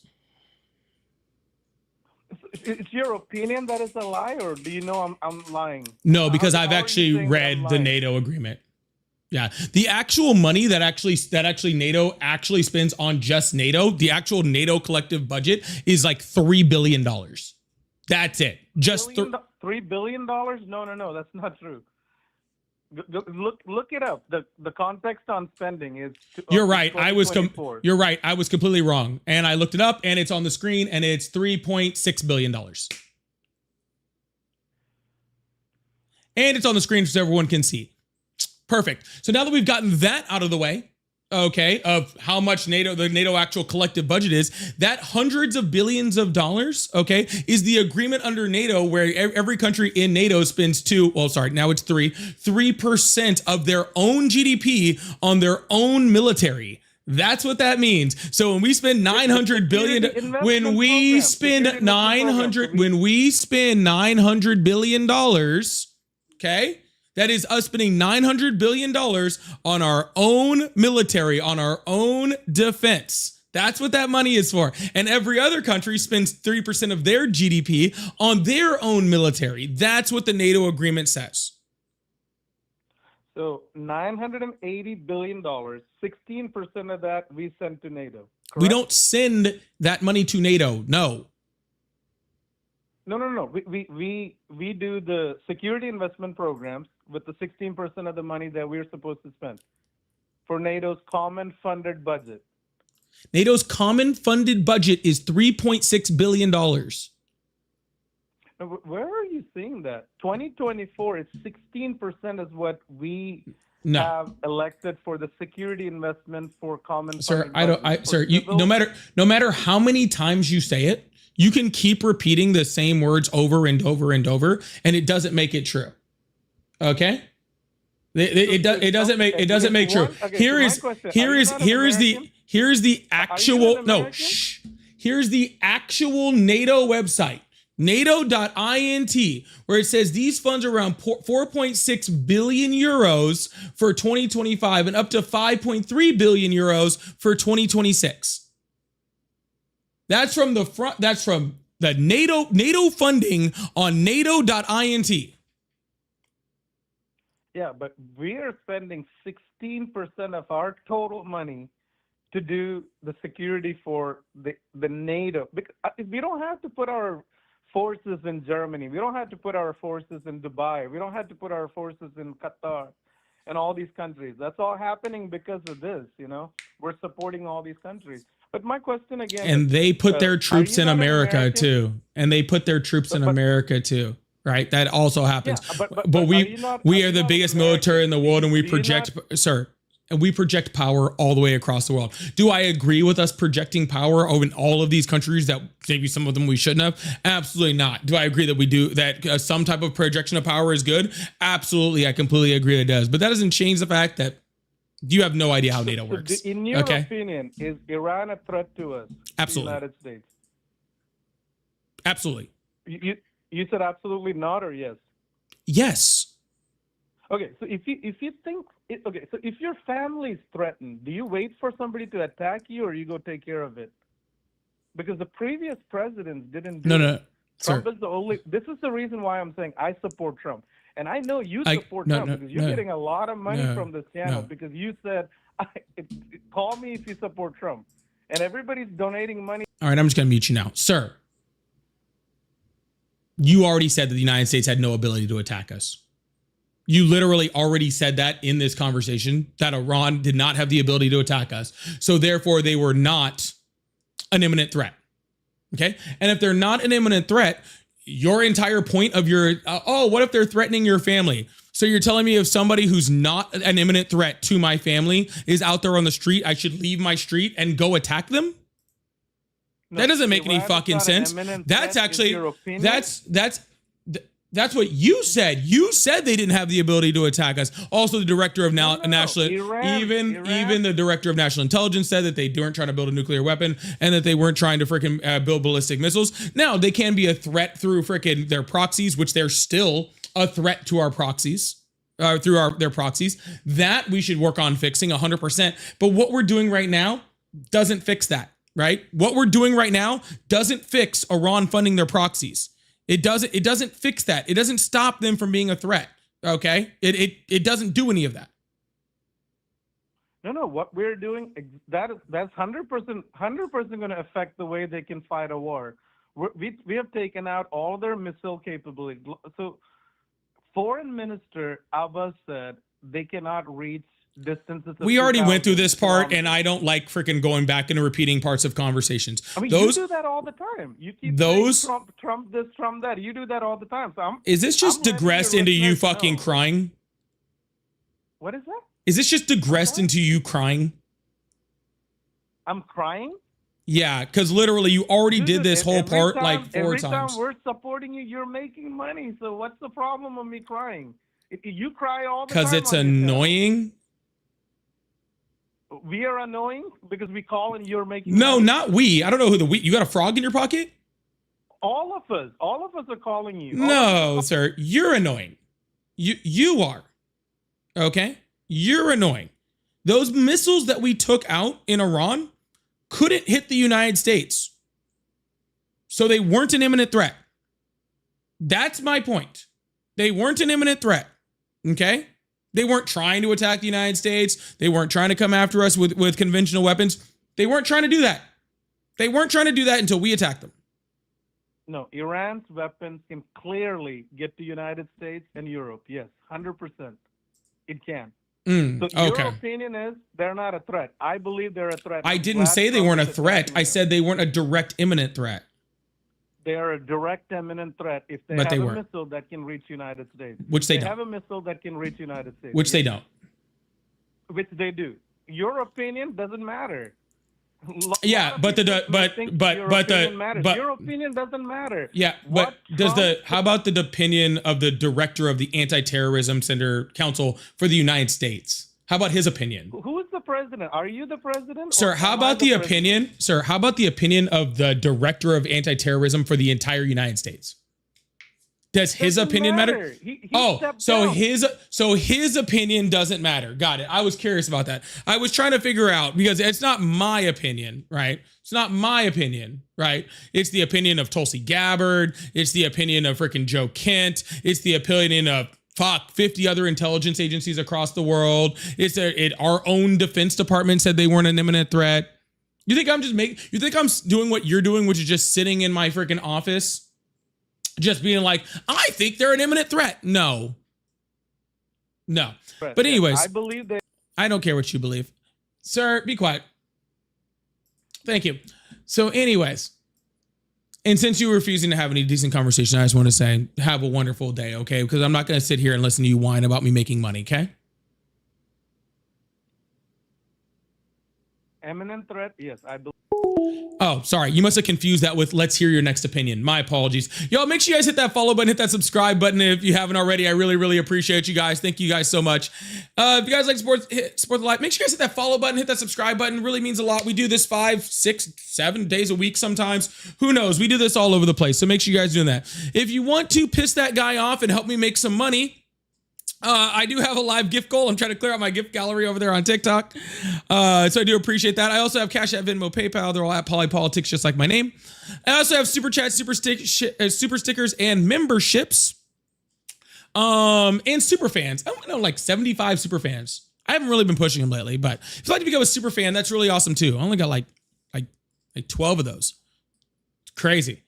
It's your opinion that it's a lie, or do you know I'm lying? No, because I've actually read the NATO agreement. Yeah, the actual money that actually NATO actually spends on just NATO, the actual NATO collective budget is like $3 billion. That's it. Just $3 billion? No, that's not true. Look it up. The context on spending is. You're right. You're right. I was completely wrong, and I looked it up, and it's on the screen, and it's $3.6 billion. And it's on the screen so everyone can see. Perfect. So now that we've gotten that out of the way, okay, of how much the NATO actual collective budget is, that hundreds of billions of dollars, okay, is the agreement under NATO where every country in NATO spends 3% of their own GDP on their own military. That's what that means. So when we spend 900 billion, when we spend 900 billion dollars, Okay. That is us spending $900 billion on our own military, on our own defense. That's what that money is for. And every other country spends 3% of their GDP on their own military. That's what the NATO agreement says. So $980 billion, 16% of that we send to NATO. Correct? We don't send that money to NATO. No. No. We do the security investment programs with the 16% of the money that we're supposed to spend for NATO's common funded budget. NATO's common funded budget is $3.6 billion. Now, where are you seeing that? 2024 is 16% is what we have elected for the security investment for common. Sir, no matter how many times you say it, you can keep repeating the same words over and over and over, and it doesn't make it true. Okay? It doesn't make true. Here's the actual here's the actual NATO website. NATO.int, where it says these funds are around 4.6 billion euros for 2025 and up to 5.3 billion euros for 2026. That's from the front. That's from the NATO funding on NATO.int. Yeah, but we are spending 16% of our total money to do the security for the NATO. Because we don't have to put our forces in Germany. We don't have to put our forces in Dubai. We don't have to put our forces in Qatar and all these countries. That's all happening because of this, you know. We're supporting all these countries. But my question again, and they put their troops in America too. And they put their troops in America too. Right? That also happens. Yeah, but we are the biggest military in the world, and we project, and we project power all the way across the world. Do I agree with us projecting power over in all of these countries that maybe some of them we shouldn't have? Absolutely not. Do I agree that we do that some type of projection of power is good? Absolutely. I completely agree it does. But that doesn't change the fact that you have no idea how NATO works. In your opinion, is Iran a threat to us? Absolutely. The United States? Absolutely. You said absolutely not or yes? Yes. Okay, so if you think so if your family is threatened, do you wait for somebody to attack you or you go take care of it? Because the previous presidents didn't do it. Trump is the only. This is the reason why I'm saying I support Trump, and I know you support Trump because you're getting a lot of money from this channel because you said call me if you support Trump, and everybody's donating money. All right, I'm just gonna mute you now, sir. You already said that the United States had no ability to attack us. You literally already said that in this conversation, that Iran did not have the ability to attack us. So therefore, they were not an imminent threat. Okay? And if they're not an imminent threat, your entire point of your, what if they're threatening your family? So you're telling me if somebody who's not an imminent threat to my family is out there on the street, I should leave my street and go attack them? No, that doesn't make any fucking sense. That's actually, that's what you said. You said they didn't have the ability to attack us. Also, the director of national, even the director of national intelligence said that they weren't trying to build a nuclear weapon and that they weren't trying to freaking build ballistic missiles. Now they can be a threat through freaking their proxies, which they're still a threat to our proxies. Through their proxies, that we should work on fixing 100%. But what we're doing right now doesn't fix that. Right? What we're doing right now doesn't fix Iran funding their proxies. It doesn't fix that. It doesn't stop them from being a threat. Okay? It doesn't do any of that. No. What we're doing, that's 100% going to affect the way they can fight a war. We have taken out all their missile capabilities. So, Foreign Minister Abbas said they cannot reach distances. We already went through this part, and I don't like freaking going back and repeating parts of conversations. I mean, you do that all the time. You keep saying Trump this, Trump that. You do that all the time. So is this just digressed into you fucking crying? What is that? Is this just digressed into you crying? I'm crying? Yeah, because literally you already did this whole part like 4 times. Every time we're supporting you, you're making money. So what's the problem of me crying? You cry all the time. Because it's annoying. We are annoying because we call and you're making No, money. not we. I don't know who the we. You got a frog in your pocket? All of us are calling you. No, sir. You're annoying. You are. Okay? You're annoying. Those missiles that we took out in Iran couldn't hit the United States. So they weren't an imminent threat. That's my point. They weren't an imminent threat. Okay? They weren't trying to attack the United States. They weren't trying to come after us with conventional weapons. They weren't trying to do that. They weren't trying to do that until we attacked them. No, Iran's weapons can clearly get to United States and Europe. Yes, 100%. It can. So your opinion is they're not a threat. I believe they're a threat. I didn't say they weren't a threat. I said they weren't a direct imminent threat. They are a direct imminent threat if they have a missile that can reach United States. Which they don't. They have a missile that can reach United States. Which they don't. Which they do. Your opinion doesn't matter. Yeah, but your opinion doesn't matter. Yeah, but how about the opinion of the director of the Anti-Terrorism Center Council for the United States? How about his opinion? Who is the president? Are you the president? Sir, how about the opinion? Sir, how about the opinion of the director of anti-terrorism for the entire United States? Does his opinion matter? So his opinion doesn't matter. Got it. I was curious about that. I was trying to figure out because it's not my opinion, right? It's not my opinion, right? It's the opinion of Tulsi Gabbard. It's the opinion of freaking Joe Kent. It's the opinion of 50 other intelligence agencies across the world. Our own Defense Department said they weren't an imminent threat. You think I'm doing what you're doing, which is just sitting in my freaking office? Just being like, I think they're an imminent threat. No. But anyways, I believe that. I don't care what you believe. Sir, be quiet. Thank you. So anyways, and since you're refusing to have any decent conversation, I just want to say, have a wonderful day, okay? Because I'm not going to sit here and listen to you whine about me making money, okay? Imminent threat? Yes, I believe. Oh, sorry. You must have confused that with let's hear your next opinion. My apologies. Y'all, make sure you guys hit that follow button, hit that subscribe button if you haven't already. I really, really appreciate you guys. Thank you guys so much. If you guys like support the live, make sure you guys hit that follow button, hit that subscribe button. It really means a lot. We do this 5, 6, 7 days a week sometimes. Who knows? We do this all over the place. So make sure you guys doing that. If you want to piss that guy off and help me make some money, I do have a live gift goal. I'm trying to clear out my gift gallery over there on TikTok. So I do appreciate that. I also have Cash App, Venmo, PayPal. They're all at Polypolitics, just like my name. I also have Super Chat, Super Stickers, and memberships. And super fans. I don't know, like 75 super fans. I haven't really been pushing them lately, but if you'd like to become a super fan, that's really awesome too. I only got like 12 of those. It's crazy.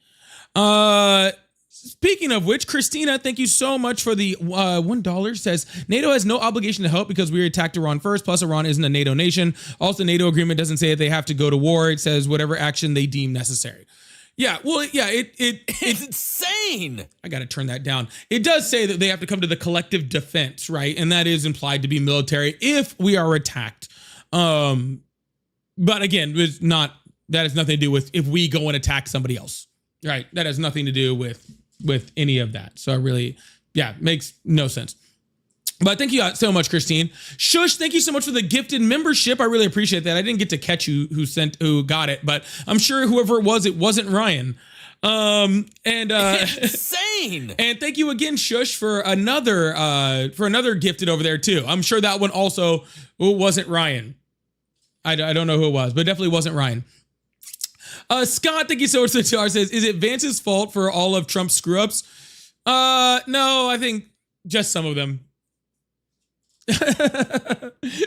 Speaking of which, Christina, thank you so much for the $1. Says NATO has no obligation to help because we attacked Iran first. Plus, Iran isn't a NATO nation. Also, the NATO agreement doesn't say that they have to go to war. It says whatever action they deem necessary. Yeah, well, yeah, it's insane. I got to turn that down. It does say that they have to come to the collective defense, right? And that is implied to be military if we are attacked. But again, that has nothing to do with if we go and attack somebody else, right? That has nothing to do with any of that. So I really, makes no sense. But thank you so much, Christine. Shush, thank you so much for the gifted membership. I really appreciate that. I didn't get to catch who got it, but I'm sure whoever it wasn't Ryan. Insane. And thank you again, Shush, for another gifted over there too. I'm sure that one also wasn't Ryan. I don't know who it was, but it definitely wasn't Ryan. Scott, thank you so much for the $2. Says, is it Vance's fault for all of Trump's screw ups? No, I think just some of them.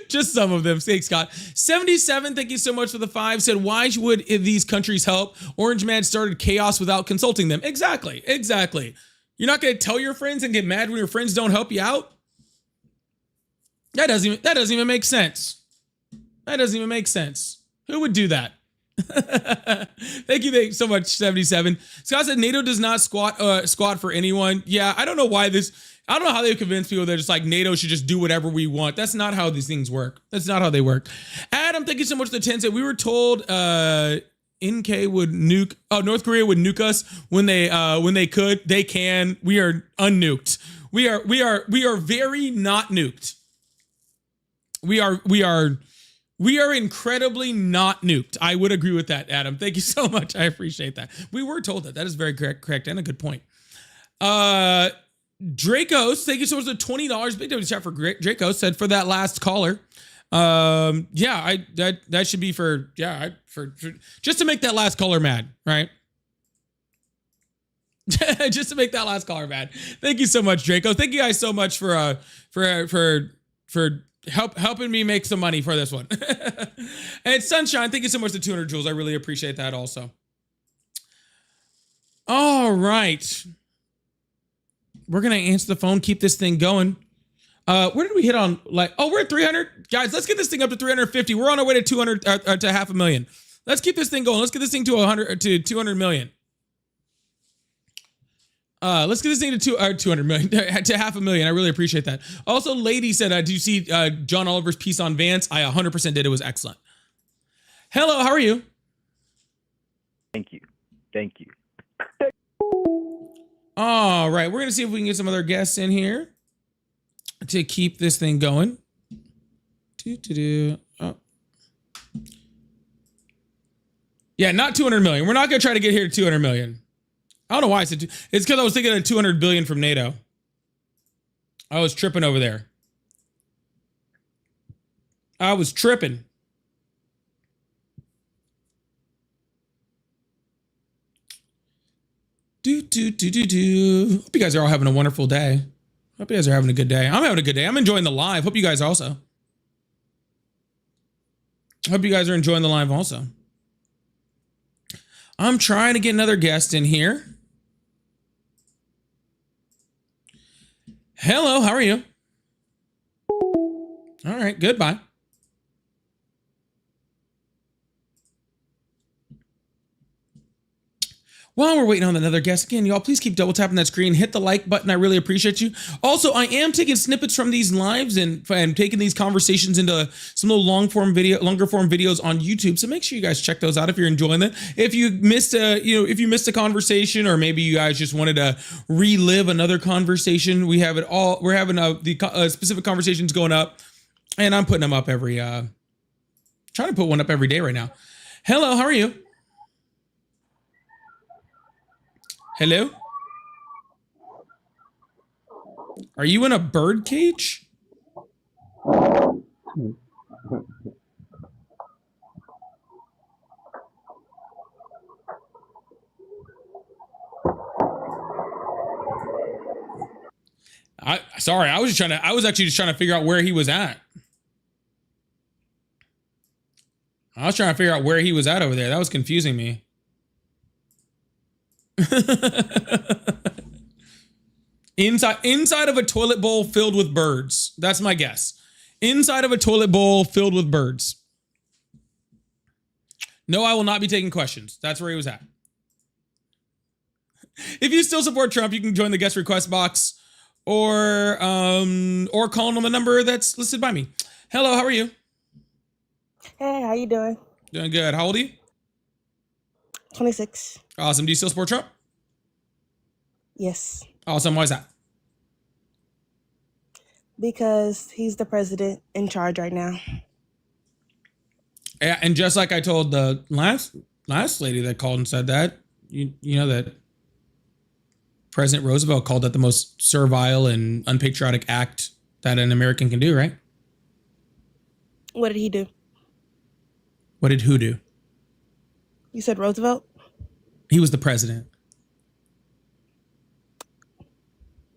Just some of them. Thanks, Scott. 77, thank you so much for the 5. Said, why would these countries help? Orange Man started chaos without consulting them. Exactly. You're not going to tell your friends and get mad when your friends don't help you out? That doesn't even make sense. Who would do that? Thank you so much, 77. Scott said NATO does not squat for anyone. Yeah, I don't know how they convince people that just like NATO should just do whatever we want. That's not how these things work. That's not how they work. Adam, thank you so much for the 10. Said we were told North Korea would nuke us when they could. They can. We are unnuked. We are very not nuked. We are incredibly not nuked. I would agree with that, Adam. Thank you so much. I appreciate that. We were told that. That is very correct and a good point. Dracos, thank you so much for $20. Big W chat for Dracos said for that last caller. Yeah, that should be for for just to make that last caller mad, right? Just to make that last caller mad. Thank you so much, Draco. Thank you guys so much for helping me make some money for this one. And Sunshine, thank you so much for 200 joules. I really appreciate that also. All right. We're going to answer the phone, keep this thing going. Where did we hit on? We're at 300. Guys, let's get this thing up to 350. We're on our way to 200 to 500,000. Let's keep this thing going. Let's get this thing to 200 million. Let's get this thing to 200 million, to 500,000. I really appreciate that. Also, Lady said, do you see John Oliver's piece on Vance? I 100% did. It was excellent. Hello, how are you? Thank you. Thank you. All right, we're going to see if we can get some other guests in here to keep this thing going. Oh. Yeah, not 200 million. We're not going to try to get here to 200 million. I don't know why I said it's because I was thinking of 200 billion from NATO. I was tripping over there. I was tripping. Hope you guys are all having a wonderful day. Hope you guys are having a good day. I'm having a good day. I'm enjoying the live. Hope you guys also. Hope you guys are enjoying the live also. I'm trying to get another guest in here. Hello, how are you? All right, goodbye. While we're waiting on another guest, again, y'all, please keep double tapping that screen. Hit the like button. I really appreciate you. Also, I am taking snippets from these lives and taking these conversations into some little longer form videos on YouTube. So make sure you guys check those out if you're enjoying them. If you missed a conversation, or maybe you guys just wanted to relive another conversation, we have it all. We're having the specific conversations going up, and I'm putting them up trying to put one up every day right now. Hello, how are you? Hello? Are you in a bird cage? Sorry, I was actually just trying to figure out where he was at. I was trying to figure out where he was at over there. That was confusing me. Inside of a toilet bowl filled with birds. That's my guess. Inside of a toilet bowl filled with birds. No, I will not be taking questions. That's where he was at. If you still support Trump, you can join the guest request box or call on the number that's listed by me. Hello, how are you? Hey, how you doing? Doing good. How old are you? 26. Awesome. Do you still support Trump? Yes. Awesome. Why is that? Because he's the president in charge right now. Yeah, and just like I told the last lady that called and said that, you know that President Roosevelt called that the most servile and unpatriotic act that an American can do, right? What did he do? What did who do? You said Roosevelt? He was the president.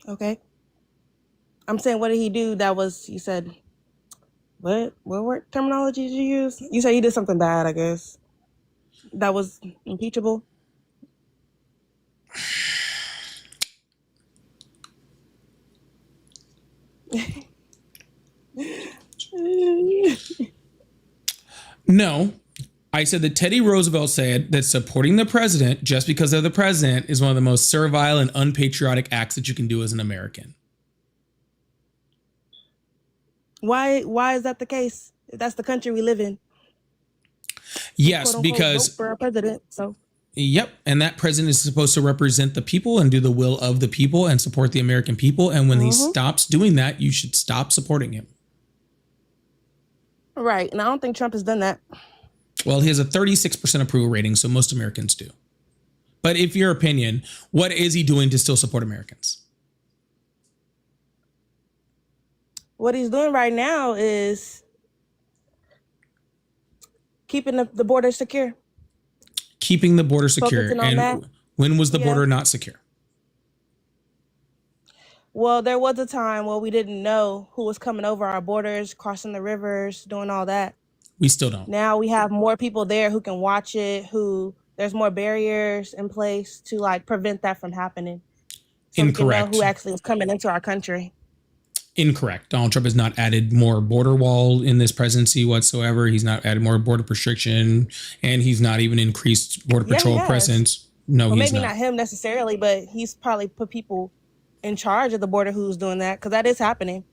Okay. I'm saying, what did he do that was, you said, what word terminology did you use? You said he did something bad, I guess. That was impeachable. No. I said that Teddy Roosevelt said that supporting the president just because they're the president is one of the most servile and unpatriotic acts that you can do as an American. Why is that the case? That's the country we live in. Yes, Quote, unquote, because vote for a president. So yep, and that president is supposed to represent the people and do the will of the people and support the American people. And when he stops doing that, you should stop supporting him. Right, and I don't think Trump has done that. Well, he has a 36% approval rating, so most Americans do. But if your opinion, what is he doing to still support Americans? What he's doing right now is keeping the border secure. Keeping the border secure. Focusing on And that. when was the Yeah. border not secure? Well, there was a time where we didn't know who was coming over our borders, crossing the rivers, doing all that. We still don't. Now we have more people there who can watch it, there's more barriers in place to like prevent that from happening. So we can know Incorrect. who actually is coming into our country. Incorrect. Donald Trump has not added more border wall in this presidency whatsoever. He's not added more border restriction, and he's not even increased border patrol presence. No, Well, he's maybe not. not him necessarily, but he's probably put people in charge of the border who's doing that, because that is happening.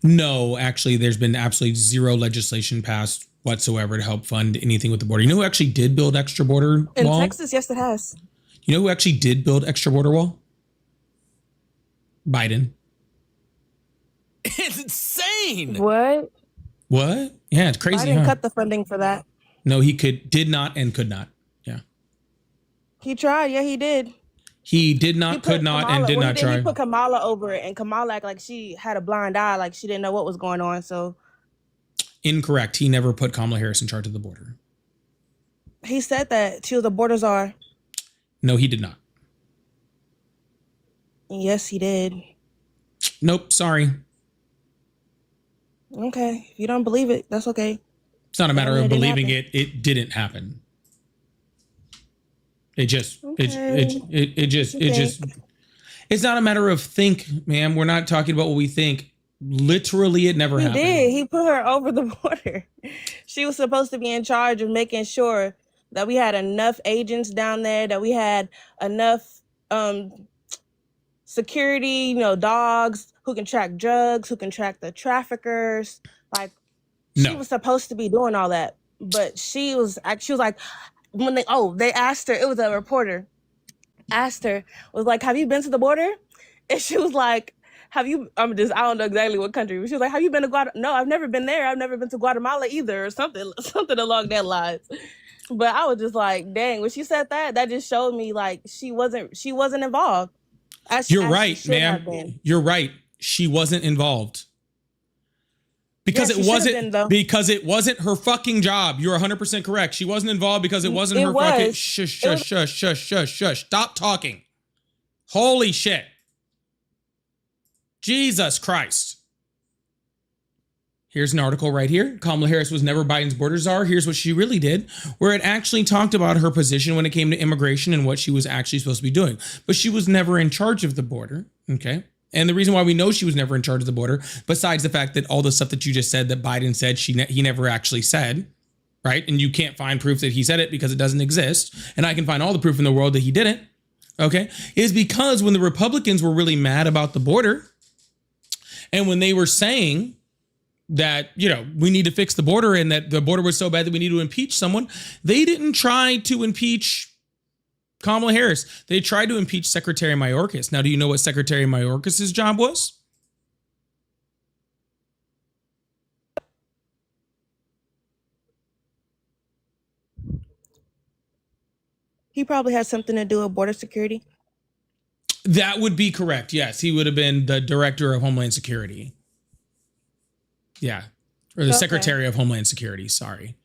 No, actually, there's been absolutely zero legislation passed whatsoever to help fund anything with the border. You know who actually did build extra border In wall? Texas, yes, it has. You know who actually did build extra border wall? Biden. It's insane. What? What? Yeah, it's crazy. Biden Huh? cut the funding for that. No, he did not, and could not. Yeah, He tried. Yeah, he did. he did not, He put could not, and did well, not he did. try. He put Kamala over it, and Kamala acted like she had a blind eye, like she didn't know what was going on. So Incorrect. He never put Kamala Harris in charge of the border. he said that she was a border czar. No, he did not. Yes, he did. Nope. Sorry. Okay, if you don't believe it, that's okay. It's not a matter Yeah, of it didn't believing happen. it. It didn't happen. It just, Okay. it's not a matter of think, ma'am. We're not talking about what we think. Literally, it never He happened. did. He put her over the border. She was supposed to be in charge of making sure that we had enough agents down there, that we had enough security, dogs who can track drugs, who can track the traffickers. Like, she No. was supposed to be doing all that. But she was like, when they asked her, it was a reporter, asked her, was like, have you been to the border? And she was like, I don't know exactly what country, but she was like, have you been to Guatemala? No, I've never been there. I've never been to Guatemala either, or something along that lines. But I was just like, dang, when she said that, that just showed me like she wasn't involved. You're as right, she should have ma'am. been. You're right. She wasn't involved. Because Yeah, she it should have wasn't been, though. because it wasn't her fucking job. You're 100% correct. She wasn't involved because it wasn't It her fucking was. shush, It was- shush, shush, shush, shush. Stop talking. Holy shit. Jesus Christ. Here's an article right here. Kamala Harris was never Biden's border czar. Here's what she really did, where it actually talked about her position when it came to immigration and what she was actually supposed to be doing. But she was never in charge of the border. Okay. And the reason why we know she was never in charge of the border, besides the fact that all the stuff that you just said that Biden said, he never actually said, right? And you can't find proof that he said it because it doesn't exist. And I can find all the proof in the world that he didn't. Okay. Is because when the Republicans were really mad about the border, and when they were saying that, we need to fix the border and that the border was so bad that we need to impeach someone, they didn't try to impeach Kamala Harris. They tried to impeach Secretary Mayorkas. Now, do you know what Secretary Mayorkas' job was? He probably had something to do with border security. That would be correct. Yes, he would have been the director of Homeland Security. Yeah. Or the Okay. Secretary of Homeland Security. Sorry.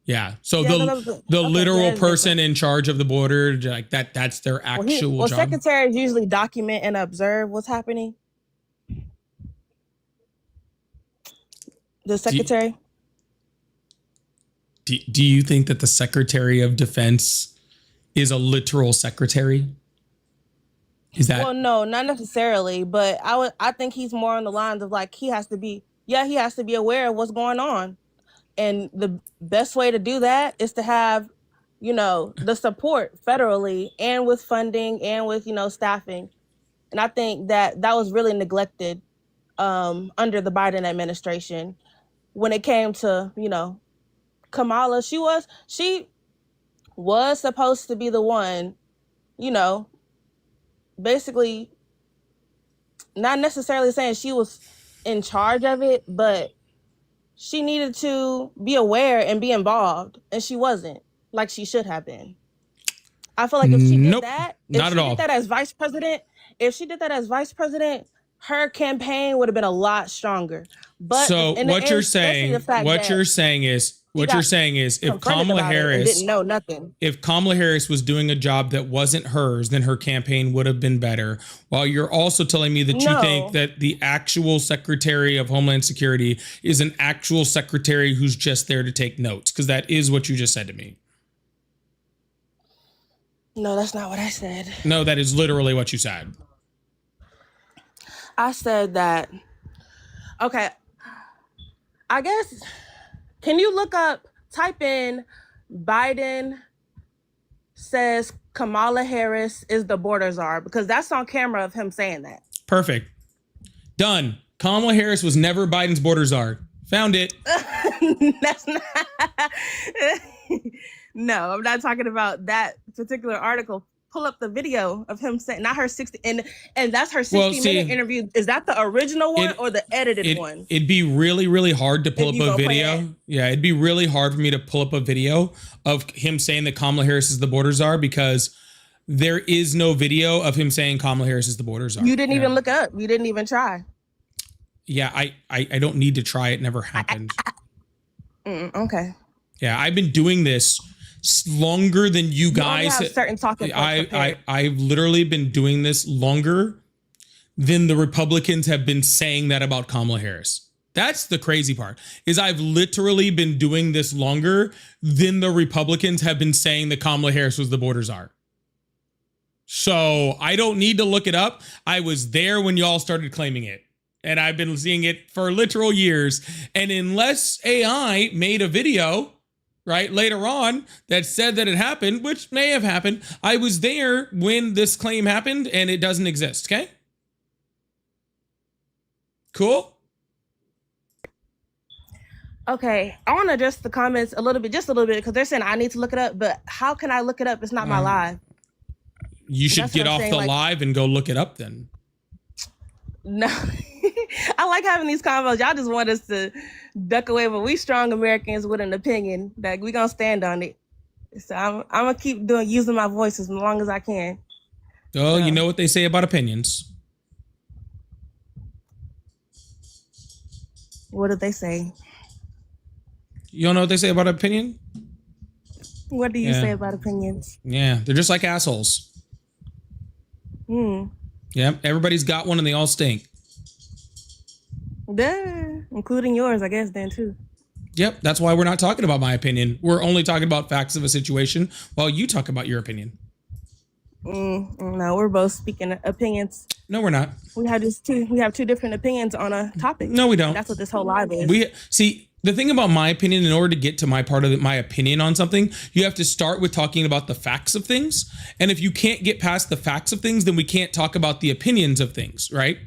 Yeah. So Yeah, the literal that is person in charge of the border, like that's their actual job. Secretaries usually document and observe what's happening. The secretary. Do you think that the Secretary of Defense is a literal secretary? Is that Well, no, not necessarily, but I think he's more on the lines of like he has to be aware of what's going on. And the best way to do that is to have, the support federally and with funding and with, staffing. And I think that was really neglected under the Biden administration when it came to, Kamala. She was supposed to be the one, basically not necessarily saying she was in charge of it, but she needed to be aware and be involved, and she wasn't like she should have been. I feel like if she did Nope, that, not at all. did that as vice president, her campaign would have been a lot stronger. But so in the what end, you're especially saying, the fact what that you're saying is, she what got you're saying is, if confronted Kamala about it and Harris, didn't know nothing. if Kamala Harris was doing a job that wasn't hers, then her campaign would have been better. While you're also telling me that you think No. that the actual Secretary of Homeland Security is an actual secretary who's just there to take notes, because that is what you just said to me. No, that's not what I said. No, that is literally what you said. I said that, okay, I guess, can you type in Biden says Kamala Harris is the border czar, because that's on camera of him saying that. Perfect. Done. Kamala Harris was never Biden's border czar. Found it. That's not. No, I'm not talking about that particular article. Pull up the video of him saying, not her 60, and that's her 60-minute interview. Is that the original one or the edited one? It'd be really, really hard to pull If you up a gonna play video. Yeah, it'd be really hard for me to pull up a video of him saying that Kamala Harris is the border czar, because there is no video of him saying Kamala Harris is the border czar. You didn't even look it up. You didn't even try. Yeah, I don't need to try. It never happened. Okay. Yeah, I've been doing this longer than you You only guys. have certain talking points prepared. I've literally been doing this longer than the Republicans have been saying that about Kamala Harris. That's the crazy part, is I've literally been doing this longer than the Republicans have been saying that Kamala Harris was the border czar. So I don't need to look it up. I was there when y'all started claiming it. And I've been seeing it for literal years. And unless AI made a video, right, later on that said that it happened, which may have happened, I was there when this claim happened and it doesn't exist, okay? Cool? Okay, I want to address the comments a little bit, because they're saying I need to look it up, but how can I look it up? It's not my live. You should That's get what I'm off saying, the like- live and go look it up then. No, I like having these convos. Y'all just want us to duck away, but we strong Americans with an opinion that we gonna stand on it. So I'm gonna keep using my voice as long as I can. Oh, you know what they say about opinions. What did they say? You don't know what they say about opinion? What do you Yeah. say about opinions? Yeah, they're just like assholes. Yeah, everybody's got one and they all stink. Duh, including yours, I guess, then too. Yep, that's why we're not talking about my opinion. We're only talking about facts of a situation while you talk about your opinion. No, we're both speaking opinions. No, we're not. We have two different opinions on a topic. No, we don't. That's what this whole live is. We see, the thing about my opinion, in order to get to my part of my opinion on something, you have to start with talking about the facts of things. And if you can't get past the facts of things, then we can't talk about the opinions of things, right?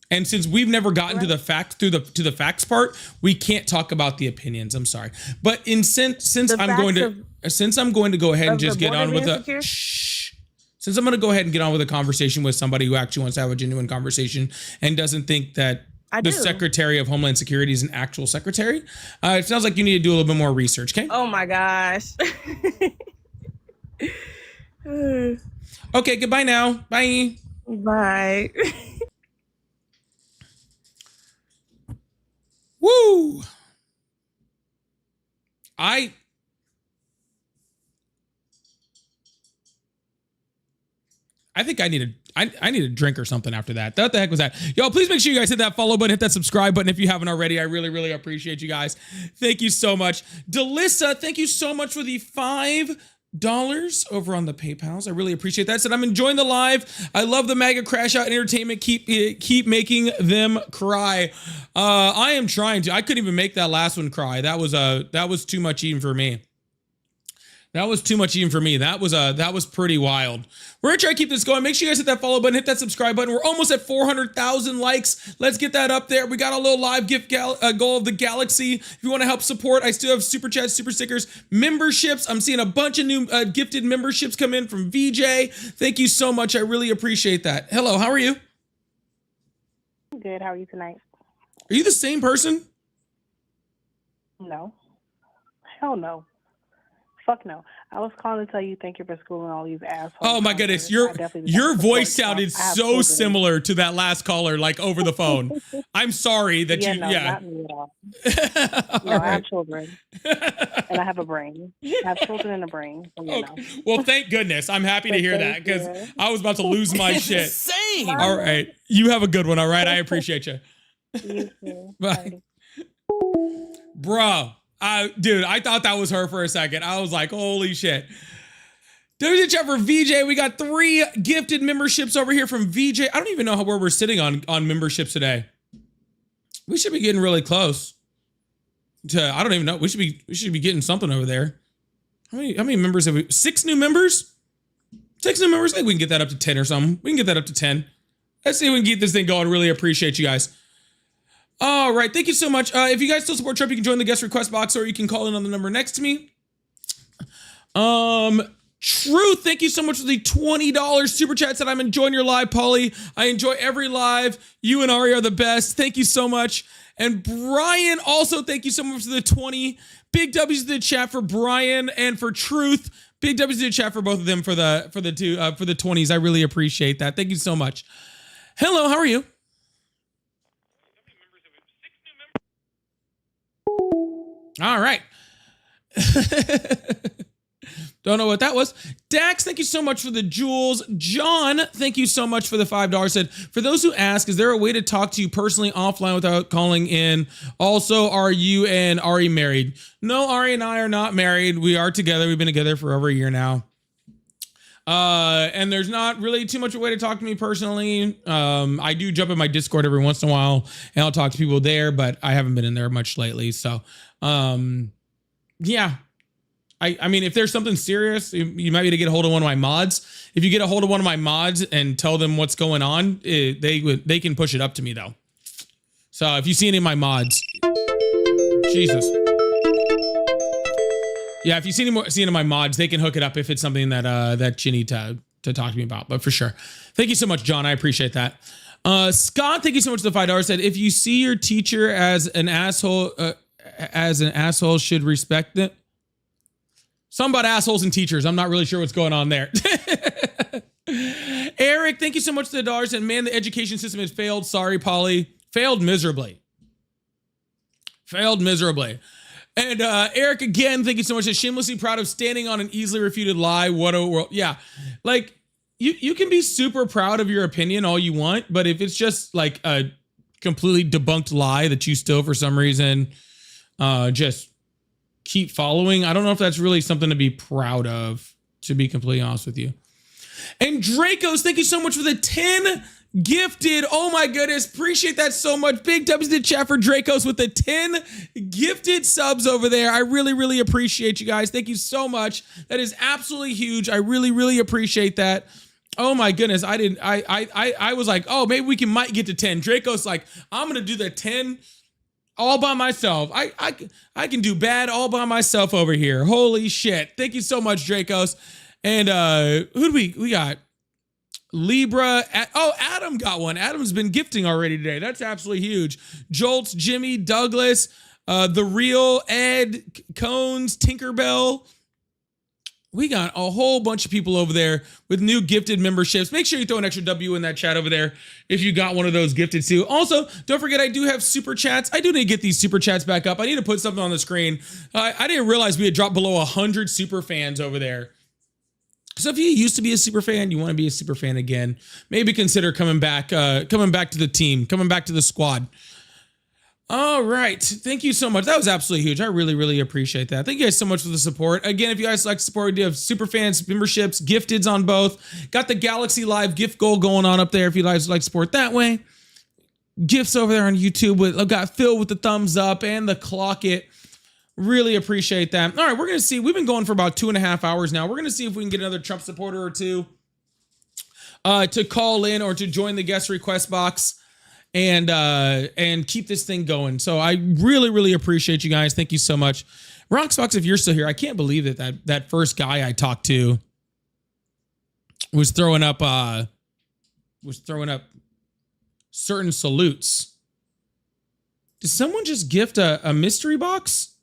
And since we've never gotten to the fact to the facts part, we can't talk about the opinions. I'm sorry, but since I'm going to go ahead and just get on with since I'm going to go ahead and get on with a conversation with somebody who actually wants to have a genuine conversation and doesn't think that the Secretary of Homeland Security is an actual secretary, it sounds like you need to do a little bit more research. Okay. Oh my gosh. Okay. Goodbye now. Bye. Bye. Woo! I think I need a drink or something after that. What the heck was that? Y'all, please make sure you guys hit that follow button, hit that subscribe button if you haven't already. I really, really appreciate you guys. Thank you so much. Delissa, thank you so much for the $5 over on the PayPals. I really appreciate that. Said I'm enjoying the live. I love the MAGA crash out entertainment. Keep making them cry. I am trying to. I couldn't even make that last one cry. That was too much even for me. That was too much even for me. That was pretty wild. We're gonna try to keep this going. Make sure you guys hit that follow button, hit that subscribe button. We're almost at 400,000 likes. Let's get that up there. We got a little live gift goal of the galaxy. If you want to help support, I still have super chats, super stickers, memberships. I'm seeing a bunch of new gifted memberships come in from VJ. Thank you so much. I really appreciate that. Hello, how are you? Good. How are you tonight? Are you the same person? No. Hell no. Fuck no. I was calling to tell you thank you for schooling all these assholes. Oh my goodness, I definitely your support voice Trump. sounded I have so children. similar to that last caller, like over the phone. I'm sorry that No, not me at all. No, I have children. And I have a brain. I have children and a brain. So, you know. Well, thank goodness. I'm happy to But hear that thank because you. I was about to lose my shit. Insane. All right. You have a good one. All right. I appreciate you. You too. Bye. Bro, dude, I thought that was her for a second. I was like, holy shit. WD chat for VJ. We got 3 gifted memberships over here from VJ. I don't even know where we're sitting on memberships today. We should be getting really close to, I don't even know. We should be getting something over there. How many members have we? 6 new members? 6 new members? I think we can get that up to 10 or something. We can get that up to 10. Let's see if we can keep this thing going. Really appreciate you guys. All right. Thank you so much. If you guys still support Trump, you can join the guest request box or you can call in on the number next to me. Truth, thank you so much for the $20 super chat. Said I'm enjoying your live, Polly. I enjoy every live. You and Ari are the best. Thank you so much. And Brian, also thank you so much for the 20. Big W's to the chat for Brian and for Truth. Big W's to the chat for both of them for the 20s. I really appreciate that. Thank you so much. Hello, how are you? All right. Don't know what that was. Dax, thank you so much for the jewels. John, thank you so much for the $5. Said, for those who ask, is there a way to talk to you personally offline without calling in? Also, are you and Ari married? No, Ari and I are not married. We are together. We've been together for over a year now. And there's not really too much a way to talk to me personally. I do jump in my Discord every once in a while and I'll talk to people there, but I haven't been in there much lately. So, yeah. I mean, if there's something serious, you might be to get a hold of one of my mods. If you get a hold of one of my mods and tell them what's going on, they can push it up to me though. So if you see any of my mods, Jesus. Yeah, if you see any of my mods, they can hook it up if it's something that you need to talk to me about. But for sure, thank you so much, John. I appreciate that. Scott, thank you so much for the $5. Said if you see your teacher as an asshole, should respect it. Something about assholes and teachers. I'm not really sure what's going on there. Eric, thank you so much for the dollars. And man, the education system has failed. Sorry, Polly. Failed miserably. Failed miserably. And Eric, again, thank you so much. Shamelessly proud of standing on an easily refuted lie. What a world. Yeah. Like, you can be super proud of your opinion all you want, but if it's just like a completely debunked lie that you still, for some reason, just keep following, I don't know if that's really something to be proud of, to be completely honest with you. And Dracos, thank you so much for the 10 gifted. Oh my goodness, appreciate that so much. Big W's to chat for Dracos with the 10 gifted subs over there. I really, really appreciate you guys. Thank you so much. That is absolutely huge. I really, really appreciate that. Oh my goodness, I was like, oh, maybe we might get to 10. Dracos like, I'm gonna do the 10 all by myself. I can do bad all by myself over here. Holy shit. Thank you so much, Dracos. And who do we got? Libra. Adam got one. Adam's been gifting already today. That's absolutely huge. Jolts, Jimmy, Douglas, The Real, Ed, Cones, Tinkerbell. We got a whole bunch of people over there with new gifted memberships. Make sure you throw an extra W in that chat over there if you got one of those gifted too. Also, don't forget I do have super chats. I do need to get these super chats back up. I need to put something on the screen. I didn't realize we had dropped below 100 super fans over there. So if you used to be a super fan, you want to be a super fan again, maybe consider coming back to the team, coming back to the squad. All right. Thank you so much. That was absolutely huge. I really, really appreciate that. Thank you guys so much for the support. Again, if you guys like support, we do have super fans, memberships, gifteds on both. Got the Galaxy Live gift goal going on up there if you guys like support that way. Gifts over there on YouTube. I've got Phil with the thumbs up and the clock it. Really appreciate that. All right, we're going to see. We've been going for about 2.5 hours now. We're going to see if we can get another Trump supporter or two to call in or to join the guest request box and keep this thing going. So I really, really appreciate you guys. Thank you so much. Roxbox, if you're still here, I can't believe that first guy I talked to was throwing up certain salutes. Did someone just gift a mystery box?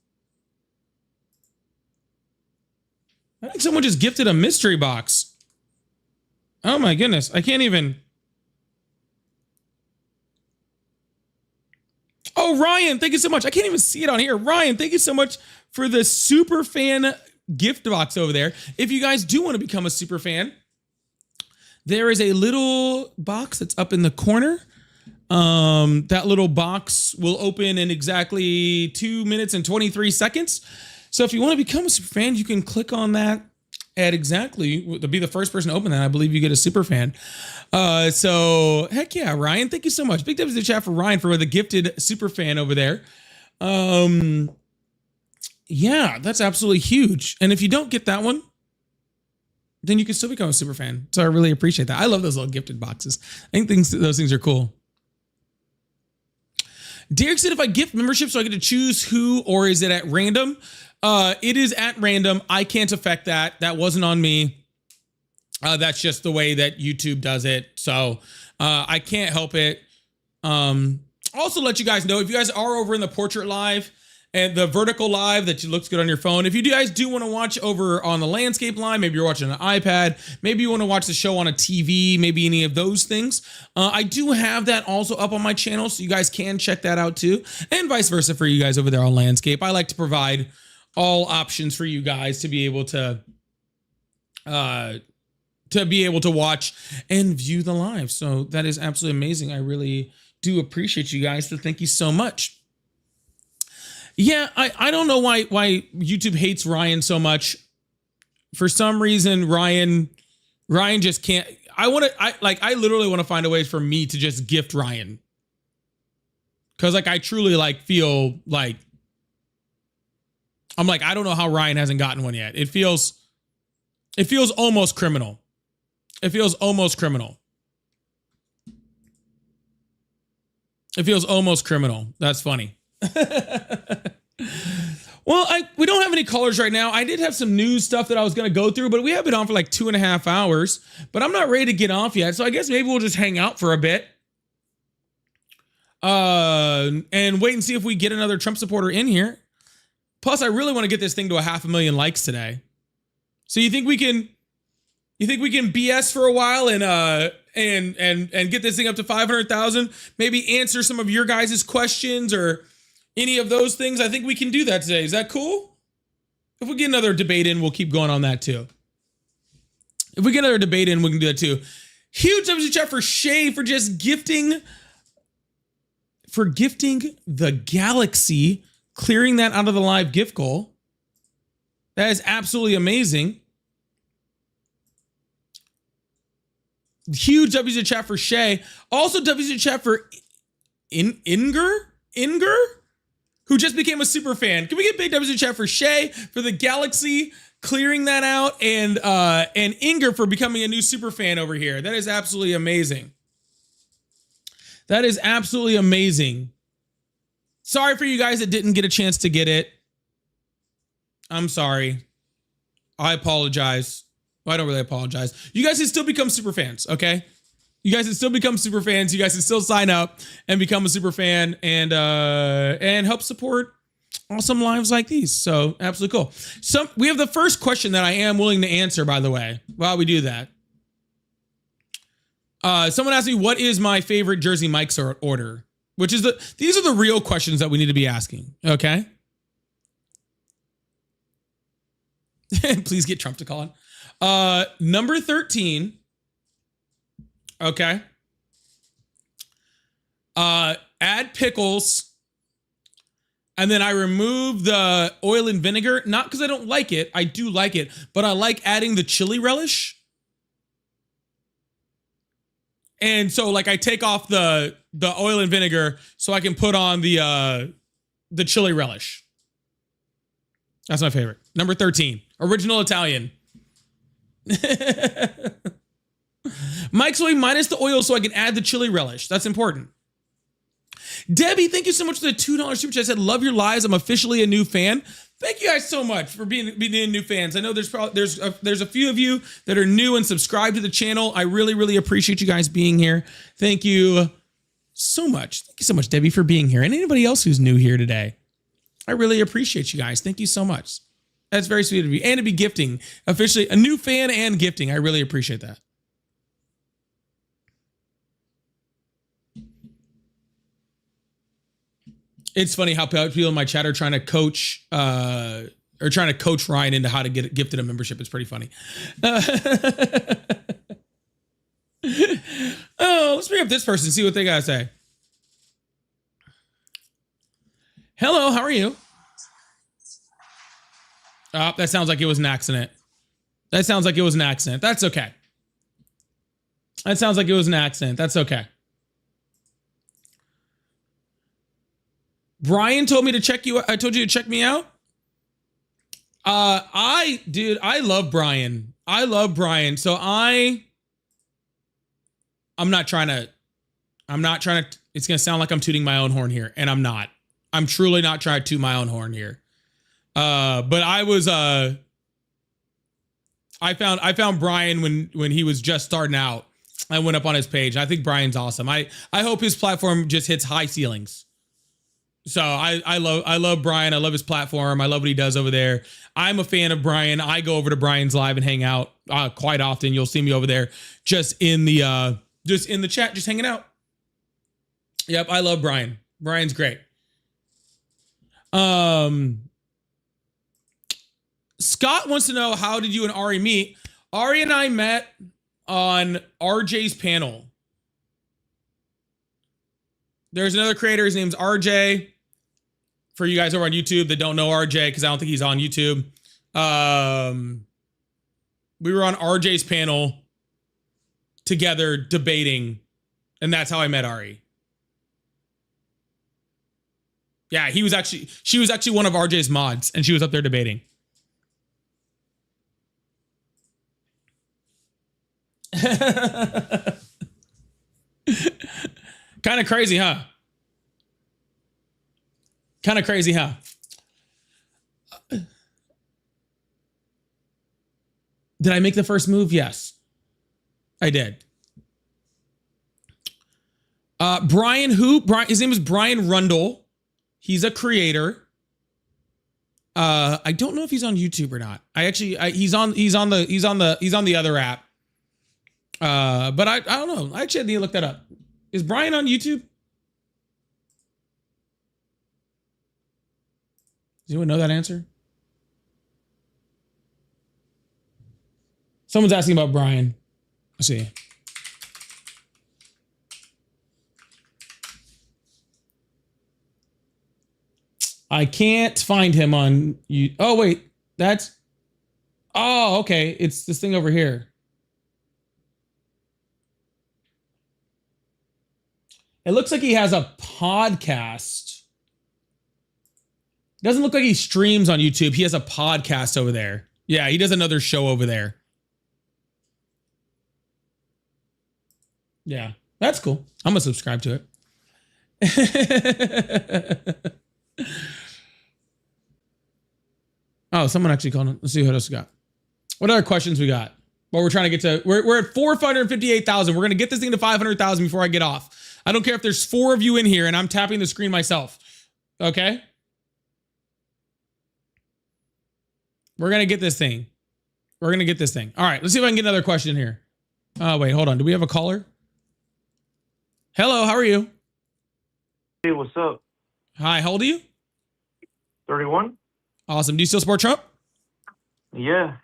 I think someone just gifted a mystery box. Oh my goodness. I can't even. Oh, Ryan, thank you so much. I can't even see it on here. Ryan, thank you so much for the super fan gift box over there. If you guys do want to become a super fan, there is a little box that's up in the corner. That little box will open in exactly 2 minutes and 23 seconds. So if you want to become a super fan, you can click on that at exactly to be the first person to open that. I believe you get a super fan. So heck yeah, Ryan, thank you so much. Big thanks to the chat for Ryan for the gifted super fan over there. Yeah, that's absolutely huge. And if you don't get that one, then you can still become a super fan. So I really appreciate that. I love those little gifted boxes. I think those things are cool. Derek said if I gift membership, so I get to choose who, or is it at random? It is at random. I can't affect that. That wasn't on me. That's just the way that YouTube does it. So I can't help it. Also let you guys know, if you guys are over in the portrait live and the vertical live that looks good on your phone, if you guys do want to watch over on the landscape line, maybe you're watching on an iPad, maybe you want to watch the show on a TV, maybe any of those things, I do have that also up on my channel, so you guys can check that out too, and vice versa for you guys over there on landscape. I like to provide all options for you guys to be able to watch and view the live. So that is absolutely amazing. I really do appreciate you guys, so thank you so much. Yeah, I don't know why YouTube hates Ryan so much. For some reason, Ryan just can't. I literally want to find a way for me to just gift Ryan, because I truly feel like I'm I don't know how Ryan hasn't gotten one yet. It feels almost criminal. It feels almost criminal. It feels almost criminal. That's funny. Well, we don't have any callers right now. I did have some news stuff that I was going to go through, but we have been on for 2.5 hours, but I'm not ready to get off yet. So I guess maybe we'll just hang out for a bit. And wait and see if we get another Trump supporter in here. Plus, I really want to get this thing to 500,000 likes today. So you think we can BS for a while and get this thing up to 500,000? Maybe answer some of your guys' questions or any of those things. I think we can do that today. Is that cool? If we get another debate in, we'll keep going on that too. If we get another debate in, we can do that too. Huge thanks to chat for Shay for just gifting the Galaxy, clearing that out of the live gift goal. That is absolutely amazing. Huge W's in chat for Shay. Also W's in chat for Inger, who just became a super fan. Can we get big W's in chat for Shay for the Galaxy clearing that out, and Inger for becoming a new super fan over here? That is absolutely amazing. That is absolutely amazing. Sorry for you guys that didn't get a chance to get it. I'm sorry. I apologize. Well, I don't really apologize. You guys can still become super fans, okay? You guys can still become super fans. You guys can still sign up and become a super fan and help support awesome lives like these. So absolutely cool. So we have the first question that I am willing to answer, by the way, while we do that. Someone asked me, what is my favorite Jersey Mike's order? Which is these are the real questions that we need to be asking, okay? Please get Trump to call in. Number 13. Okay. Add pickles. And then I remove the oil and vinegar. Not because I don't like it. I do like it. But I like adding the chili relish. And so I take off the oil and vinegar so I can put on the chili relish. That's my favorite. Number 13. Original Italian. Mike's way minus the oil so I can add the chili relish. That's important. Debbie, thank you so much for the $2 super chat. I said, love your lives. I'm officially a new fan. Thank you guys so much for being new fans. I know there's a few of you that are new and subscribed to the channel. I really, really appreciate you guys being here. Thank you so much. Thank you so much, Debbie, for being here. And anybody else who's new here today. I really appreciate you guys. Thank you so much. That's very sweet of you. And to be gifting. Officially a new fan and gifting. I really appreciate that. It's funny how people in my chat are trying to coach Ryan into how to get gifted a membership. It's pretty funny. Oh, let's bring up this person and see what they gotta say. Hello, how are you? Oh, that sounds like it was an accident. That sounds like it was an accident. That's okay. That sounds like it was an accident. That's okay. Brian told me to check you. I told you to check me out. I love Brian. I love Brian. So I'm not trying to, it's going to sound like I'm tooting my own horn here. And I'm not. I'm truly not trying to toot my own horn here. But I was, I found Brian when he was just starting out. I went up on his page. I think Brian's awesome. I hope his platform just hits high ceilings. So I love Brian. I love his platform. I love what he does over there. I'm a fan of Brian. I go over to Brian's live and hang out quite often. You'll see me over there just in the chat, just hanging out. Yep, I love Brian. Brian's great. Scott wants to know, how did you and Ari meet? Ari and I met on RJ's panel. There's another creator. His name's RJ. For you guys over on YouTube that don't know RJ, because I don't think he's on YouTube. We were on RJ's panel together debating, and that's how I met Ari. Yeah, she was actually one of RJ's mods, and she was up there debating. Kind of crazy, huh? Kind of crazy, huh? Did I make the first move? Yes, I did. Brian, his name is Brian Rundle. He's a creator. I don't know if he's on YouTube or not. He's on the other app. But I don't know. I actually need to look that up. Is Brian on YouTube? Does anyone know that answer? Someone's asking about Brian. Let's see. I can't find him on you. Oh, wait. Oh, okay. It's this thing over here. It looks like he has a podcast. Doesn't look like he streams on YouTube. He has a podcast over there. Yeah, he does another show over there. Yeah, that's cool. I'm going to subscribe to it. Oh, someone actually called him. Let's see what else we got. What other questions we got? Well, we're trying to get to, we're at 458,000. We're going to get this thing to 500,000 before I get off. I don't care if there's 4 of you in here and I'm tapping the screen myself. Okay? We're going to get this thing. We're going to get this thing. All right, let's see if I can get another question here. Oh, wait, hold on. Do we have a caller? Hello, how are you? Hey, what's up? Hi, how old are you? 31? Awesome. Do you still support Trump? Yeah.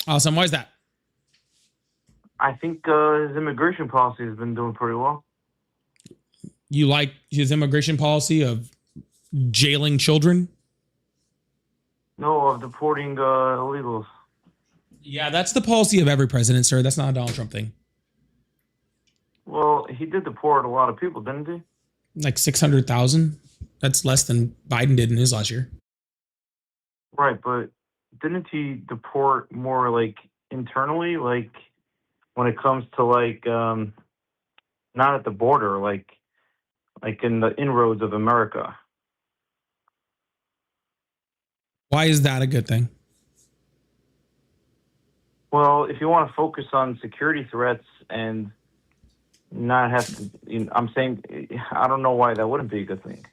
Awesome. Why is that? I think his immigration policy has been doing pretty well. You like his immigration policy of jailing children? No, of deporting illegals. Yeah, that's the policy of every president, sir. That's not a Donald Trump thing. Well, he did deport a lot of people, didn't he? Like 600,000. That's less than Biden did in his last year. Right, but didn't he deport more like internally, like when it comes to like not at the border, like in the inroads of America? Why is that a good thing? Well, if you want to focus on security threats and not have to, I'm saying, I don't know why that wouldn't be a good thing.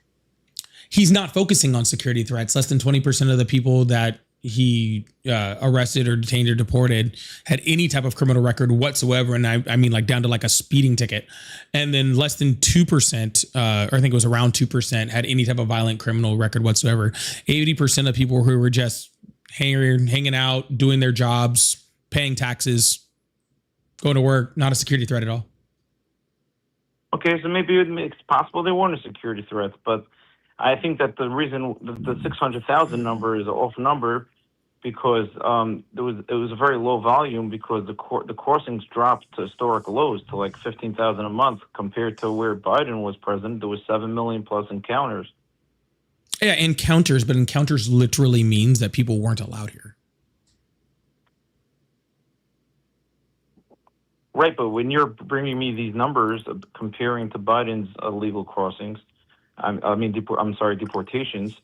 He's not focusing on security threats. Less than 20% of the people that he arrested or detained or deported had any type of criminal record whatsoever. And I mean like down to like a speeding ticket. And then less than 2%, or I think it was around 2%, had any type of violent criminal record whatsoever. 80% of people who were just hanging out, doing their jobs, paying taxes, going to work, not a security threat at all. Okay, so maybe it's possible they weren't a security threat, but I think that the reason the 600,000 number is an off number because it was a very low volume because the crossings dropped to historic lows to like 15,000 a month compared to where Biden was president. There was 7 million plus encounters. Yeah, encounters, but encounters literally means that people weren't allowed here. Right, but when you're bringing me these numbers comparing to Biden's illegal crossings, deportations,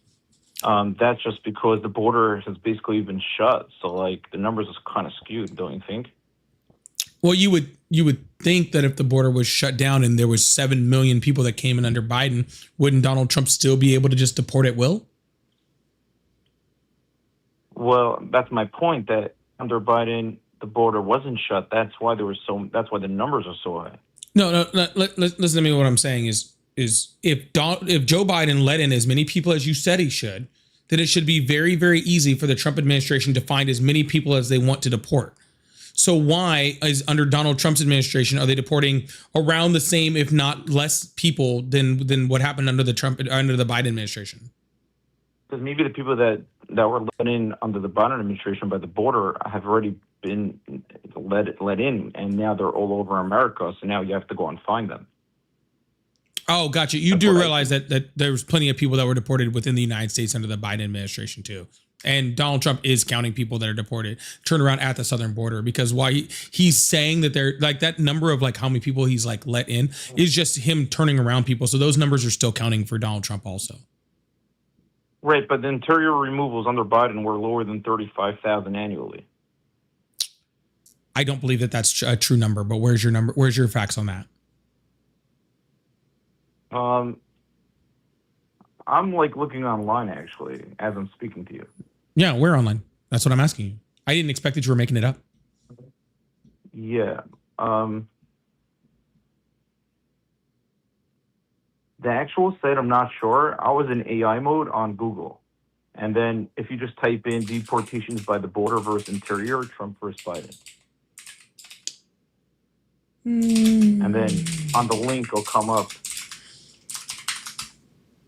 that's just because the border has basically been shut. So like the numbers are kind of skewed, don't you think? Well, you would think that if the border was shut down and there was 7 million people that came in under Biden, wouldn't Donald Trump still be able to just deport at will? Well, that's my point. That under Biden, the border wasn't shut. That's why that's why the numbers are so high. No. Listen to me. What I'm saying is if Joe Biden let in as many people as you said he should, then it should be very, very easy for the Trump administration to find as many people as they want to deport. So why is under Donald Trump's administration are they deporting around the same, if not less, people than what happened under the Biden administration? Because maybe the people that were let in under the Biden administration by the border have already been let in, and now they're all over America. So now you have to go and find them. Oh, gotcha. You do realize that there was plenty of people that were deported within the United States under the Biden administration too. And Donald Trump is counting people that are deported, turned around at the southern border, because why he's saying that they're like that number of like how many people he's like let in is just him turning around people. So those numbers are still counting for Donald Trump also. Right, but the interior removals under Biden were lower than 35,000 annually. I don't believe that that's a true number, but where's your number? Where's your facts on that? I'm like looking online actually as I'm speaking to you. Yeah, we're online. That's what I'm asking you. I didn't expect that you were making it up. Yeah. The actual site, I'm not sure. I was in AI mode on Google. And then if you just type in deportations by the border versus interior, Trump versus Biden. And then on the link, it'll come up.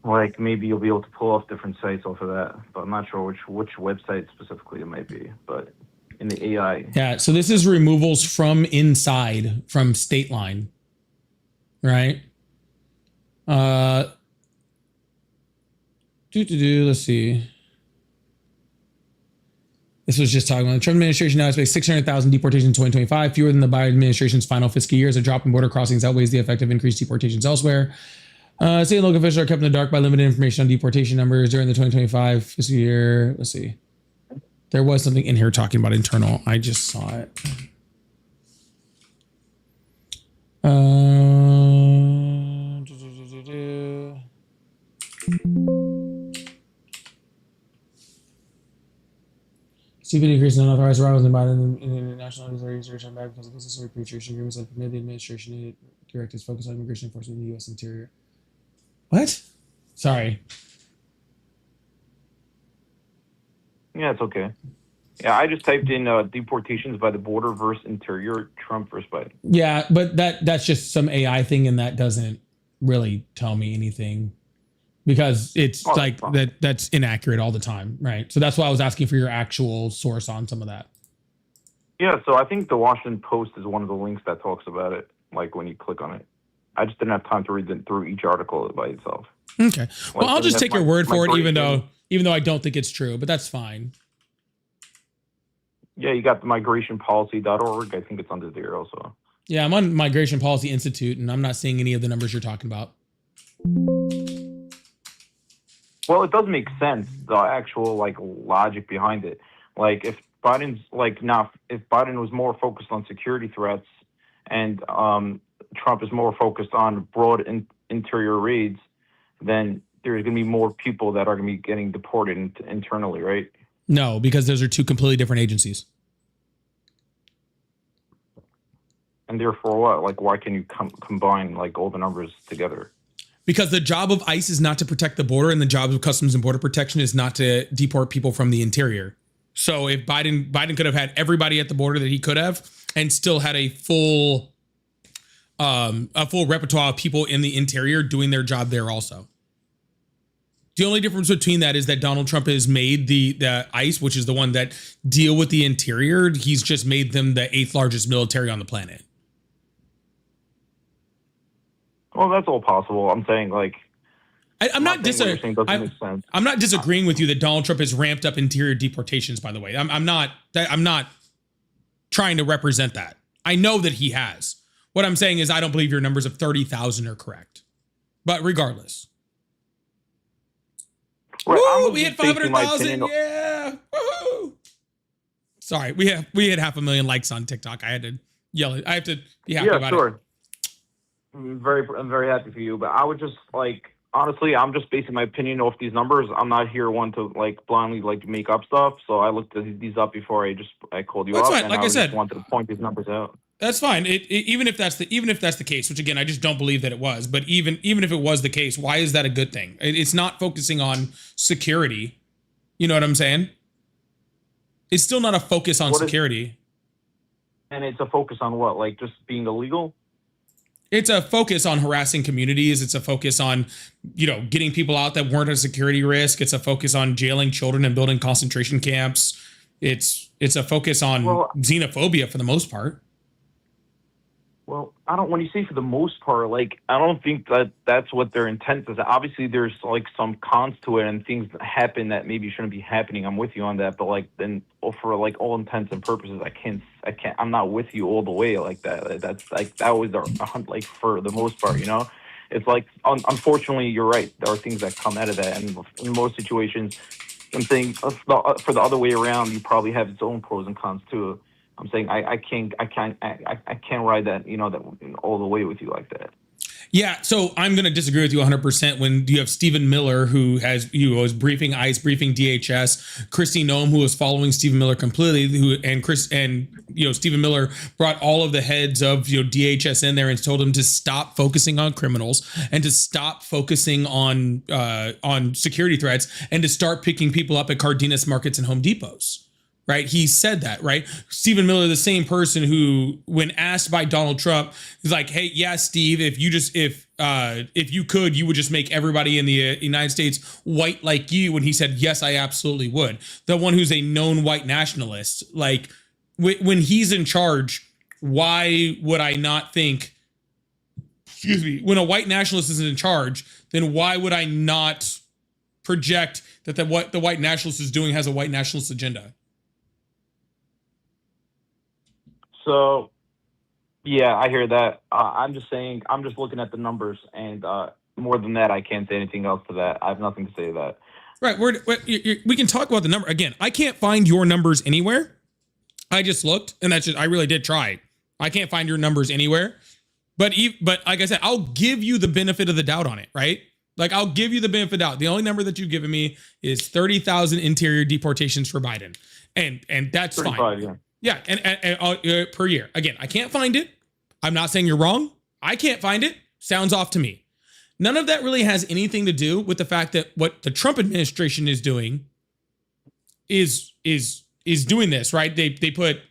Like maybe you'll be able to pull off different sites off of that, but I'm not sure which website specifically it might be. But in the AI, yeah. So this is removals from inside from state line, right? Let's see. This was just talking about the Trump administration now expects 600,000 deportations in 2025, fewer than the Biden administration's final fiscal years. A drop in border crossings outweighs the effect of increased deportations elsewhere. State and local officials are kept in the dark by limited information on deportation numbers during the 2025 fiscal year. Let's see. There was something in here talking about internal. I just saw it. Steep increase in unauthorized arrivals in Biden in international research and back because of business repatriation agreements that permit the administration to direct its focus on immigration enforcement in the U.S. interior. What? Sorry. yeah, it's okay. Yeah, I just typed in deportations by the border versus interior, Trump versus Biden. Yeah, but that's just some AI thing, and that doesn't really tell me anything because it's that's inaccurate all the time, right? So that's why I was asking for your actual source on some of that. Yeah, so I think the Washington Post is one of the links that talks about it, like when you click on it. I just didn't have time to read through each article by itself. Okay. Well, Like, I'll just take your word for it, even migration. though I don't think it's true, but that's fine. Yeah, you got the migrationpolicy.org. I think it's under there also. Yeah, I'm on Migration Policy Institute, and I'm not seeing any of the numbers you're talking about. Well, it does make sense, the actual like logic behind it. Like if Biden's if Biden was more focused on security threats and Trump is more focused on broad interior raids, then there's going to be more people that are going to be getting deported internally, right? No, because those are two completely different agencies. And therefore, what? Like, why can you combine like all the numbers together? Because the job of ICE is not to protect the border, and the job of Customs and Border Protection is not to deport people from the interior. So if Biden could have had everybody at the border that he could have, and still had a full repertoire of people in the interior doing their job there also. The only difference between that is that Donald Trump has made the ICE, which is the one that deal with the interior, he's just made them the 8th largest military on the planet. Well, that's all possible. I'm saying, like, I'm not disagreeing with you that Donald Trump has ramped up interior deportations. By the way, I'm not trying to represent that. I know that he has. What I'm saying is I don't believe your numbers of 30,000 are correct. But regardless, right, woo, we hit 500,000. Yeah, woo. Sorry, we had 500,000 likes on TikTok. I had to yell it. I have to be happy about it. I'm very happy for you, but I would just like, honestly, I'm just basing my opinion off these numbers. I'm not here one to like blindly like make up stuff. So I looked at these up before I called you That's up. fine. And Like I said, just wanted to point these numbers out. That's fine. Even if that's the case, which again I just don't believe that it was. But even if it was the case, why is that a good thing? It's not focusing on security. You know what I'm saying? It's still not a focus on security. And it's a focus on what? Like just being illegal? It's a focus on harassing communities. It's a focus on, getting people out that weren't a security risk. It's a focus on jailing children and building concentration camps. It's a focus on xenophobia for the most part. Well, when you say for the most part, like, I don't think that that's what their intent is. Obviously, there's like some cons to it and things that happen that maybe shouldn't be happening. I'm with you on that. But like, then for like all intents and purposes, I'm not with you all the way like that. That's like, that was like for the most part, it's like, unfortunately, you're right. There are things that come out of that. And in most situations, I'm saying for the other way around, you probably have its own pros and cons too. I'm saying I can't ride that, that all the way with you like that. Yeah, so I'm going to disagree with you 100% when you have Stephen Miller, who was briefing ICE, briefing DHS, Kristi Noem, who was following Stephen Miller completely, Stephen Miller brought all of the heads of DHS in there and told them to stop focusing on criminals and to stop focusing on security threats and to start picking people up at Cardenas markets and Home Depots. Right. He said that. Right. Stephen Miller, the same person who, when asked by Donald Trump, he's like, hey, yeah, Steve, if you could, you would just make everybody in the United States white like you. And he said, yes, I absolutely would. The one who's a known white nationalist, like when he's in charge, why would I not think, when a white nationalist is in charge, then why would I not project that what the white nationalist is doing has a white nationalist agenda? So, yeah, I hear that. I'm just saying, I'm just looking at the numbers, and more than that, I can't say anything else to that. I have nothing to say to that. Right. We can talk about the number. Again, I can't find your numbers anywhere. I just looked, and I really did try. I can't find your numbers anywhere. But like I said, I'll give you the benefit of the doubt on it, right? Like, I'll give you the benefit of the doubt. The only number that you've given me is 30,000 interior deportations for Biden. And that's fine. Yeah. Yeah, and per year. Again, I can't find it. I'm not saying you're wrong. I can't find it. Sounds off to me. None of that really has anything to do with the fact that what the Trump administration is doing is doing this, right? They put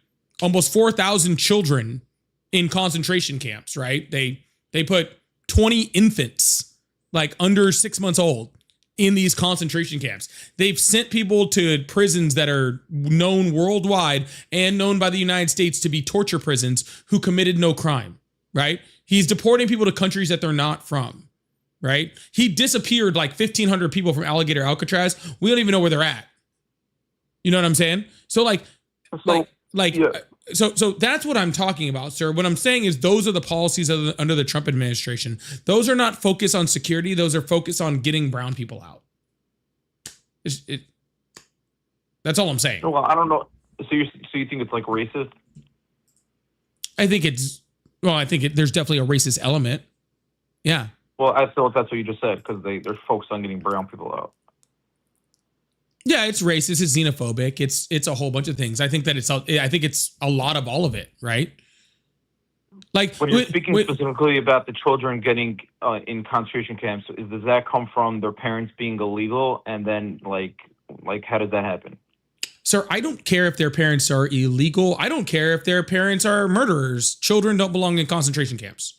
almost 4,000 children in concentration camps, right? They put 20 infants, like under 6 months old, in these concentration camps. They've sent people to prisons that are known worldwide and known by the United States to be torture prisons who committed no crime, right? He's deporting people to countries that they're not from, right? He disappeared like 1,500 people from Alligator Alcatraz. We don't even know where they're at. You know what I'm saying? So So that's what I'm talking about, sir. What I'm saying is those are the policies under the Trump administration. Those are not focused on security. Those are focused on getting brown people out. That's all I'm saying. Well, I don't know. So you think it's like racist? I think there's definitely a racist element. Yeah. Well, I still, if that's what you just said, because they're focused on getting brown people out. Yeah, it's racist. It's xenophobic. It's a whole bunch of things. I think that I think it's a lot of all of it, right? Like when you're speaking specifically about the children getting in concentration camps, does that come from their parents being illegal, and then like how does that happen? Sir, I don't care if their parents are illegal. I don't care if their parents are murderers. Children don't belong in concentration camps.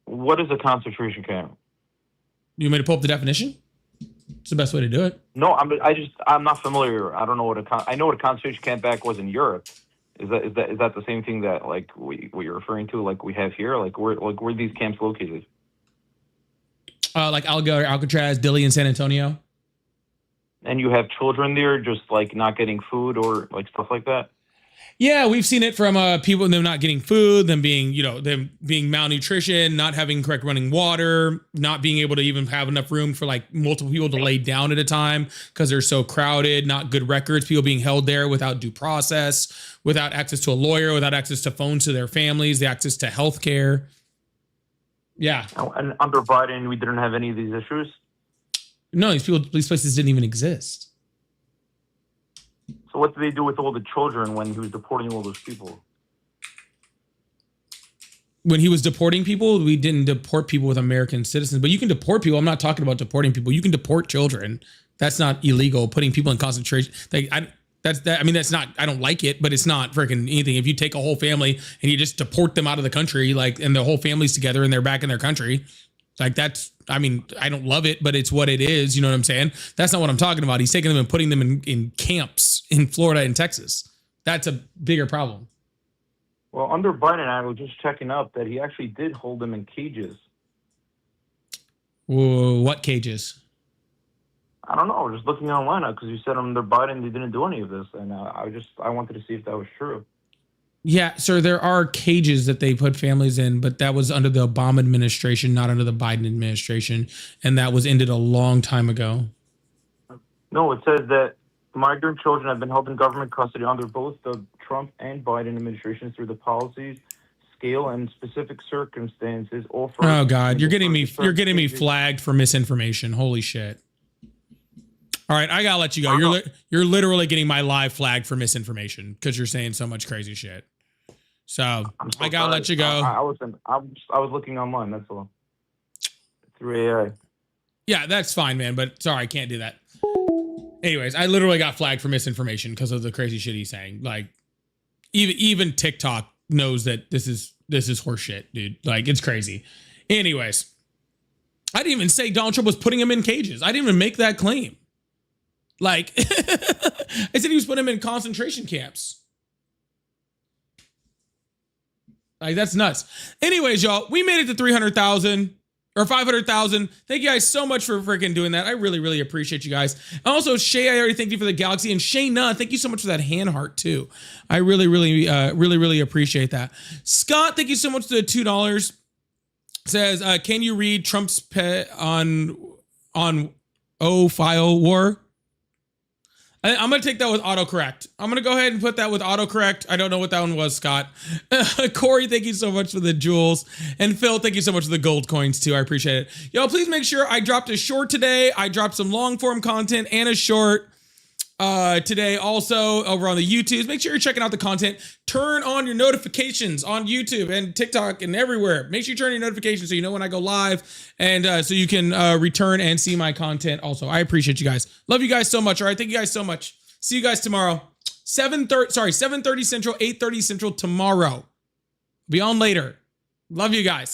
What is a concentration camp? You want me to pull up the definition? It's the best way to do it. No, I'm not familiar. I don't know I know what a concentration camp back was in Europe. Is that the same thing that like what you're referring to, like we have here? Like where are these camps located? Like Alcatraz, Dilley, and San Antonio. And you have children there just like not getting food or like stuff like that? Yeah, we've seen it from people, them not getting food, them being malnutrition, not having correct running water, not being able to even have enough room for like multiple people to lay down at a time because they're so crowded, not good records, people being held there without due process, without access to a lawyer, without access to phones to their families, the access to health care. Yeah. And under Biden, we didn't have any of these issues? No, these places didn't even exist. So what did they do with all the children when he was deporting all those people? When he was deporting people, we didn't deport people with American citizens, but you can deport people. I'm not talking about deporting people. You can deport children. That's not illegal. Putting people in concentration. That's not, I don't like it, but it's not freaking anything. If you take a whole family and you just deport them out of the country, like, and the whole family's together and they're back in their country, like that's, I don't love it, but it's what it is. You know what I'm saying? That's not what I'm talking about. He's taking them and putting them in camps in Florida and Texas. That's a bigger problem. Well, under Biden, I was just checking up that he actually did hold them in cages. Whoa, what cages? I don't know. I was just looking online because you said under Biden they didn't do any of this, and I wanted to see if that was true. Yeah, sir, there are cages that they put families in, but that was under the Obama administration, not under the Biden administration, and that was ended a long time ago. No, it says that migrant children have been held in government custody under both the Trump and Biden administrations through the policies, scale, and specific circumstances. Oh God, you're getting me flagged for misinformation. Holy shit! All right, I gotta let you go. You're literally getting my live flag for misinformation because you're saying so much crazy shit. So I gotta let you go. I was looking online. That's all. Through AI. Yeah, that's fine, man. But sorry, I can't do that. Anyways, I literally got flagged for misinformation because of the crazy shit he's saying. Like, even TikTok knows that this is horseshit, dude. Like, it's crazy. Anyways, I didn't even say Donald Trump was putting him in cages. I didn't even make that claim. Like, I said he was putting him in concentration camps. Like, that's nuts. Anyways, y'all, we made it to 300,000 or 500,000. Thank you guys so much for freaking doing that. I really, really appreciate you guys. And also, Shay, I already thank you for the galaxy. And Shayna, thank you so much for that hand heart, too. I really, really appreciate that. Scott, thank you so much for the $2. Says, can you read Trump's pet on file war? I'm going to take that with autocorrect. I'm going to go ahead and put that with autocorrect. I don't know what that one was, Scott. Corey, thank you so much for the jewels. And Phil, thank you so much for the gold coins, too. I appreciate it. Y'all, please make sure I dropped a short today. I dropped some long form content and a short today also over on the YouTubes. Make sure you're checking out the content. Turn on your notifications on YouTube and TikTok and everywhere. Make sure you turn your notifications so you know when I go live and so you can return and see my content also. I appreciate you guys. Love you guys so much. All right. Thank you guys so much. See you guys tomorrow. 7:30 Central, 8:30 Central tomorrow. Be on later. Love you guys.